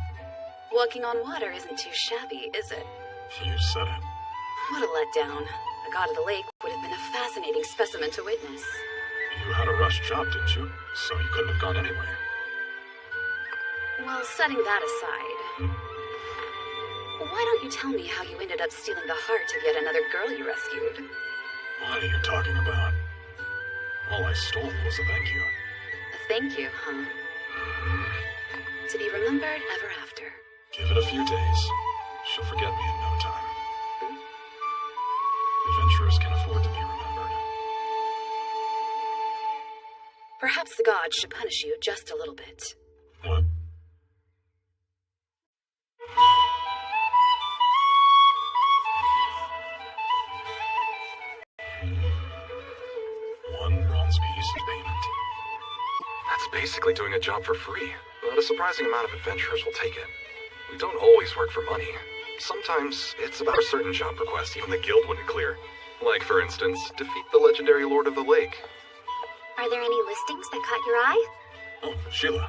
Walking on water isn't too shabby, is it? You said it. What a letdown. The god of the lake would have been a fascinating specimen to witness. You had a rush job, didn't you? So you couldn't have gone anywhere. Well, setting that aside, why don't you tell me how you ended up stealing the heart of yet another girl you rescued? What are you talking about? All I stole was a thank you. A thank you, huh? To be remembered ever after. Give it a few days. She'll forget me in no time. Adventurers can afford to be remembered. Perhaps the gods should punish you just a little bit. What? One bronze piece of payment. That's basically doing a job for free, but a surprising amount of adventurers will take it. We don't always work for money. Sometimes it's about a certain job request even the guild wouldn't clear. Like, for instance, defeat the legendary Lord of the Lake. Are there any listings that caught your eye? Oh, Sheila.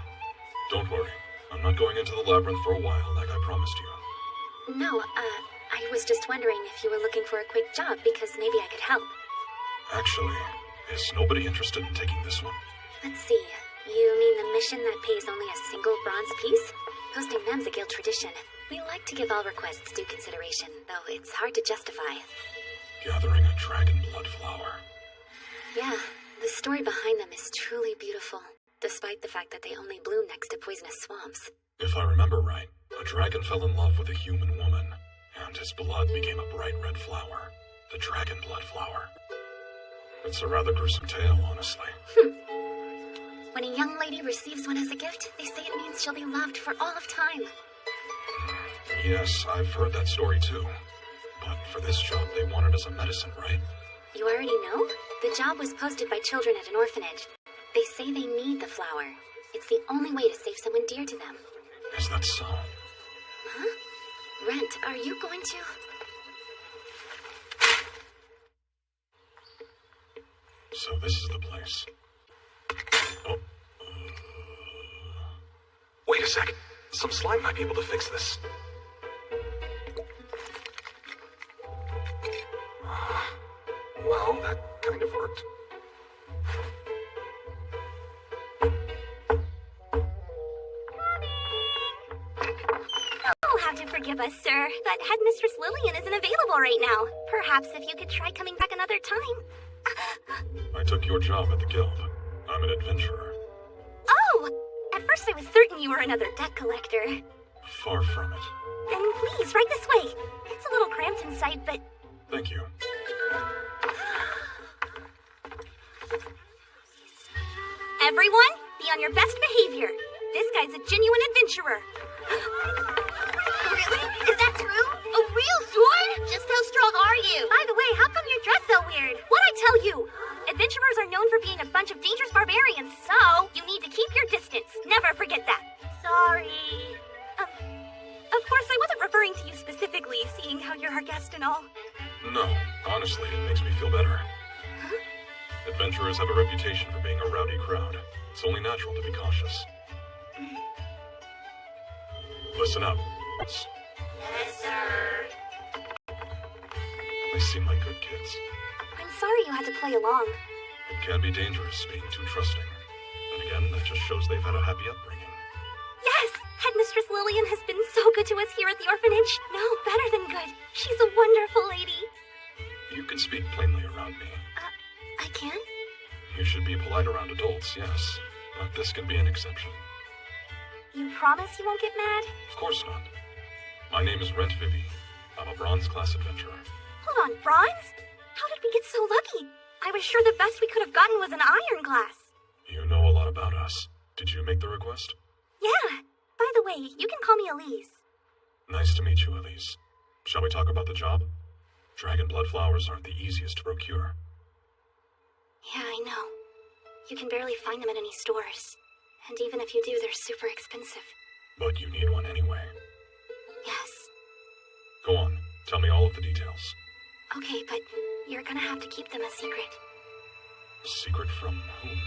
Don't worry. I'm not going into the labyrinth for a while like I promised you. No, I was just wondering if you were looking for a quick job because maybe I could help. Actually, is nobody interested in taking this one? Let's see. You mean the mission that pays only a single bronze piece? Hosting them's a guild tradition. We like to give all requests due consideration, though it's hard to justify. Gathering a dragon blood flower. Yeah, the story behind them is truly beautiful, despite the fact that they only bloom next to poisonous swamps. If I remember right, a dragon fell in love with a human woman, and his blood became a bright red flower. The dragon blood flower. It's a rather gruesome tale, honestly. When a young lady receives one as a gift, they say it means she'll be loved for all of time. Yes, I've heard that story too. But for this job, they want it as a medicine, right? You already know? The job was posted by children at an orphanage. They say they need the flower. It's the only way to save someone dear to them. Is that so? Huh? Rent, are you going to... So this is the place. Oh. Wait a sec. Some slime might be able to fix this. Well, that kind of worked. You'll have to forgive us, sir, but Headmistress Lillian isn't available right now. Perhaps if you could try coming back another time. I took your job at the guild. I'm an adventurer. Oh! At first I was certain you were another debt collector. Far from it. Then please, right this way. It's a little cramped inside, but... Thank you. Everyone, be on your best behavior. This guy's a genuine adventurer. Really? Is that true? A real sword? Just how strong are you? By the way, how come you're dressed so weird? What'd I tell you? Adventurers are known for being a bunch of dangerous barbarians, so you need to keep your distance. Never forget that. Sorry. Of course, I wasn't referring to you specifically, seeing how you're our guest and all. No, honestly, it makes me feel better. Huh? Adventurers have a reputation for being a rowdy crowd. It's only natural to be cautious. Listen up. Yes, sir. They seem like good kids. I'm sorry you had to play along. It can be dangerous being too trusting. And again, that just shows they've had a happy upbringing. Yes! Headmistress Lillian has been so good to us here at the orphanage. No, better than good. She's a wonderful lady. You can speak plainly around me. I can? You should be polite around adults, yes. But this can be an exception. You promise you won't get mad? Of course not. My name is Rent Vivi. I'm a bronze class adventurer. Hold on, bronze? How did we get so lucky? I was sure the best we could have gotten was an iron class. You know a lot about us. Did you make the request? Yeah. By the way, you can call me Elise. Nice to meet you, Elise. Shall we talk about the job? Dragon blood flowers aren't the easiest to procure. Yeah, I know. You can barely find them in any stores. And even if you do, they're super expensive. But you need one anyway. Yes. Go on. Tell me all of the details. Okay, but you're gonna have to keep them a secret. Secret from whom?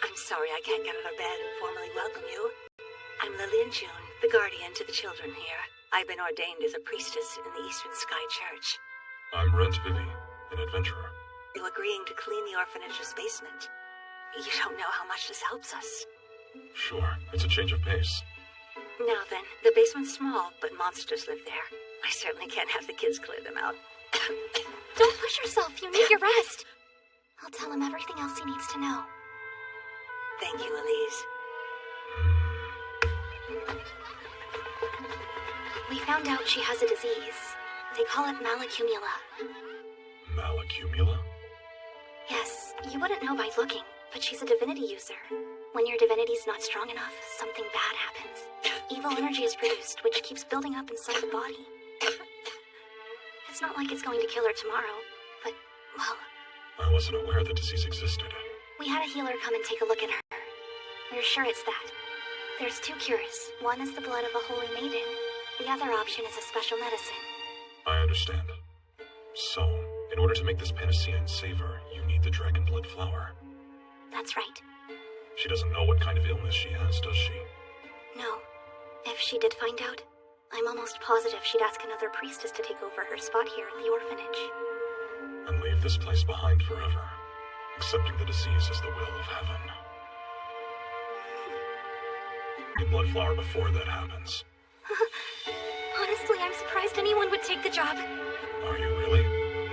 I'm sorry I can't get out of bed and formally welcome you. I'm Lillian June, the guardian to the children here. I've been ordained as a priestess in the Eastern Sky Church. I'm Rent Vivi, an adventurer. You agreeing to clean the orphanage's basement. You don't know how much this helps us. Sure, it's a change of pace. Now then, the basement's small, but monsters live there. I certainly can't have the kids clear them out. Don't push yourself, you need your rest. I'll tell him everything else he needs to know. Thank you, Elise. We found out she has a disease. They call it malacumula. Malacumula? Yes, you wouldn't know by looking. But she's a divinity user. When your divinity's not strong enough, something bad happens. Evil energy is produced, which keeps building up inside the body. It's not like it's going to kill her tomorrow, but, well... I wasn't aware the disease existed. We had a healer come and take a look at her. We're sure it's that. There's 2 cures. One is the blood of a holy maiden. The other option is a special medicine. I understand. So, in order to make this panacea and save her, you need the dragon blood flower. That's right. She doesn't know what kind of illness she has, does she? No. If she did find out, I'm almost positive she'd ask another priestess to take over her spot here at the orphanage. And leave this place behind forever, accepting the disease as the will of heaven. Need blood flower before that happens. Honestly, I'm surprised anyone would take the job. Are you really?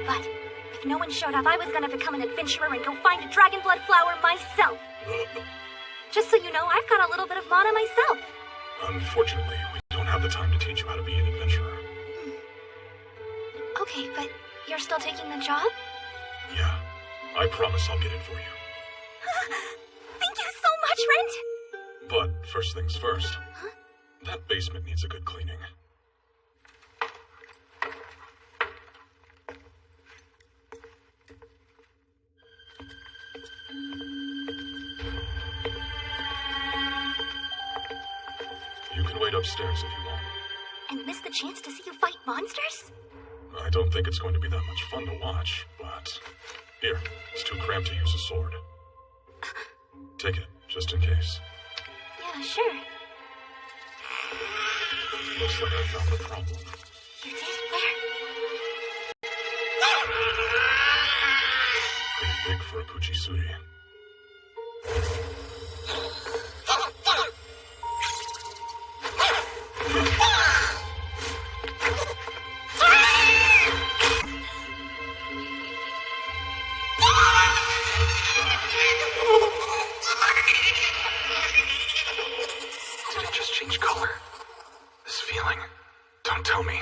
But if no one showed up, I was gonna become an adventurer and go find a dragon blood flower myself. Just so you know, I've got a little bit of mana myself. Unfortunately, we don't have the time to teach you how to be an adventurer. Okay, but you're still taking the job? Yeah, I promise I'll get it for you. Thank you so much, Rent! But first things first, that basement needs a good cleaning. You can wait upstairs if you want. And miss the chance to see you fight monsters? I don't think it's going to be that much fun to watch, but... Here, it's too cramped to use a sword. Take it, just in case. Yeah, sure. Looks like I found the problem. You did? Where? Pretty big for a Puchisuri. Did it just change color? This feeling. Don't tell me.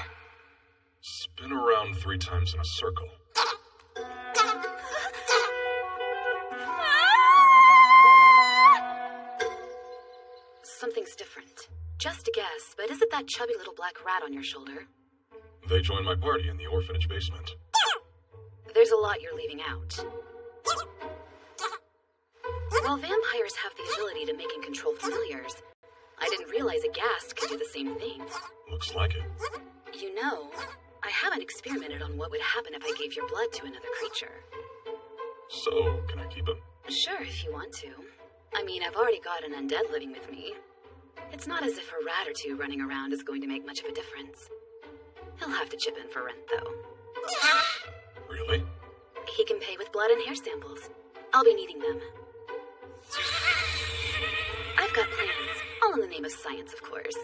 Spin around 3 times in a circle. Something's different. Just a guess, but is it that chubby little black rat on your shoulder? They joined my party in the orphanage basement. There's a lot you're leaving out. While vampires have the ability to make and control familiars, I didn't realize a ghast could do the same thing. Looks like it. You know, I haven't experimented on what would happen if I gave your blood to another creature. So, can I keep him? Sure, if you want to. I mean, I've already got an undead living with me. It's not as if a rat or 2 running around is going to make much of a difference. He'll have to chip in for rent, though. Really? He can pay with blood and hair samples. I'll be needing them. I've got plans, all in the name of science, of course.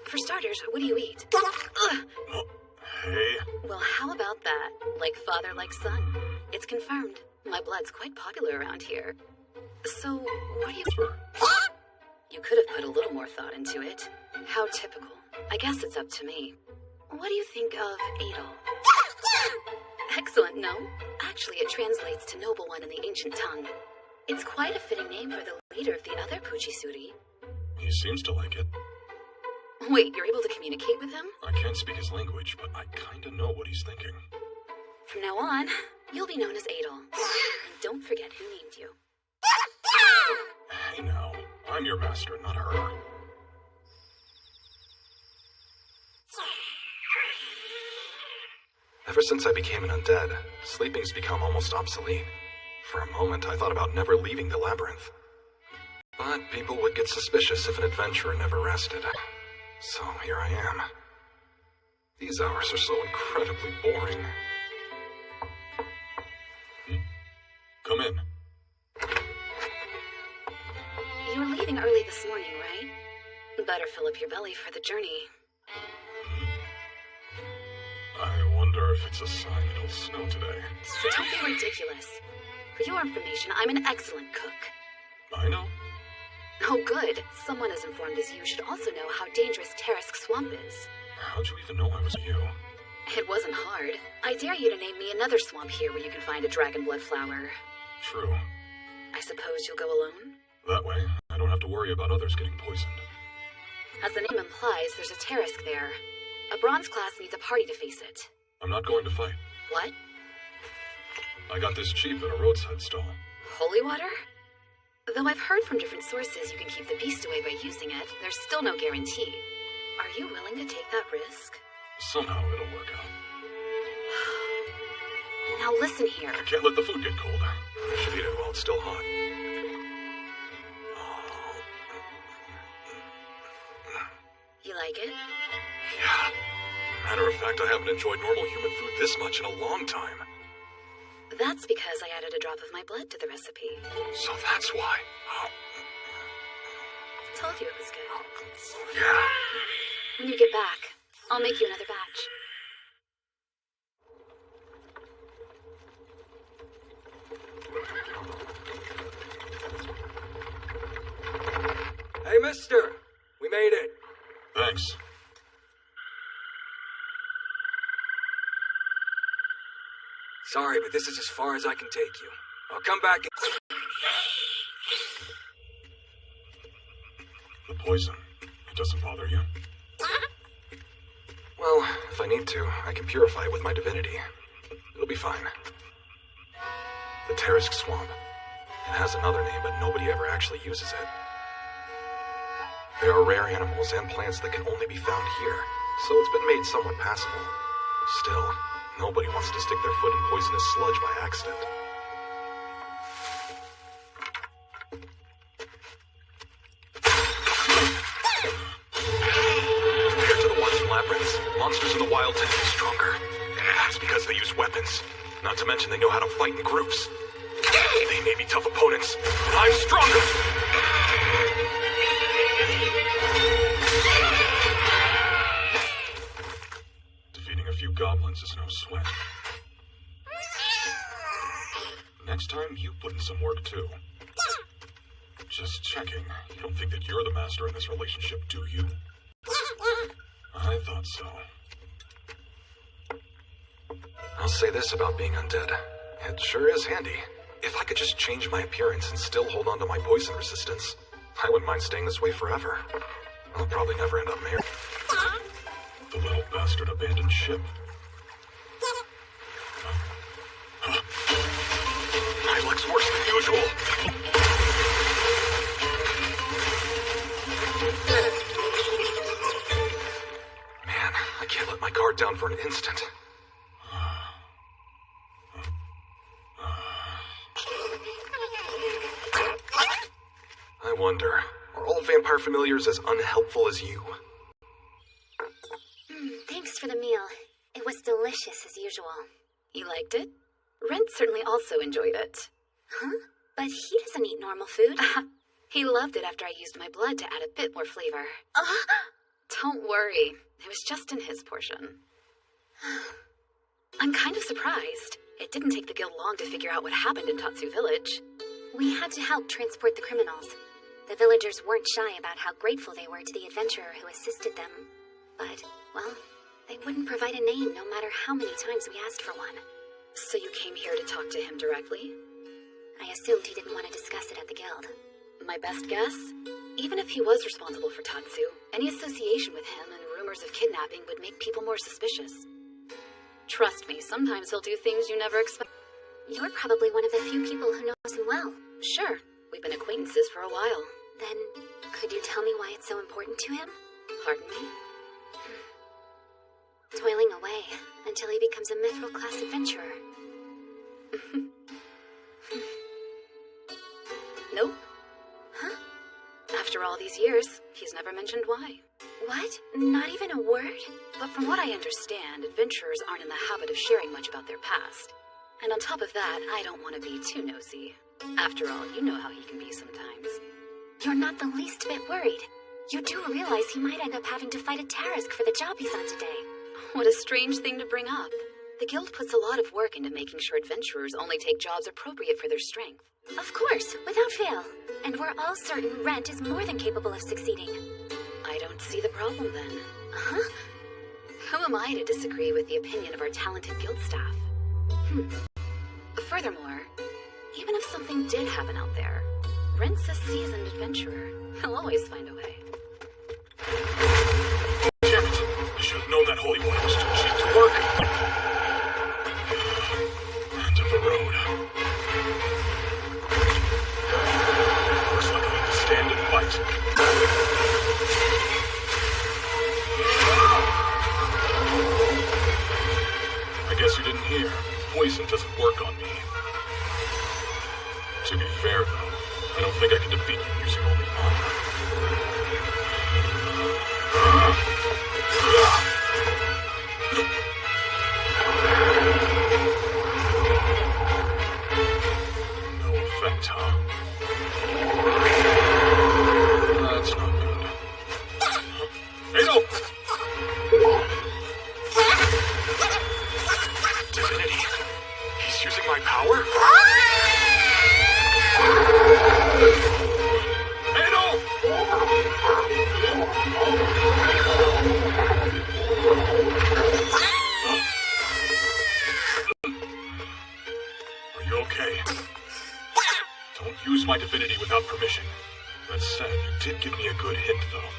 For starters, what do you eat? Ugh. Hey. Well, how about that? Like father, like son. It's confirmed. My blood's quite popular around here. So, what do you... You could have put a little more thought into it. How typical. I guess it's up to me. What do you think of Adel? Excellent, no? Actually, it translates to noble one in the ancient tongue. It's quite a fitting name for the leader of the other Puchisuri. He seems to like it. Wait, you're able to communicate with him? I can't speak his language, but I kinda know what he's thinking. From now on, you'll be known as Adel. And don't forget who named you. Hey now, I'm your master, not her. Ever since I became an undead, sleeping's become almost obsolete. For a moment, I thought about never leaving the labyrinth. But people would get suspicious if an adventurer never rested. So here I am. These hours are so incredibly boring. Come in. You were leaving early this morning, right? Better fill up your belly for the journey. I wonder if it's a sign it'll snow today. Don't be ridiculous. For your information, I'm an excellent cook. I know. Oh, good. Someone as informed as you should also know how dangerous Tarisk Swamp is. How'd you even know I was you? It wasn't hard. I dare you to name me another swamp here where you can find a dragon blood flower. True. I suppose you'll go alone? That way, I don't have to worry about others getting poisoned. As the name implies, there's a Tarisk there. A bronze class needs a party to face it. I'm not going to fight. What? I got this cheap at a roadside stall. Holy water? Though I've heard from different sources you can keep the beast away by using it, there's still no guarantee. Are you willing to take that risk? Somehow it'll work out. Now listen here. I can't let the food get cold. I should eat it while it's still hot. You like it? Yeah. Matter of fact, I haven't enjoyed normal human food this much in a long time. That's because I added a drop of my blood to the recipe. So that's why. Told you it was good. Yeah. When you get back, I'll make you another batch. Hey, mister! We made it. Thanks. Sorry, but this is as far as I can take you. I'll come back and... The poison, it doesn't bother you? Well, if I need to, I can purify it with my divinity. It'll be fine. The Tarisk Swamp. It has another name, but nobody ever actually uses it. There are rare animals and plants that can only be found here, so it's been made somewhat passable. Still, nobody wants to stick their foot in poisonous sludge by accident. Compared to the ones in labyrinths, monsters in the wild tend to be stronger. That's because they use weapons. Not to mention they know how to fight in groups. They may be tough opponents, but I'm stronger! Defeating a few goblins is no sweat. Next time, you put in some work, too. Just checking. You don't think that you're the master in this relationship, do you? I thought so. I'll say this about being undead. It sure is handy. If I could just change my appearance and still hold on to my poison resistance, I wouldn't mind staying this way forever. I'll probably never end up married. The little bastard abandoned ship. My luck's worse than usual. Man, I can't let my guard down for an instant. I wonder, are all vampire familiars as unhelpful as you? Thanks for the meal. It was delicious as usual. You liked it? Rent certainly also enjoyed it. Huh? But he doesn't eat normal food. He loved it after I used my blood to add a bit more flavor. Don't worry. It was just in his portion. I'm kind of surprised. It didn't take the guild long to figure out what happened in Tatsu Village. We had to help transport the criminals. The villagers weren't shy about how grateful they were to the adventurer who assisted them. But, well, they wouldn't provide a name no matter how many times we asked for one. So you came here to talk to him directly? I assumed he didn't want to discuss it at the guild. My best guess? Even if he was responsible for Tatsu, any association with him and rumors of kidnapping would make people more suspicious. Trust me, sometimes he'll do things you never expect. You're probably one of the few people who knows him well. Sure, we've been acquaintances for a while. Then, could you tell me why it's so important to him? Pardon me? Toiling away until he becomes a mithril class adventurer. Nope. Huh? After all these years, he's never mentioned why. What? Not even a word? But from what I understand, adventurers aren't in the habit of sharing much about their past. And on top of that, I don't want to be too nosy. After all, you know how he can be sometimes. You're not the least bit worried. You do realize he might end up having to fight a Tarisk for the job he's on today. What a strange thing to bring up. The guild puts a lot of work into making sure adventurers only take jobs appropriate for their strength. Of course, without fail. And we're all certain Rent is more than capable of succeeding. I don't see the problem then. Huh? Who am I to disagree with the opinion of our talented guild staff? Furthermore, Even if something did happen out there, Rent's a seasoned adventurer. He'll always find a way. Damn it! I should have known that holy water was too cheap to work. End of the road. Looks like I have to stand and fight. I guess you didn't hear. Poison doesn't work on me. To be fair, though, I don't think I can defeat you using only armor. No effect, huh? That's not good. Hey, no! Divinity. He's using my power? Hey, no! Are you okay? Don't use my divinity without permission. That said, you did give me a good hint, though.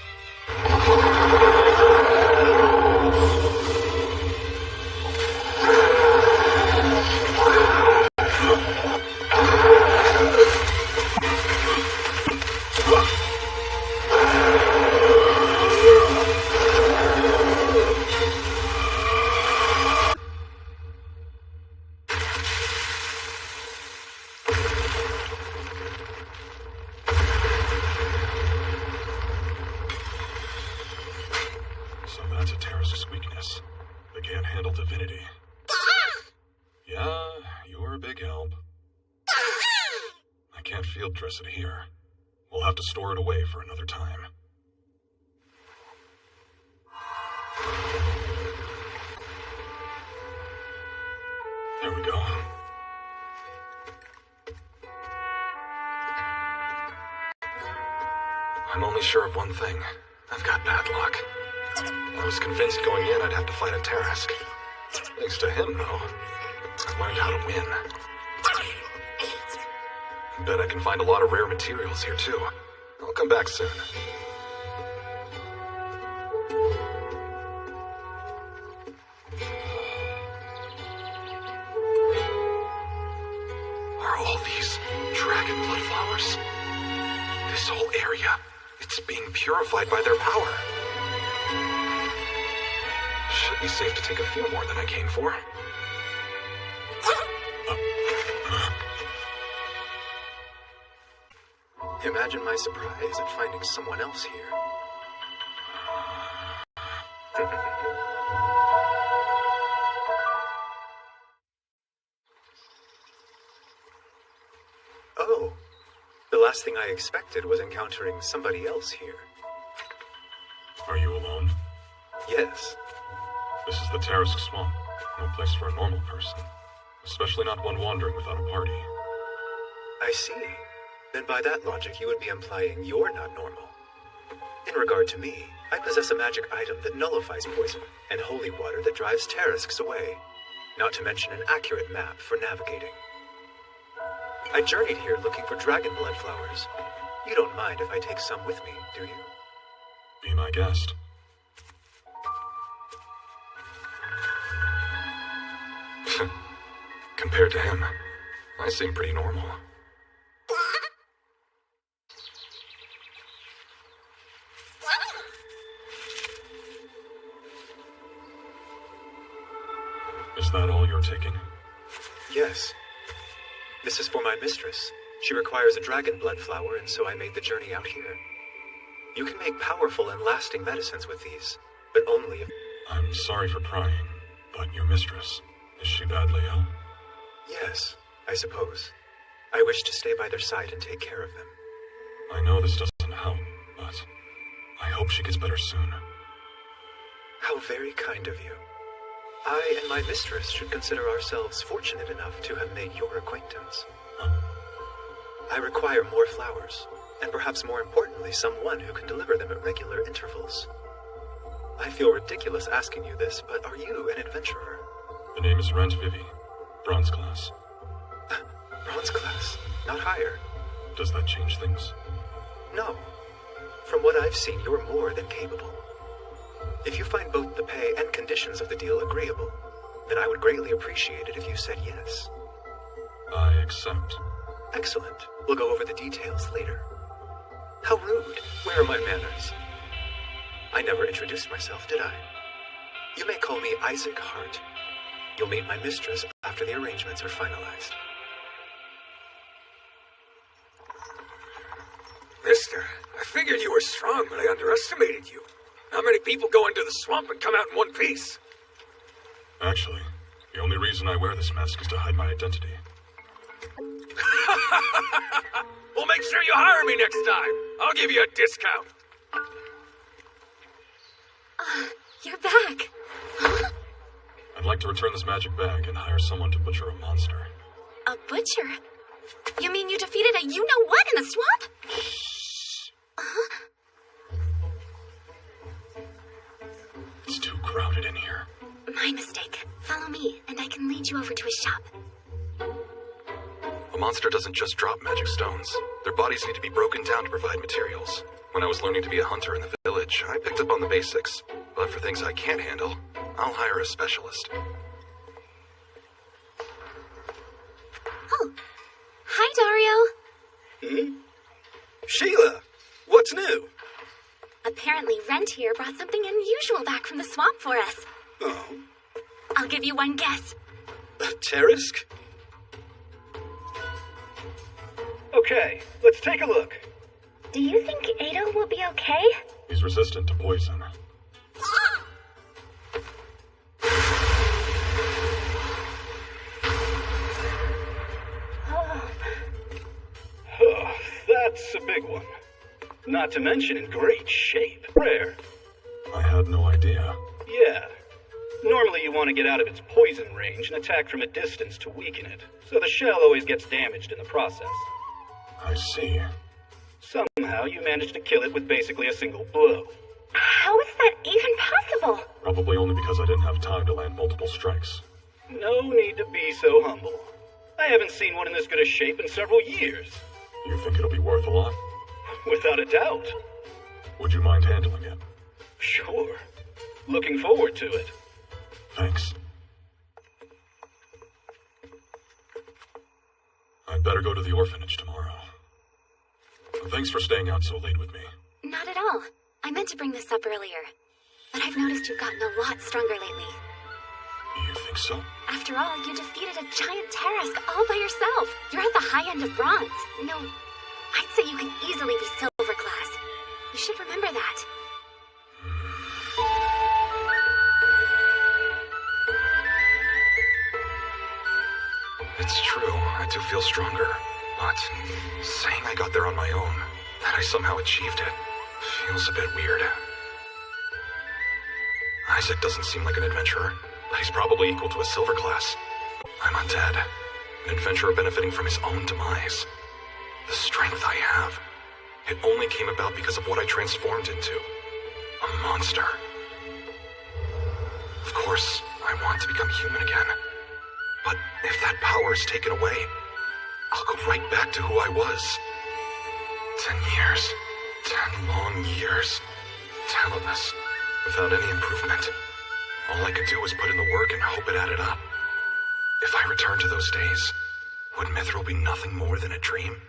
So that's a terrorist's weakness. They can't handle divinity. Yeah, you're a big help. I can't field dress it here. We'll have to store it away for another time. There we go. I'm only sure of one thing. I've got bad luck. I was convinced going in I'd have to fight a Tarask. Thanks to him, though, I've learned how to win. Bet I can find a lot of rare materials here, too. I'll come back soon. Are all these dragon blood flowers? This whole area, it's being purified by their power. Should be safe to take a few more than I came for. Imagine my surprise at finding someone else here. Oh, the last thing I expected was encountering somebody else here. Are you alone? Yes. This is the Tarask Swamp. No place for a normal person. Especially not one wandering without a party. I see. Then by that logic, you would be implying you're not normal. In regard to me, I possess a magic item that nullifies poison, and holy water that drives Tarasks away. Not to mention an accurate map for navigating. I journeyed here looking for dragon blood flowers. You don't mind if I take some with me, do you? Be my guest. Compared to him, I seem pretty normal. Is that all you're taking? Yes. This is for my mistress. She requires a dragon blood flower, and so I made the journey out here. You can make powerful and lasting medicines with these, but only if... I'm sorry for prying, but your mistress, is she badly ill? Yes, I suppose. I wish to stay by their side and take care of them. I know this doesn't help, but I hope she gets better soon. How very kind of you. I and my mistress should consider ourselves fortunate enough to have made your acquaintance. I require more flowers, and perhaps more importantly, someone who can deliver them at regular intervals. I feel ridiculous asking you this, but are you an adventurer? The name is Rent Vivi, bronze class. bronze class, not higher. Does that change things? No. From what I've seen, you're more than capable. If you find both the pay and conditions of the deal agreeable, then I would greatly appreciate it if you said yes. I accept. Excellent. We'll go over the details later. How rude. Where are my manners? I never introduced myself, did I? You may call me Isaac Hart. You'll meet my mistress after the arrangements are finalized. Mister, I figured you were strong, but I underestimated you. Not many people go into the swamp and come out in one piece. Actually, the only reason I wear this mask is to hide my identity. Well, make sure you hire me next time. I'll give you a discount. You're back. I'd like to return this magic bag and hire someone to butcher a monster. A butcher? You mean you defeated a you-know-what in the swamp? It's too crowded in here. My mistake. Follow me, and I can lead you over to his shop. A monster doesn't just drop magic stones. Their bodies need to be broken down to provide materials. When I was learning to be a hunter in the village, I picked up on the basics. But for things I can't handle, I'll hire a specialist. Oh. Hi, Dario. Sheila, what's new? Apparently, Rent here brought something unusual back from the swamp for us. Oh. I'll give you one guess. A Terisk? Okay, let's take a look. Do you think Ada will be okay? He's resistant to poison. Oh, that's a big one. Not to mention in great shape. Rare. I had no idea. Yeah. Normally you want to get out of its poison range and attack from a distance to weaken it, so the shell always gets damaged in the process. I see. Somehow you managed to kill it with basically a single blow. How is that even possible? Probably only because I didn't have time to land multiple strikes. No need to be so humble. I haven't seen one in this good a shape in several years. You think it'll be worth a lot? Without a doubt. Would you mind handling it? Sure. Looking forward to it. Thanks. I'd better go to the orphanage tomorrow. Thanks for staying out so late with me. Not at all. I meant to bring this up earlier. But I've noticed you've gotten a lot stronger lately. You think so? After all, you defeated a giant Tarask all by yourself. You're at the high end of bronze. No, I'd say you can easily be silver class. You should remember that. It's true, I do feel stronger. But saying I got there on my own, that I somehow achieved it, feels a bit weird. Isaac doesn't seem like an adventurer, but he's probably equal to a silver class. I'm undead, an adventurer benefiting from his own demise. The strength I have, it only came about because of what I transformed into. A monster. Of course, I want to become human again. But if that power is taken away, I'll go right back to who I was. 10 years. 10 long years. Talentless. Without any improvement. All I could do was put in the work and hope it added up. If I return to those days, would Mithril be nothing more than a dream?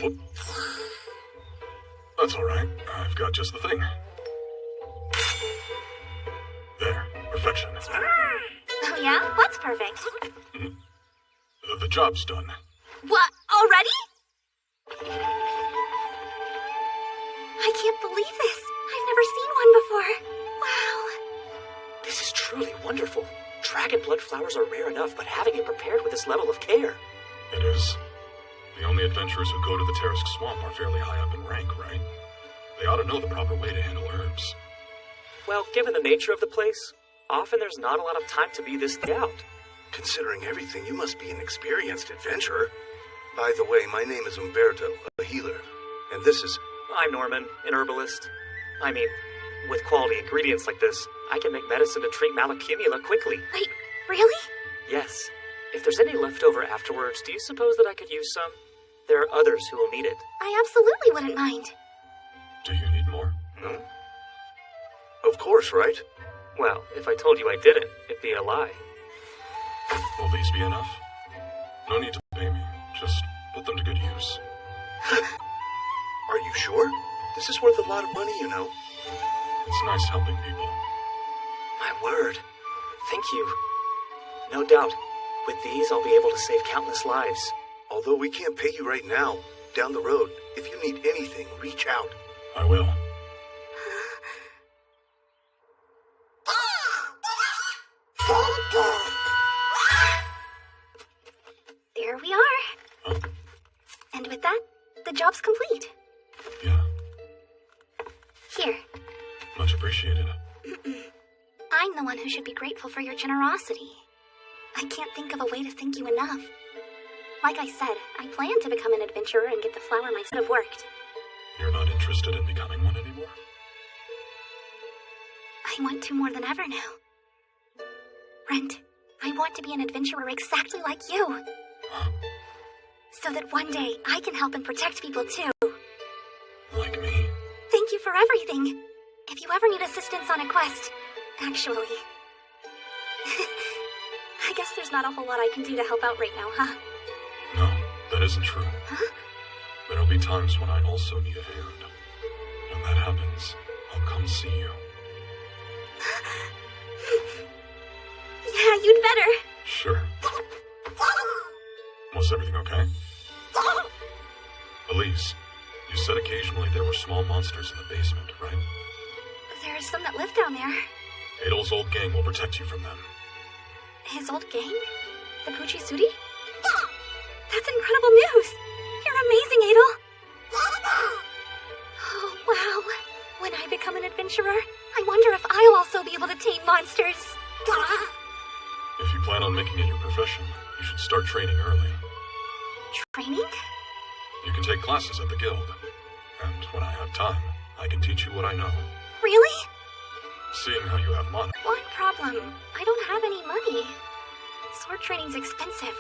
Whoop. That's all right. I've got just the thing. There. Perfection. Oh yeah? What's perfect? The job's done. What? Already? I can't believe this. I've never seen one before. Wow. This is truly wonderful. Dragon blood flowers are rare enough, but having it prepared with this level of care. It is. The only adventurers who go to the Terisk Swamp are fairly high up in rank, right? They ought to know the proper way to handle herbs. Well, given the nature of the place, often there's not a lot of time to be this out. Considering everything, you must be an experienced adventurer. By the way, my name is Umberto, a healer. And this is... I'm Norman, an herbalist. I mean, With quality ingredients like this, I can make medicine to treat malacumula quickly. Wait, really? Yes. If there's any leftover afterwards, do you suppose that I could use some? There are others who will need it. I absolutely wouldn't mind. Do you need more? Hmm? Of course, right? Well, if I told you I didn't, it'd be a lie. Will these be enough? No need to pay me. Just put them to good use. Are you sure? This is worth a lot of money, you know. It's nice helping people. My word. Thank you. No doubt. With these, I'll be able to save countless lives. Although we can't pay you right now, down the road, if you need anything, reach out. I will. There we are. And with that, the job's complete. Yeah. Here. Much appreciated. I'm the one who should be grateful for your generosity. I can't think of a way to thank you enough. Like I said, I plan to become an adventurer and get the flower myself. Have worked. You're not interested in becoming one anymore? I want to more than ever now. Rent, I want to be an adventurer exactly like you. So that one day I can help and protect people too. Like me? Thank you for everything. If you ever need assistance on a quest, actually. I guess there's not a whole lot I can do to help out right now, huh? No, that isn't true. Huh? There'll be times when I also need a hand. When that happens, I'll come see you. Yeah, you'd better. Sure. Was everything okay? Elise, you said occasionally there were small monsters in the basement, right? There are some that live down there. Adel's old gang will protect you from them. His old gang? The Puchisuri? That's incredible news! You're amazing, Adel! Oh, wow. When I become an adventurer, I wonder if I'll also be able to tame monsters. If you plan on making it your profession, you should start training early. Training? You can take classes at the guild. And when I have time, I can teach you what I know. Really? Seeing how you have money. One problem. I don't have any money. Sword training's expensive,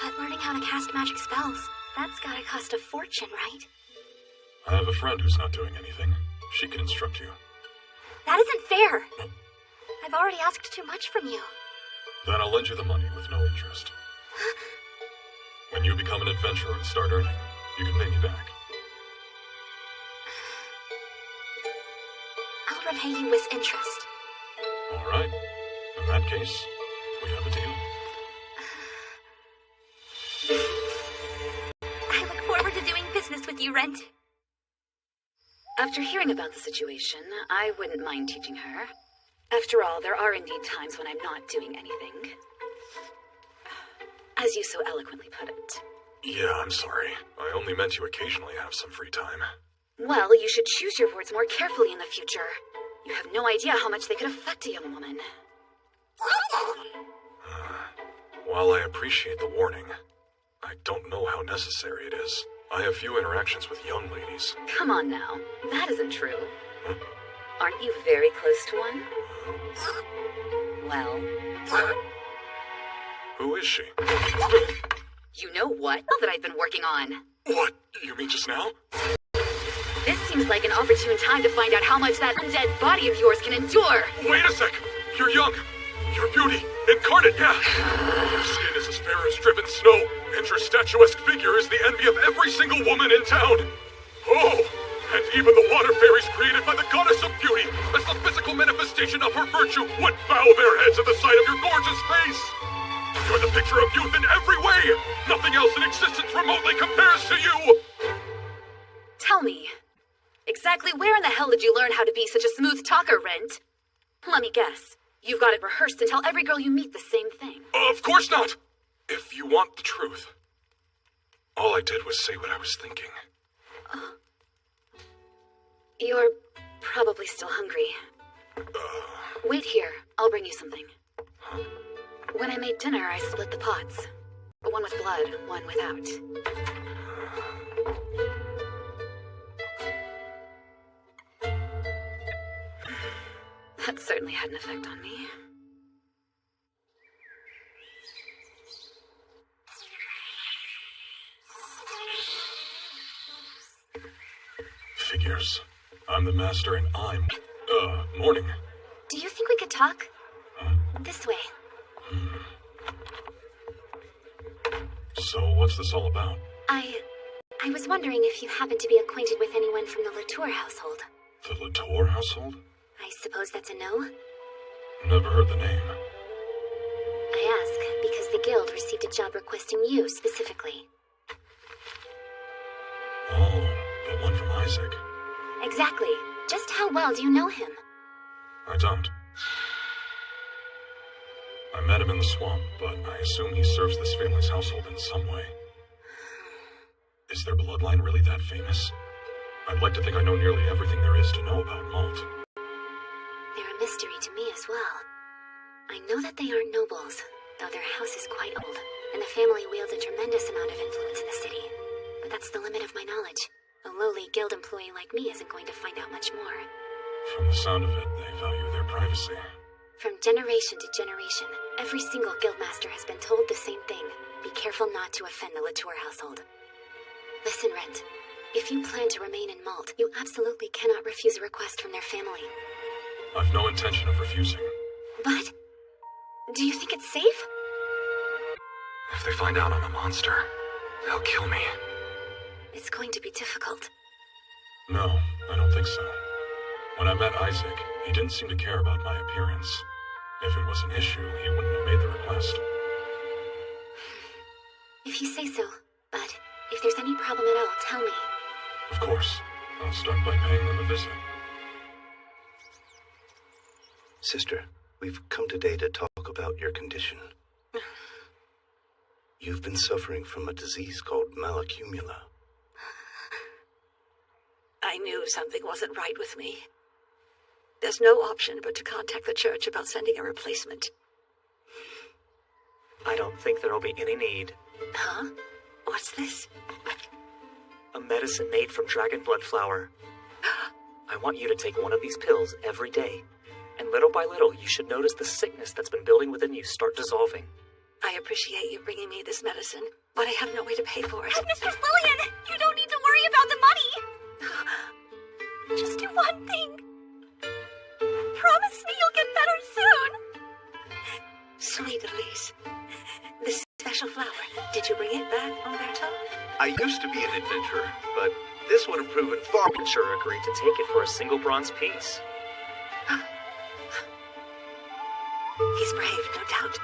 but learning how to cast magic spells, that's gotta cost a fortune, right? I have a friend who's not doing anything. She can instruct you. That isn't fair. I've already asked too much from you. Then I'll lend you the money with no interest. When you become an adventurer and start earning, you can pay me back. I'll repay you with interest. All right. In that case, we have a deal. I look forward to doing business with you, Rent. After hearing about the situation, I wouldn't mind teaching her. After all, there are indeed times when I'm not doing anything. As you so eloquently put it. Yeah, I'm sorry. I only meant you occasionally have some free time. Well, you should choose your words more carefully in the future. You have no idea how much they could affect a young woman. While I appreciate the warning, I don't know how necessary it is. I have few interactions with young ladies. Come on now, that isn't true. Aren't you very close to one? Well... Who is she? You know what? That I've been working on. What? You mean just now? This seems like an opportune time to find out how much that undead body of yours can endure. Wait a sec! You're young! Your beauty! Incarnate, yeah! Your skin is as fair as driven snow, and your statuesque figure is the envy of every single woman in town! Oh! And even the water fairies created by the goddess of beauty, as the physical manifestation of her virtue, would bow their heads at the sight of your gorgeous face! You're the picture of youth in every way! Nothing else in existence remotely compares to you! Tell me, exactly where in the hell did you learn how to be such a smooth talker, Rent? Let me guess. You've got it rehearsed and tell every girl you meet the same thing. Of course not! If you want the truth, all I did was say what I was thinking. You're probably still hungry. Wait here, I'll bring you something. When I made dinner, I split the pots. One with blood, one without. That certainly had an effect on me. Figures. I'm the master and I'm... morning. Do you think we could talk? This way. So what's this all about? I was wondering if you happen to be acquainted with anyone from the Latour household. The Latour household? I suppose that's a no? Never heard the name. I ask because the guild received a job requesting you specifically. Oh, the one from Isaac. Exactly. Just how well do you know him? I don't. I met him in the swamp, but I assume he serves this family's household in some way. Is their bloodline really that famous? I'd like to think I know nearly everything there is to know about Malt. They're a mystery to me as well. I know that they aren't nobles, though their house is quite old, and the family wields a tremendous amount of influence in the city. But that's the limit of my knowledge. A lowly guild employee like me isn't going to find out much more. From the sound of it, they value their privacy. From generation to generation, every single guildmaster has been told the same thing. Be careful not to offend the Latour household. Listen, Rent. If you plan to remain in Malt, you absolutely cannot refuse a request from their family. I've no intention of refusing. But? Do you think it's safe? If they find out I'm a monster, they'll kill me. It's going to be difficult. No, I don't think so. When I met Isaac, he didn't seem to care about my appearance. If it was an issue, he wouldn't have made the request. If you say so, but if there's any problem at all, tell me. Of course. I'll start by paying them a visit. Sister, we've come today to talk about your condition. You've been suffering from a disease called malaccumula. I knew something wasn't right with me. There's no option but to contact the church about sending a replacement. I don't think there'll be any need. Huh? What's this? A medicine made from dragon blood flower. I want you to take one of these pills every day. And little by little, you should notice the sickness that's been building within you start dissolving. I appreciate you bringing me this medicine, but I have no way to pay for it. Mistress Lillian, you don't need to worry about the money. Just do one thing. Promise me you'll get better soon. Sweet Elise. This special flower, did you bring it back, Umberto? I used to be an adventurer, but this would have proven far... Adventurer agreed to take it for a single bronze piece. He's brave, no doubt.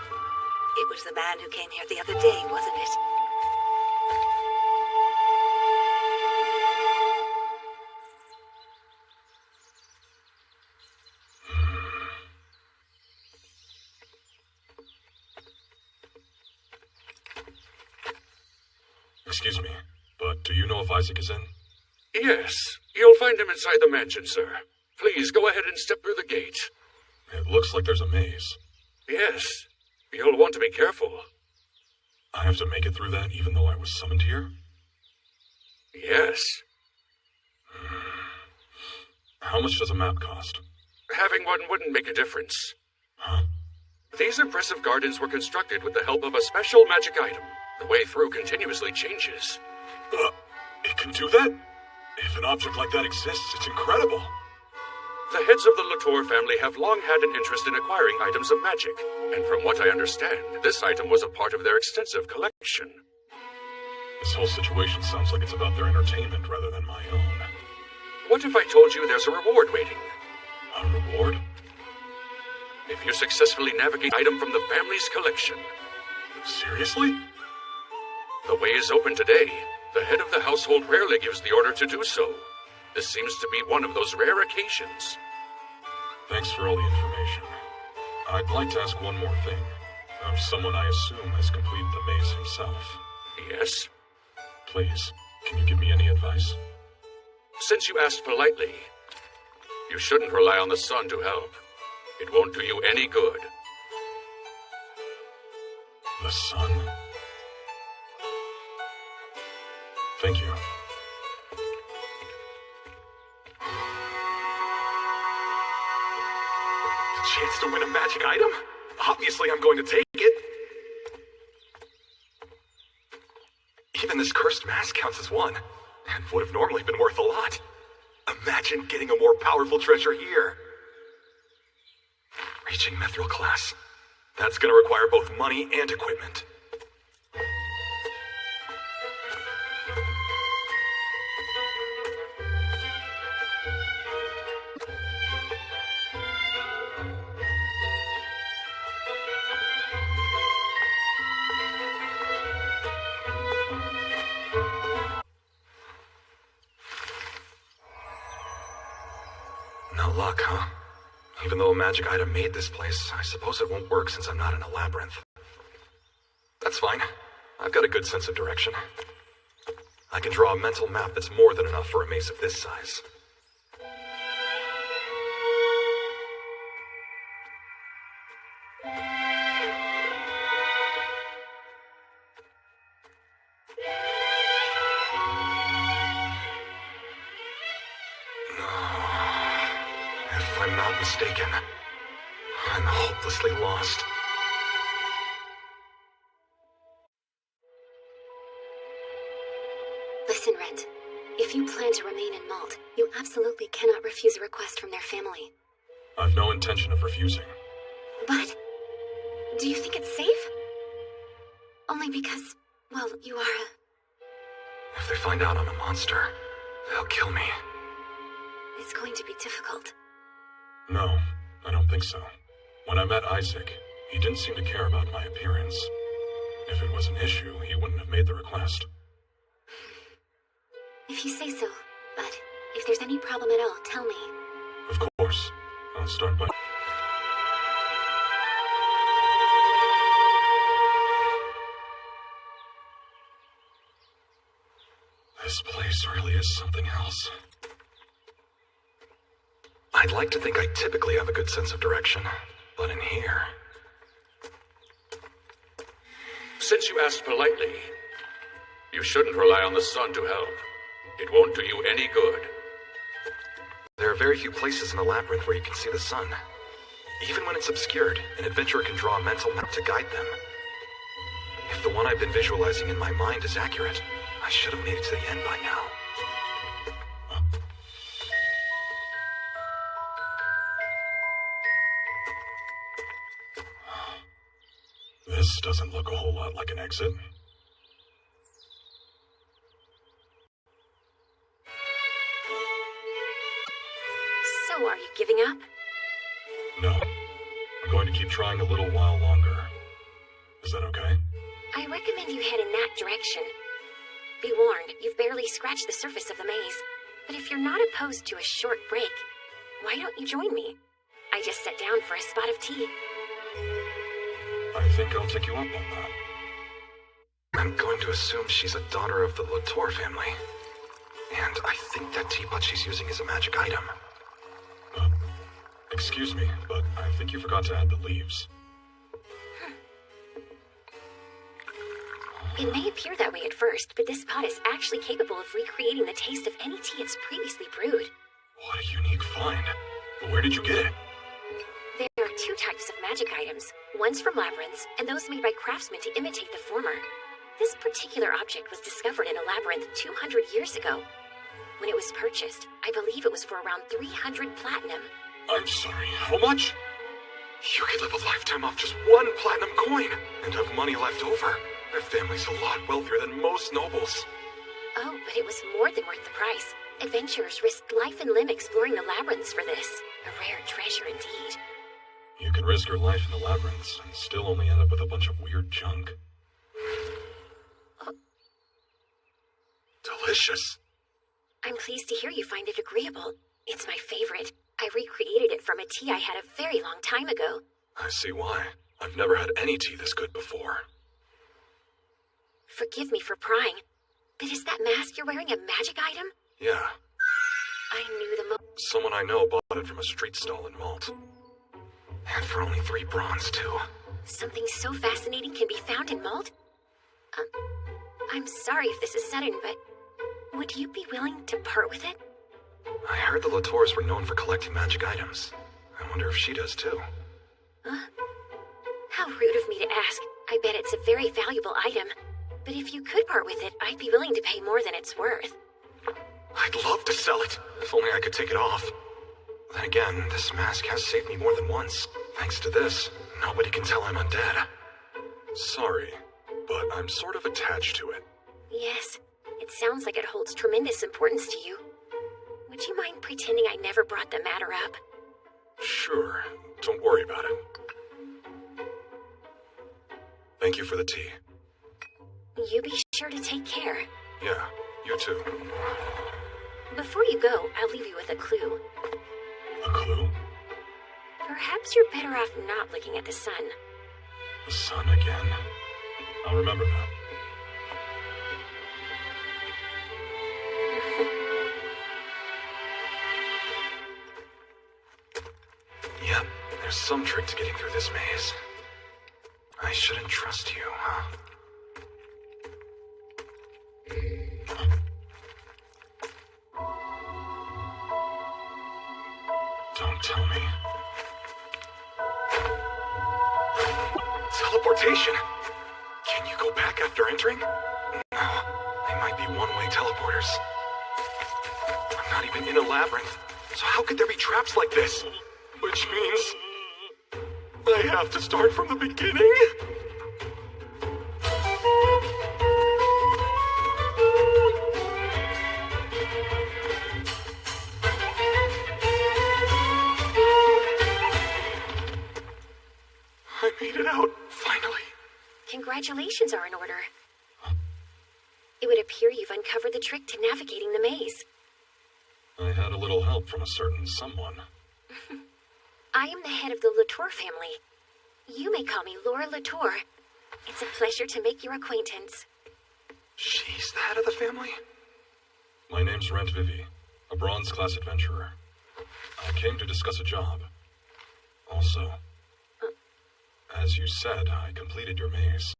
It was the man who came here the other day, wasn't it? Excuse me, but do you know if Isaac is in? Yes, you'll find him inside the mansion, sir. Please go ahead and step through the gate. It looks like there's a maze. Yes, you'll want to be careful. I have to make it through that even though I was summoned here? Yes. How much does a map cost? Having one wouldn't make a difference. Huh? These impressive gardens were constructed with the help of a special magic item. The way through continuously changes. It can do that? If an object like that exists, it's incredible. The heads of the Latour family have long had an interest in acquiring items of magic, and from what I understand, this item was a part of their extensive collection. This whole situation sounds like it's about their entertainment rather than my own. What if I told you there's a reward waiting? A reward? If you successfully navigate an item from the family's collection. Seriously? The way is open today. The head of the household rarely gives the order to do so. This seems to be one of those rare occasions. Thanks for all the information. I'd like to ask one more thing. Of someone I assume has completed the maze himself. Yes? Please, can you give me any advice? Since you asked politely, you shouldn't rely on the sun to help. It won't do you any good. The sun? Thank you. wants to win a magic item? Obviously I'm going to take it. Even this cursed mask counts as one, and would have normally been worth a lot. Imagine getting a more powerful treasure here. Reaching mithril class. That's gonna require both money and equipment. No luck, huh? Even though a magic item made this place, I suppose it won't work since I'm not in a labyrinth. That's fine. I've got a good sense of direction. I can draw a mental map that's more than enough for a maze of this size. If I'm not mistaken, I'm hopelessly lost. Listen, Rent. If you plan to remain in Malt, you absolutely cannot refuse a request from their family. I've no intention of refusing. But do you think it's safe? Only because, well, you are a... If they find out I'm a monster, they'll kill me. It's going to be difficult. No, I don't think so. When I met Isaac, he didn't seem to care about my appearance. If it was an issue, he wouldn't have made the request. If you say so, but if there's any problem at all, tell me. Of course. I'll start by... This place really is something else. I'd like to think I typically have a good sense of direction, but in here... Since you asked politely, you shouldn't rely on the sun to help. It won't do you any good. There are very few places in the labyrinth where you can see the sun. Even when it's obscured, an adventurer can draw a mental map to guide them. If the one I've been visualizing in my mind is accurate, I should have made it to the end by now. This doesn't look a whole lot like an exit. So, are you giving up? No. I'm going to keep trying a little while longer. Is that okay? I recommend you head in that direction. Be warned, you've barely scratched the surface of the maze. But if you're not opposed to a short break, why don't you join me? I just sat down for a spot of tea. I think I'll take you up on that. I'm going to assume she's a daughter of the Latour family. And I think that teapot she's using is a magic item. Excuse me, but I think you forgot to add the leaves. It may appear that way at first, but this pot is actually capable of recreating the taste of any tea it's previously brewed. What a unique find. Where did you get it? There are two types of magic items. One's from labyrinths, and those made by craftsmen to imitate the former. This particular object was discovered in a labyrinth 200 years ago. When it was purchased, I believe it was for around 300 platinum. I'm sorry, how much? You could live a lifetime off just one platinum coin and have money left over. Their family's a lot wealthier than most nobles. Oh, but it was more than worth the price. Adventurers risked life and limb exploring the labyrinths for this. A rare treasure indeed. You can risk your life in the labyrinths and still only end up with a bunch of weird junk. Delicious. I'm pleased to hear you find it agreeable. It's my favorite. I recreated it from a tea I had a very long time ago. I see why. I've never had any tea this good before. Forgive me for prying, but is that mask you're wearing a magic item? Yeah. I knew the Someone I know bought it from a street stall in Malt. And for only 3 bronze, too. Something so fascinating can be found in Malt? I'm sorry if this is sudden, but would you be willing to part with it? I heard the Latours were known for collecting magic items. I wonder if she does, too. How rude of me to ask. I bet it's a very valuable item. But if you could part with it, I'd be willing to pay more than it's worth. I'd love to sell it, if only I could take it off. Then again, this mask has saved me more than once. Thanks to this, nobody can tell I'm undead. Sorry, but I'm sort of attached to it. Yes, it sounds like it holds tremendous importance to you. Would you mind pretending I never brought the matter up? Sure, don't worry about it. Thank you for the tea. You be sure to take care. Yeah, you too. Before you go, I'll leave you with a clue. A clue? Perhaps you're better off not looking at the sun. The sun again. I'll remember that. Yep, there's some trick to getting through this maze. I shouldn't trust you, huh? Don't tell me. Teleportation! Can you go back after entering? No, they might be one-way teleporters. I'm not even in a labyrinth, so how could there be traps like this? Which means I have to start from the beginning? I made it out, finally. Congratulations are in order. It would appear you've uncovered the trick to navigating the maze. I had a little help from a certain someone. I am the head of the Latour family. You may call me Laura Latour. It's a pleasure to make your acquaintance. She's the head of the family? My name's Rent Vivi, a bronze class adventurer. I came to discuss a job. Also, as you said, I completed your maze.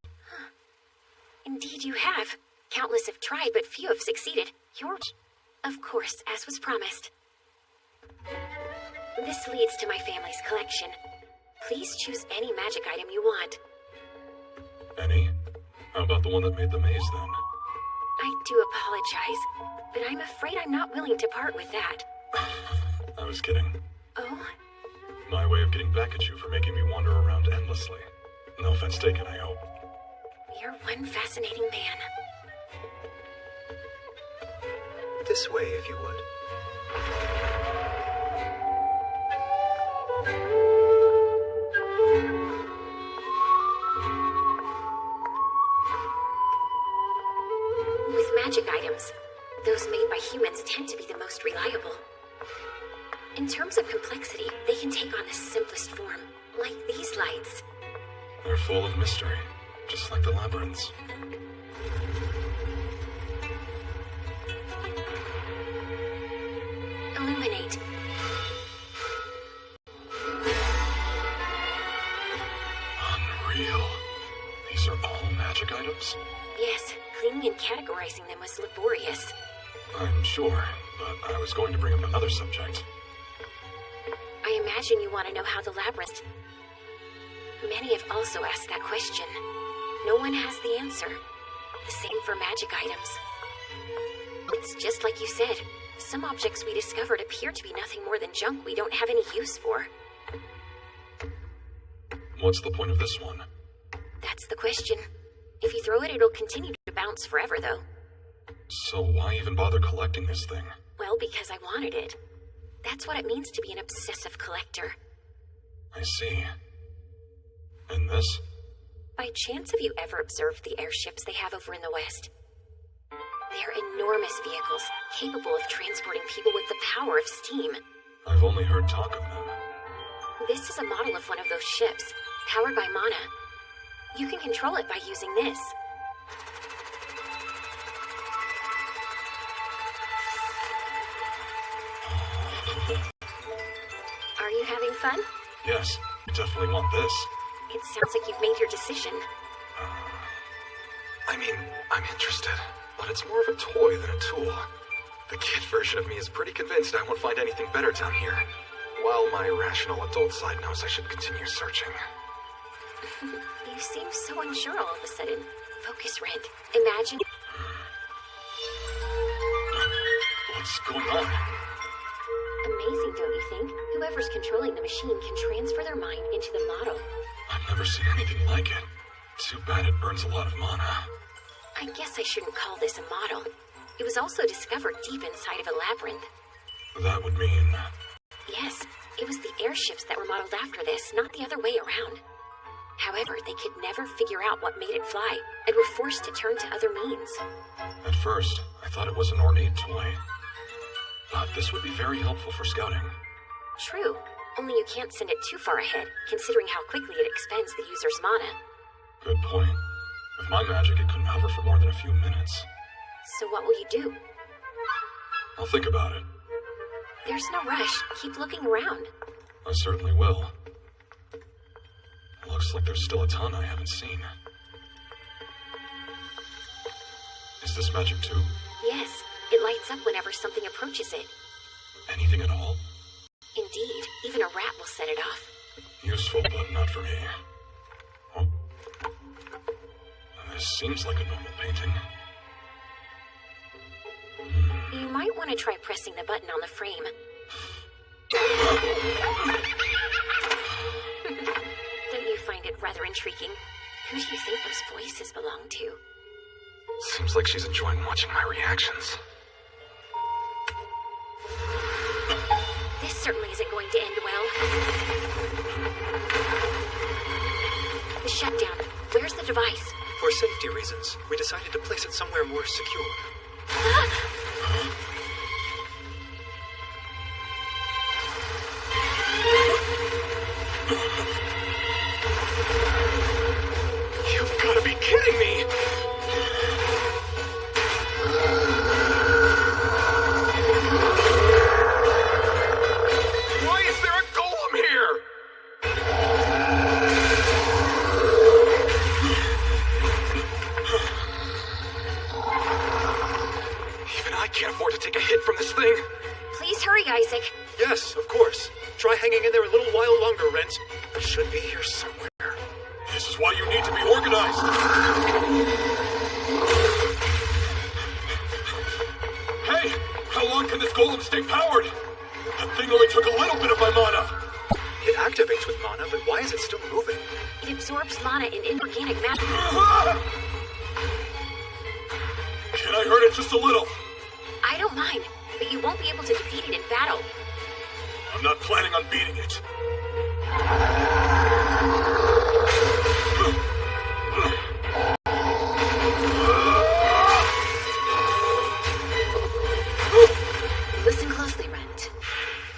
Indeed you have. Countless have tried, but few have succeeded. Yours, of course, as was promised. This leads to my family's collection. Please choose any magic item you want. Any? How about the one that made the maze, then? I do apologize, but I'm afraid I'm not willing to part with that. I was kidding. Oh? My way of getting back at you for making me wander around endlessly. No offense taken, I hope. You're one fascinating man. This way, if you would. With magic items, those made by humans tend to be the most reliable. In terms of complexity, they can take on the simplest form, like these lights. They're full of mystery, just like the labyrinths. Illuminate. Unreal. These are all magic items? Yes, cleaning and categorizing them was laborious. I'm sure, but I was going to bring up another subject. I imagine you want to know how the labyrinth... Many have also asked that question. No one has the answer. The same for magic items. It's just like you said. Some objects we discovered appear to be nothing more than junk we don't have any use for. What's the point of this one? That's the question. If you throw it, it'll continue to bounce forever, though. So why even bother collecting this thing? Well, because I wanted it. That's what it means to be an obsessive collector. I see. And this? By chance, have you ever observed the airships they have over in the West? They're enormous vehicles, capable of transporting people with the power of steam. I've only heard talk of them. This is a model of one of those ships, powered by mana. You can control it by using this. Are you having fun? Yes, I definitely want this. It sounds like you've made your decision. I mean, I'm interested, but it's more of a toy than a tool. The kid version of me is pretty convinced I won't find anything better down here. while my rational adult side knows I should continue searching. You seem so unsure all of a sudden. Focus, Rent. Imagine... What's going on? Amazing, don't you think? Whoever's controlling the machine can transfer their mind into the model. I've never seen anything like it. Too bad it burns a lot of mana. I guess I shouldn't call this a model. It was also discovered deep inside of a labyrinth. That would mean... Yes, it was the airships that were modeled after this, not the other way around. However, they could never figure out what made it fly, and were forced to turn to other means. At first, I thought it was an ornate toy. But this would be very helpful for scouting. True, only you can't send it too far ahead, considering how quickly it expends the user's mana. Good point. With my magic, it couldn't hover for more than a few minutes. So what will you do? I'll think about it. There's no rush. Keep looking around. I certainly will. Looks like there's still a ton I haven't seen. Is this magic too? Yes, it lights up whenever something approaches it. Anything at all? Indeed, even a rat will set it off. Useful, but not for me. Oh. This seems like a normal painting. You might want to try pressing the button on the frame. Don't you find it rather intriguing? Who do you think those voices belong to? Seems like she's enjoying watching my reactions. This certainly isn't going to end well. The shutdown. Where's the device? For safety reasons, we decided to place it somewhere more secure. You've got to be kidding me! Why is there a golem here? Even I can't afford to take a hit from this thing. Please hurry, Isaac. Yes, of course. Try hanging in there a little while longer, Rent. It should be here somewhere. This is why you need to be organized. Hey, how long can this golem stay powered? That thing only took a little bit of my mana. It activates with mana, but why is it still moving? It absorbs mana in inorganic matter. Can I hurt it just a little? I don't mind, but you won't be able to defeat it in battle. I'm not planning on beating it. Listen closely, Rent.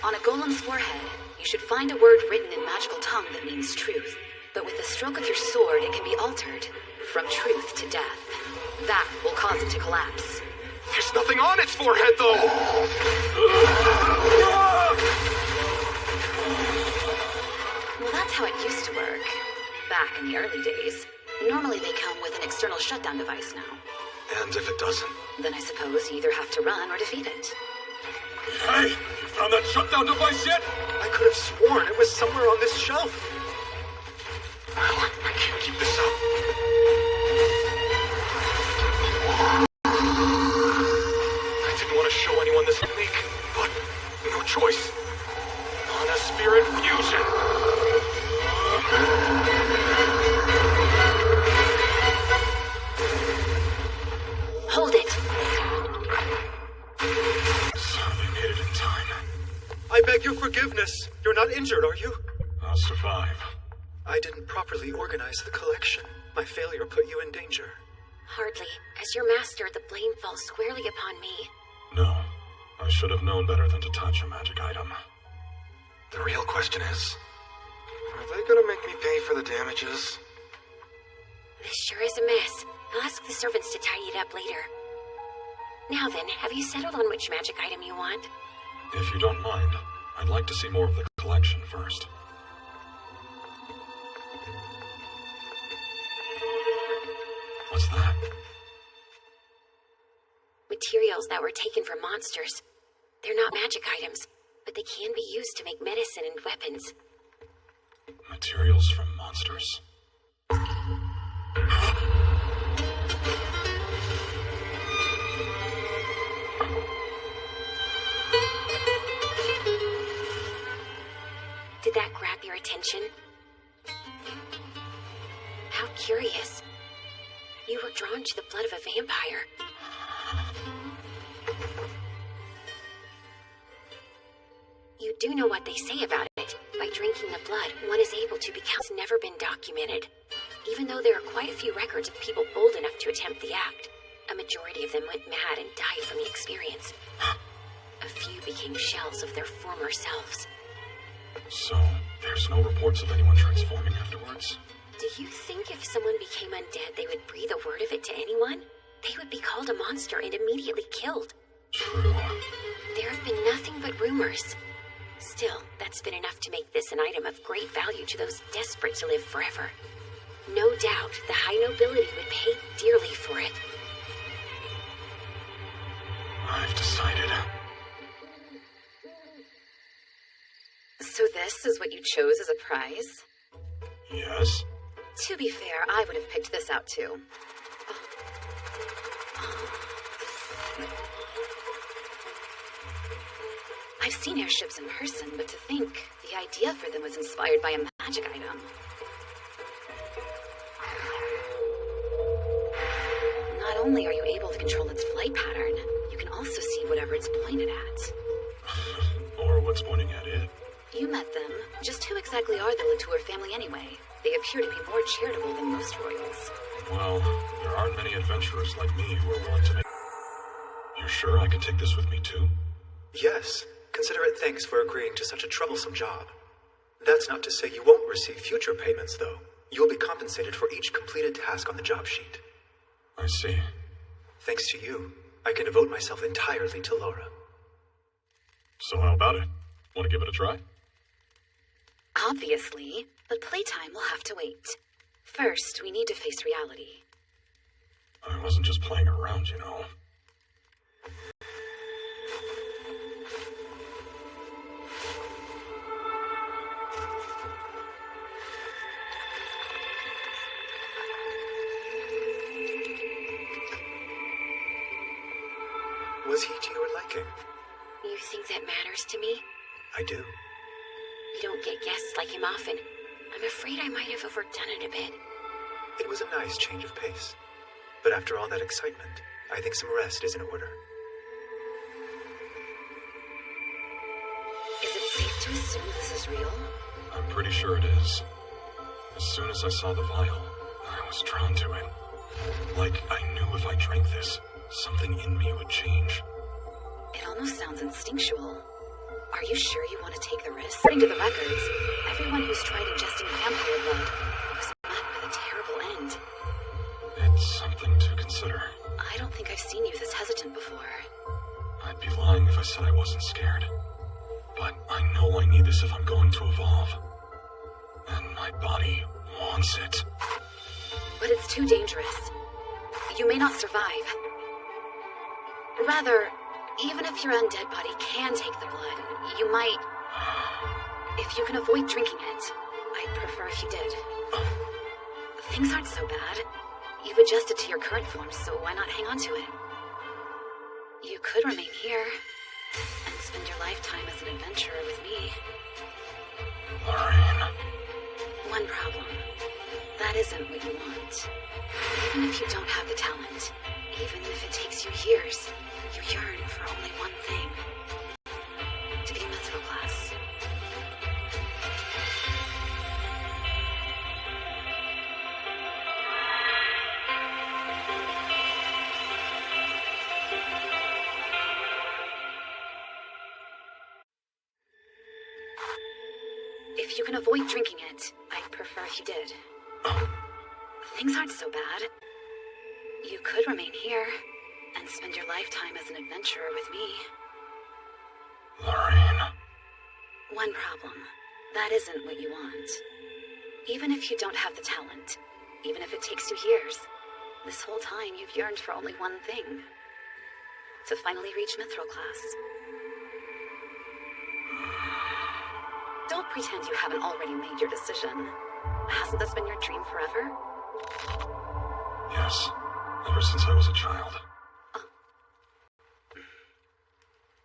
On a golem's forehead, you should find a word written in magical tongue that means truth. But with the stroke of your sword, it can be altered from truth to death. That will cause it to collapse. There's nothing on its forehead, though! Well, that's how it used to work. Back in the early days. Normally they come with an external shutdown device now. And if it doesn't? Then I suppose you either have to run or defeat it. Hey, you found that shutdown device yet? I could have sworn it was somewhere on this shelf. I can't keep this up. I didn't want to show anyone this technique, but no choice. Mana Spirit Fusion. Hold it. So they made it in time. I beg your forgiveness. You're not injured, are you? I'll survive. I didn't properly organize the collection. My failure put you in danger. Hardly. As your master, the blame falls squarely upon me. No, I should have known better than to touch a magic item. The real question is, are they gonna make me pay for the damages? This sure is a mess. I'll ask the servants to tidy it up later. Now then, have you settled on which magic item you want? If you don't mind, I'd like to see more of the collection first. What's that? Materials that were taken from monsters. They're not magic items, but they can be used to make medicine and weapons. Materials from monsters. Did that grab your attention? How curious. You were drawn to the blood of a vampire. You do know what they say about it. By drinking the blood, one is able to become... It's never been documented. Even though there are quite a few records of people bold enough to attempt the act, a majority of them went mad and died from the experience. A few became shells of their former selves. So, there's no reports of anyone transforming afterwards? Do you think if someone became undead, they would breathe a word of it to anyone? They would be called a monster and immediately killed. True. There have been nothing but rumors. Still, that's been enough to make this an item of great value to those desperate to live forever. No doubt, the high nobility would pay dearly for it. I've decided. So this is what you chose as a prize? Yes. To be fair, I would have picked this out too. I've seen airships in person, but to think the idea for them was inspired by a magic item. Not only are you able to control its flight pattern, you can also see whatever it's pointed at. Or what's pointing at it. You met them. Just who exactly are the Latour family anyway? They appear to be more charitable than most royals. Well, there aren't many adventurers like me who are willing to make... You're sure I can take this with me too? Yes. Consider it thanks for agreeing to such a troublesome job. That's not to say you won't receive future payments, though. You will be compensated for each completed task on the job sheet. I see. Thanks to you, I can devote myself entirely to Laura. So how about it? Want to give it a try? Obviously, but playtime will have to wait. First, we need to face reality. I wasn't just playing around, you know. Was he to your liking? You think that matters to me? I do. You don't get guests like him often. I'm afraid I might have overdone it a bit. It was a nice change of pace. But after all that excitement, I think some rest is in order. Is it safe to assume this is real? I'm pretty sure it is. As soon as I saw the vial, I was drawn to it. Like I knew if I drank this, something in me would change. It almost sounds instinctual. Are you sure you want to take the risk? According to the records, everyone who's tried ingesting vampire blood was met with a terrible end. It's something to consider. I don't think I've seen you this hesitant before. I'd be lying if I said I wasn't scared. But I know I need this if I'm going to evolve. And my body wants it. But it's too dangerous. You may not survive. Rather, even if your undead body can take the blood, you might... If you can avoid drinking it, I'd prefer if you did. Things aren't so bad. You've adjusted to your current form, so why not hang on to it? You could remain here and spend your lifetime as an adventurer with me. Lorraine. One problem. That isn't what you want. Even if you don't have the talent, even if it takes you years, you yearn for only one thing. To be middle class. If you can avoid drinking it, I'd prefer if you did. Things aren't so bad. You could remain here and spend your lifetime as an adventurer with me. Lorraine. One problem. That isn't what you want. Even if you don't have the talent, even if it takes you years, this whole time you've yearned for only one thing. To finally reach mithril class. pretend you haven't already made your decision. Hasn't this been your dream forever? Yes, ever since I was a child.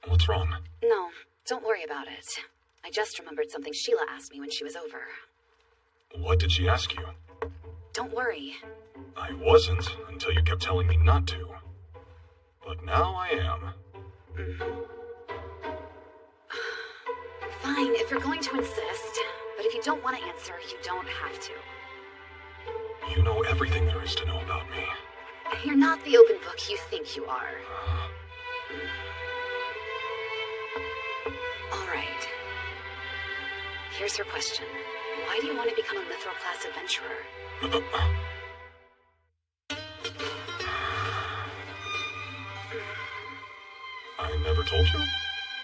What's wrong? No, don't worry about it. I just remembered something Sheila asked me when she was over. What did she ask you? Don't worry. I wasn't until you kept telling me not to. But now I am. Fine, if you're going to insist. But if you don't want to answer, you don't have to. You know everything there is to know about me. You're not the open book you think you are. All right. Here's your question. Why do you want to become a Mithril-class adventurer? I never told you?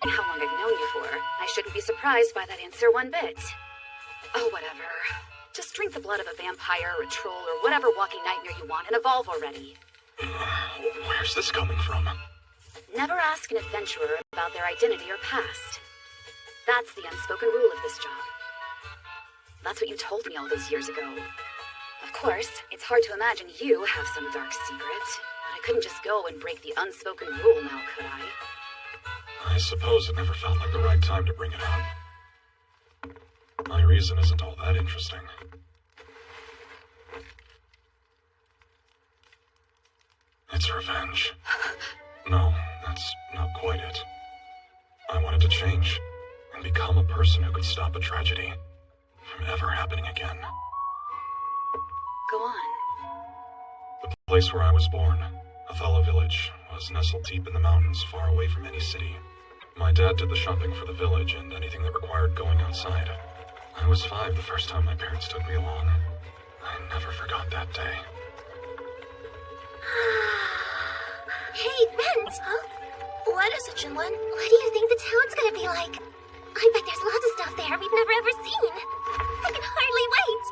How long I've known you for, I shouldn't be surprised by that answer one bit. Oh, whatever. Just drink the blood of a vampire or a troll or whatever walking nightmare you want and evolve already. Where's this coming from? Never ask an adventurer about their identity or past. That's the unspoken rule of this job. That's what you told me all those years ago. Of course, it's hard to imagine you have some dark secret. But I couldn't just go and break the unspoken rule now, could I? I suppose it never felt like the right time to bring it up. My reason isn't all that interesting. It's revenge. No, that's not quite it. I wanted to change and become a person who could stop a tragedy from ever happening again. Go on. The place where I was born, Athala Village, was nestled deep in the mountains far away from any city. My dad did the shopping for the village and anything that required going outside. I was 5 the first time my parents took me along. I never forgot that day. Hey, Rent! Huh? What is it, Jinlin? What do you think the town's gonna be like? I bet there's lots of stuff there we've never ever seen. I can hardly wait.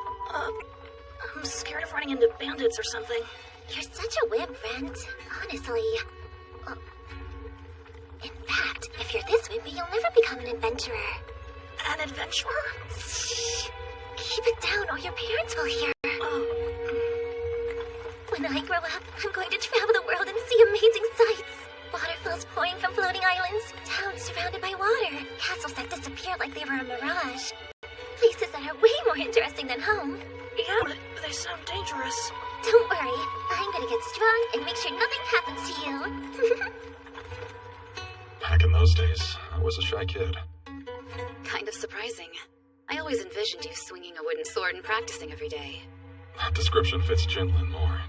I'm scared of running into bandits or something. You're such a wimp, Rent. Honestly. In fact, if you're this wimpy, you'll never become an adventurer. An adventurer? Shh. Keep it down or your parents will hear. When I grow up, I'm going to travel the world and see amazing sights. Waterfalls pouring from floating islands, towns surrounded by water, castles that disappear like they were a mirage. Places that are way more interesting than home. Yeah, but they sound dangerous. Don't worry, I'm gonna get strong and make sure nothing happens to you. Back in those days, I was a shy kid. Kind of surprising. I always envisioned you swinging a wooden sword and practicing every day. That description fits Jinlin more.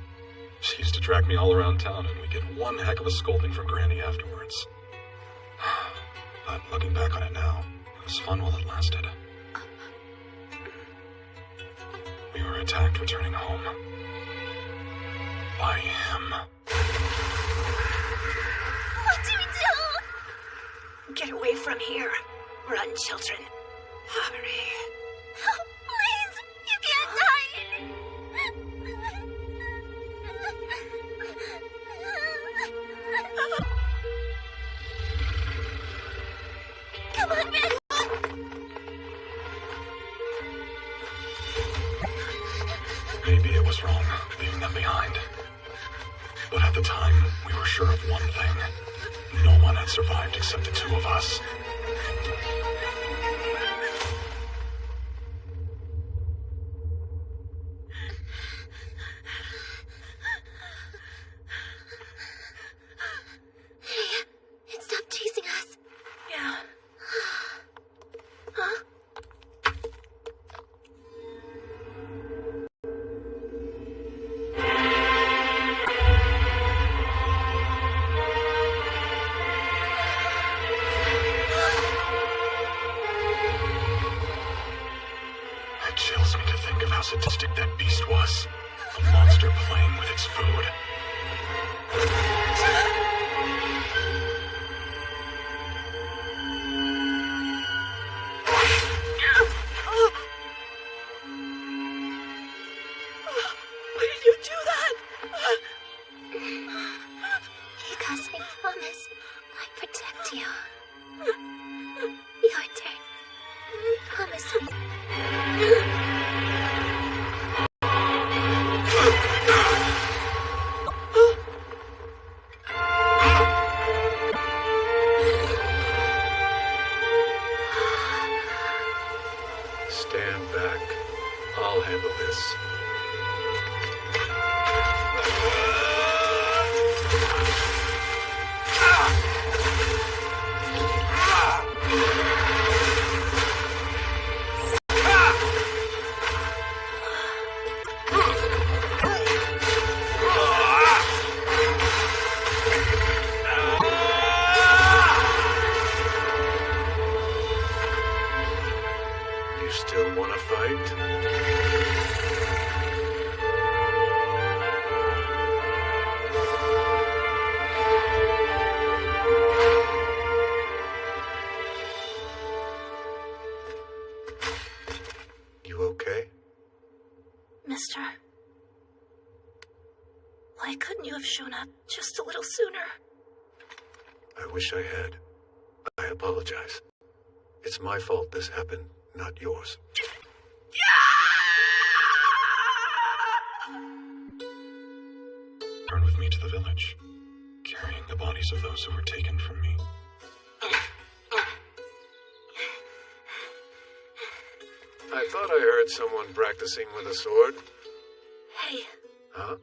She used to drag me all around town and we'd get one heck of a scolding from Granny afterwards. But looking back on it now, it was fun while it lasted. We were attacked returning home. By him. What do we do? Get away from here. Run, children. Hurry. Oh, please! You can't die! Come on, Red! Maybe it was wrong, leaving them behind. But at the time, we were sure of one thing. No one had survived except the two of us. It stopped chasing us. Yeah. Huh? It chills me to think of how sadistic that beast was. A monster playing with its food. Why did you do that? Because I promise I'd protect you. Your turn. Promise little sooner. I wish I had. I apologize. It's my fault this happened, not yours. Return with me to the village, carrying the bodies of those who were taken from me. I thought I heard someone practicing with a sword. Hey, Huh?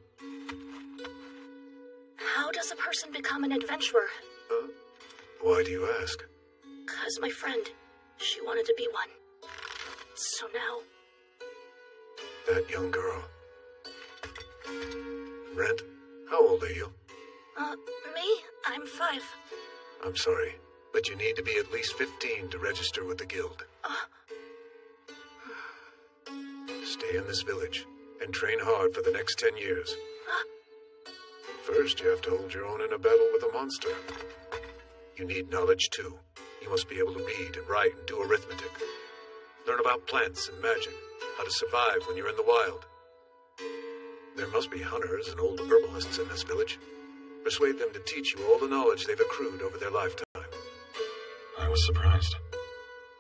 how does a person become an adventurer? Why do you ask? 'Cause my friend, she wanted to be one. So now, That young girl. Brent, how old are you? me? I'm 5. I'm sorry, but you need to be at least 15 to register with the guild. Stay in this village and train hard for the next 10 years. First, you have to hold your own in a battle with a monster. You need knowledge, too. You must be able to read and write and do arithmetic. Learn about plants and magic, how to survive when you're in the wild. There must be hunters and old herbalists in this village. Persuade them to teach you all the knowledge they've accrued over their lifetime. I was surprised.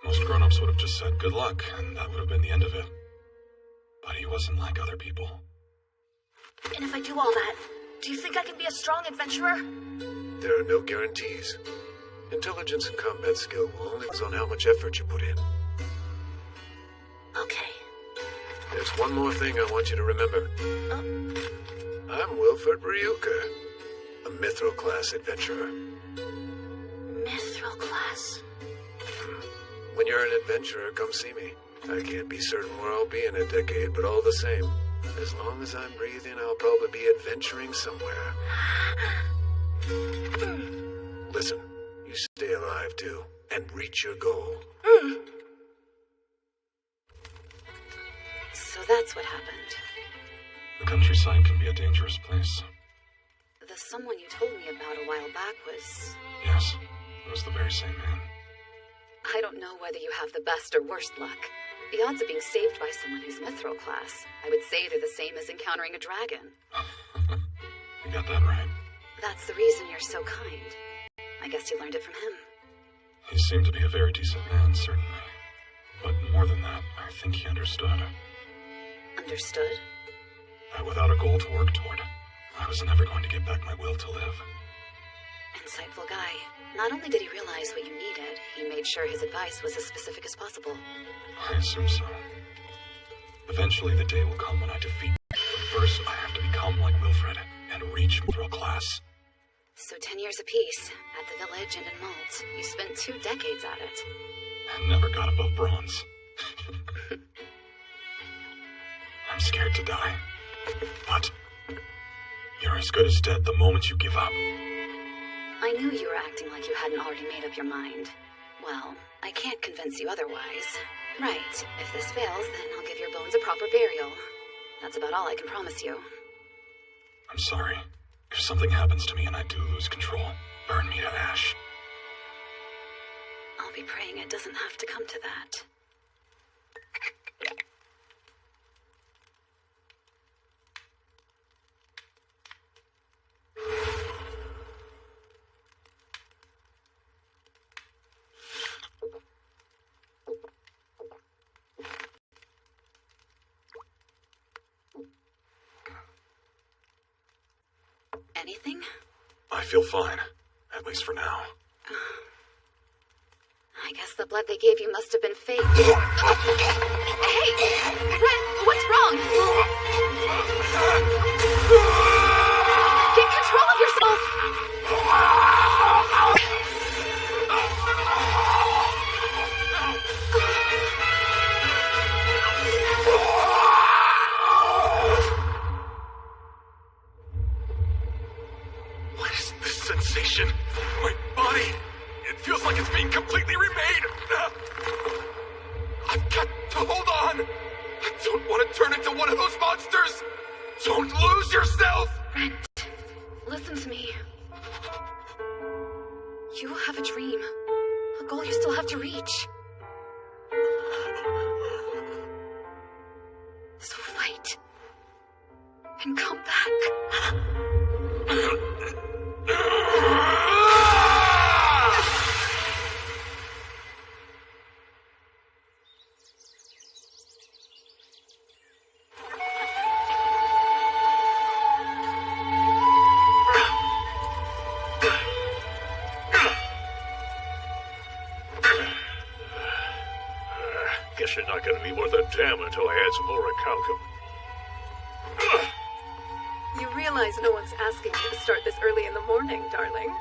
Most grown-ups would have just said good luck, and that would have been the end of it. But he wasn't like other people. And if I do all that, do you think I can be a strong adventurer? There are no guarantees. Intelligence and combat skill will only depend on how much effort you put in. Okay. There's one more thing I want you to remember. I'm Wilford Ryuka, a Mithril class adventurer. Mithril class. When you're an adventurer, come see me. I can't be certain where I'll be in a decade, but all the same, as long as I'm breathing, I'll probably be adventuring somewhere. Listen, you stay alive too, and reach your goal. So that's what happened. The countryside can be a dangerous place. The someone you told me about a while back was... Yes, it was the very same man. I don't know whether you have the best or worst luck. The odds of being saved by someone who's Mithril class, I would say they're the same as encountering a dragon. You got that right. That's the reason you're so kind. I guess you learned it from him. He seemed to be a very decent man, certainly. But more than that, I think he understood. Understood? That without a goal to work toward, I was never going to get back my will to live. Insightful guy. Not only did he realize what you needed, he made sure his advice was as specific as possible. I assume so. Eventually the day will come when I defeat him. But first, I have to become like Wilfred and reach Mithril class. So 10 years apiece, at the village and in Malt, you spent 2 decades at it. And never got above bronze. I'm scared to die. But you're as good as dead the moment you give up. I knew you were acting like you hadn't already made up your mind. Well, I can't convince you otherwise. Right, if this fails, then I'll give your bones a proper burial. That's about all I can promise you. I'm sorry. If something happens to me and I do lose control, burn me to ash. I'll be praying it doesn't have to come to that. Anything? I feel fine. At least for now. I guess the blood they gave you must have been fake. Hey! Ren, what's wrong? Get control of yourself! What is this sensation? My body, it feels like it's being completely remade. I've got to hold on. I don't want to turn into one of those monsters. Don't lose yourself. Brent, listen to me. You have a dream. A goal you still have to reach. So fight. And come back. you're not going to be worth a damn until I add some more recalcum. You realize no one's asking you to start this early in the morning, darling.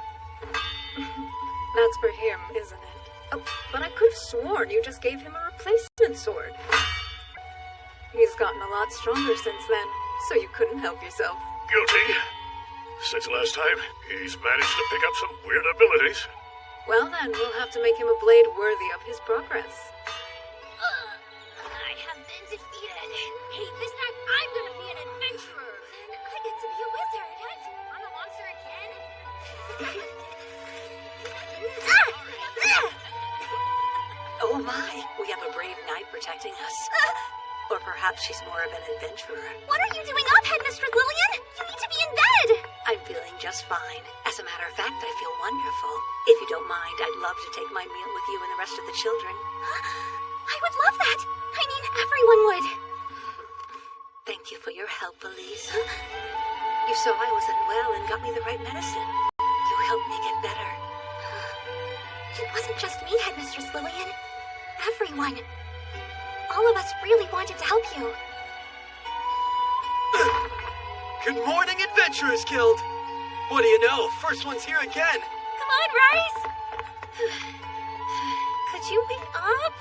That's for him, isn't it? Oh, but I could have sworn you just gave him a replacement sword. He's gotten a lot stronger since then, so you couldn't help yourself. Guilty. Since last time, he's managed to pick up some weird abilities. Well then, we'll have to make him a blade worthy of his progress. I have been defeated. Hey, this time I'm gonna be an adventurer. And I get to be a wizard. What? I'm a monster again? Oh my, we have a brave knight protecting us. Or perhaps she's more of an adventurer. What are you doing up, Headmistress Lillian? You need to be in bed! I'm feeling just fine. As a matter of fact, I feel wonderful. If you don't mind, I'd love to take my meal with you and the rest of the children. I would love that! I mean, everyone would. Thank you for your help, Elise. You saw I was unwell and got me the right medicine. You helped me get better. It wasn't just me, Headmistress Lillian. Everyone. All of us really wanted to help you. Good morning, Adventurers Guild! What do you know? First one's here again! Come on, Rice! Could you wake up?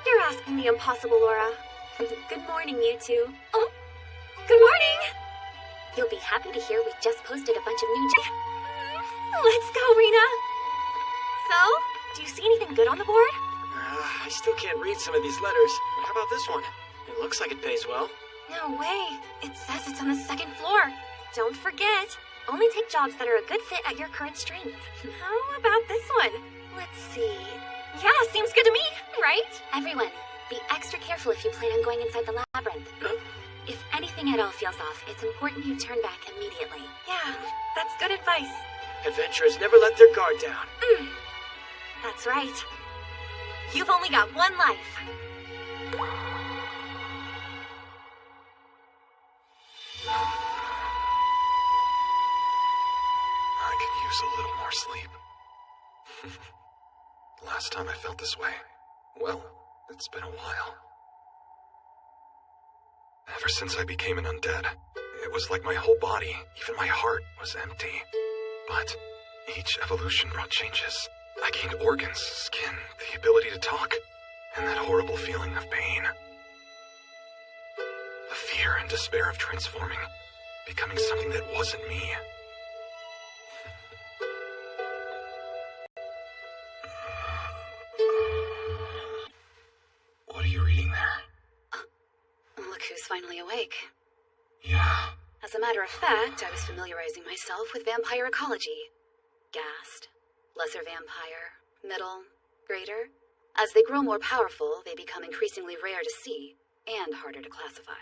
You're asking the impossible, Laura. Good morning, you two. Oh, good morning! You'll be happy to hear we just posted a bunch of new... Let's go, Rena! So, do you see anything good on the board? I still can't read some of these letters. How about this one? It looks like it pays well. No way. It says it's on the second floor. Don't forget, only take jobs that are a good fit at your current strength. How about this one? Let's see. Yeah, seems good to me, right? Everyone, be extra careful if you plan on going inside the labyrinth. If anything at all feels off, it's important you turn back immediately. Yeah, that's good advice. Adventurers never let their guard down. That's right. You've only got one life. I could use a little more sleep. Last time I felt this way, well, it's been a while. Ever since I became an undead, it was like my whole body, even my heart, was empty. But each evolution brought changes. I gained organs, skin, the ability to talk, and that horrible feeling of pain. The fear and despair of transforming, becoming something that wasn't me. What are you reading there? Look who's finally awake. Yeah. As a matter of fact, I was familiarizing myself with vampire ecology. Gassed, lesser vampire, middle, greater. As they grow more powerful, they become increasingly rare to see and harder to classify.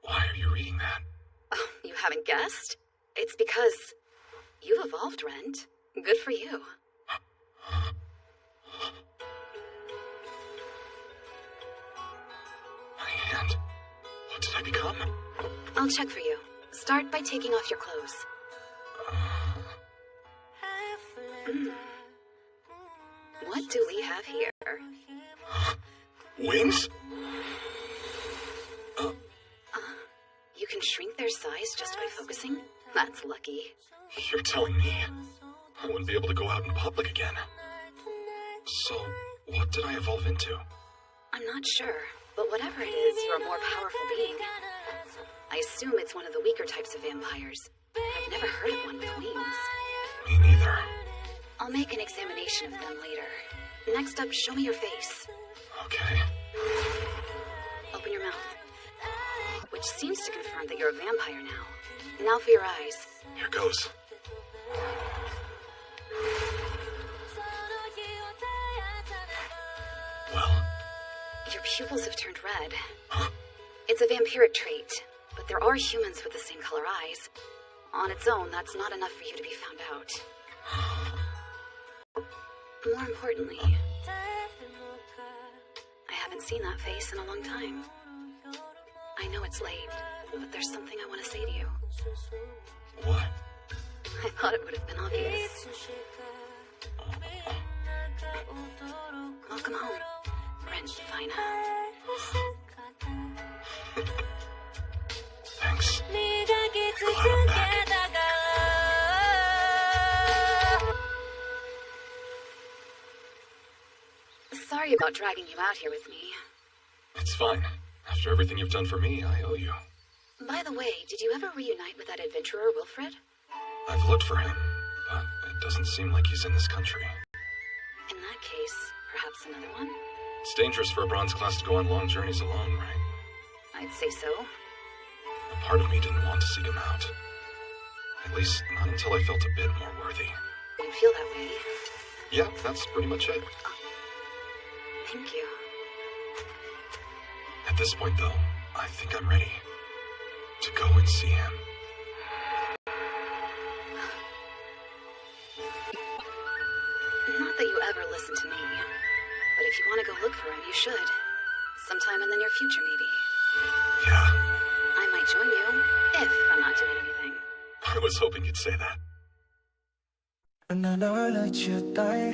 Why are you reading that? Oh, you haven't guessed? It's because you've evolved, Rent. Good for you. My hand. What did I become? I'll check for you. Start by taking off your clothes. What do we have here? Wings? You can shrink their size just by focusing? That's lucky. You're telling me I wouldn't be able to go out in public again. So, what did I evolve into? I'm not sure, but whatever it is, you're a more powerful being. I assume it's one of the weaker types of vampires. I've never heard of one with wings. Me neither. I'll make an examination of them later. Next up, show me your face. Okay. Open your mouth. Which seems to confirm that you're a vampire now. Now for your eyes. Here goes. Well? Your pupils have turned red. Huh? It's a vampiric trait, but there are humans with the same color eyes. On its own, that's not enough for you to be found out. More importantly, I haven't seen that face in a long time. I know it's late, but there's something I want to say to you. What? I thought it would have been obvious. Welcome home, Brent Fina. Thanks. Glad I'm back. Sorry about dragging you out here with me. It's fine. After everything you've done for me, I owe you. By the way, did you ever reunite with that adventurer, Wilfred? I've looked for him, but it doesn't seem like he's in this country. In that case, perhaps another one? It's dangerous for a bronze class to go on long journeys alone, right? I'd say so. A part of me didn't want to seek him out. At least, not until I felt a bit more worthy. You feel that way? Yeah, that's pretty much it. Thank you. At this point, though, I think I'm ready to go and see him. Not that you ever listen to me, but if you want to go look for him, you should. Sometime in the near future, maybe. Yeah. I might join you, if I'm not doing anything. I was hoping you'd say that. Anh đã nói lời chia tay,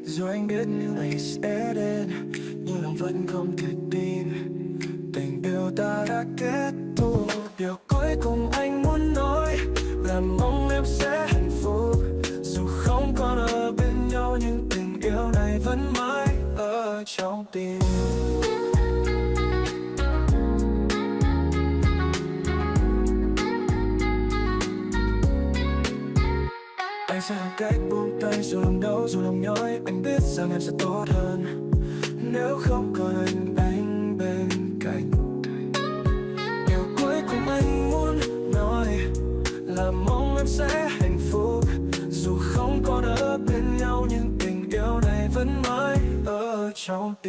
rồi anh biết điều này sẽ đến, nhưng lòng vẫn không thể tin tình yêu ta đã kết thúc. Điều cuối cùng anh muốn nói là mong em sẽ hạnh phúc, dù không còn ở bên nhau nhưng tình yêu này vẫn mãi ở trong tim. Anh sẽ học cách buông tay dù lòng đau dù lòng nhói. Anh biết rằng em sẽ tốt hơn nếu không còn anh bên cạnh. Điều cuối cùng anh muốn nói là mong em sẽ hạnh phúc, dù không còn ở bên nhau nhưng tình yêu này vẫn mãi ở trong tim.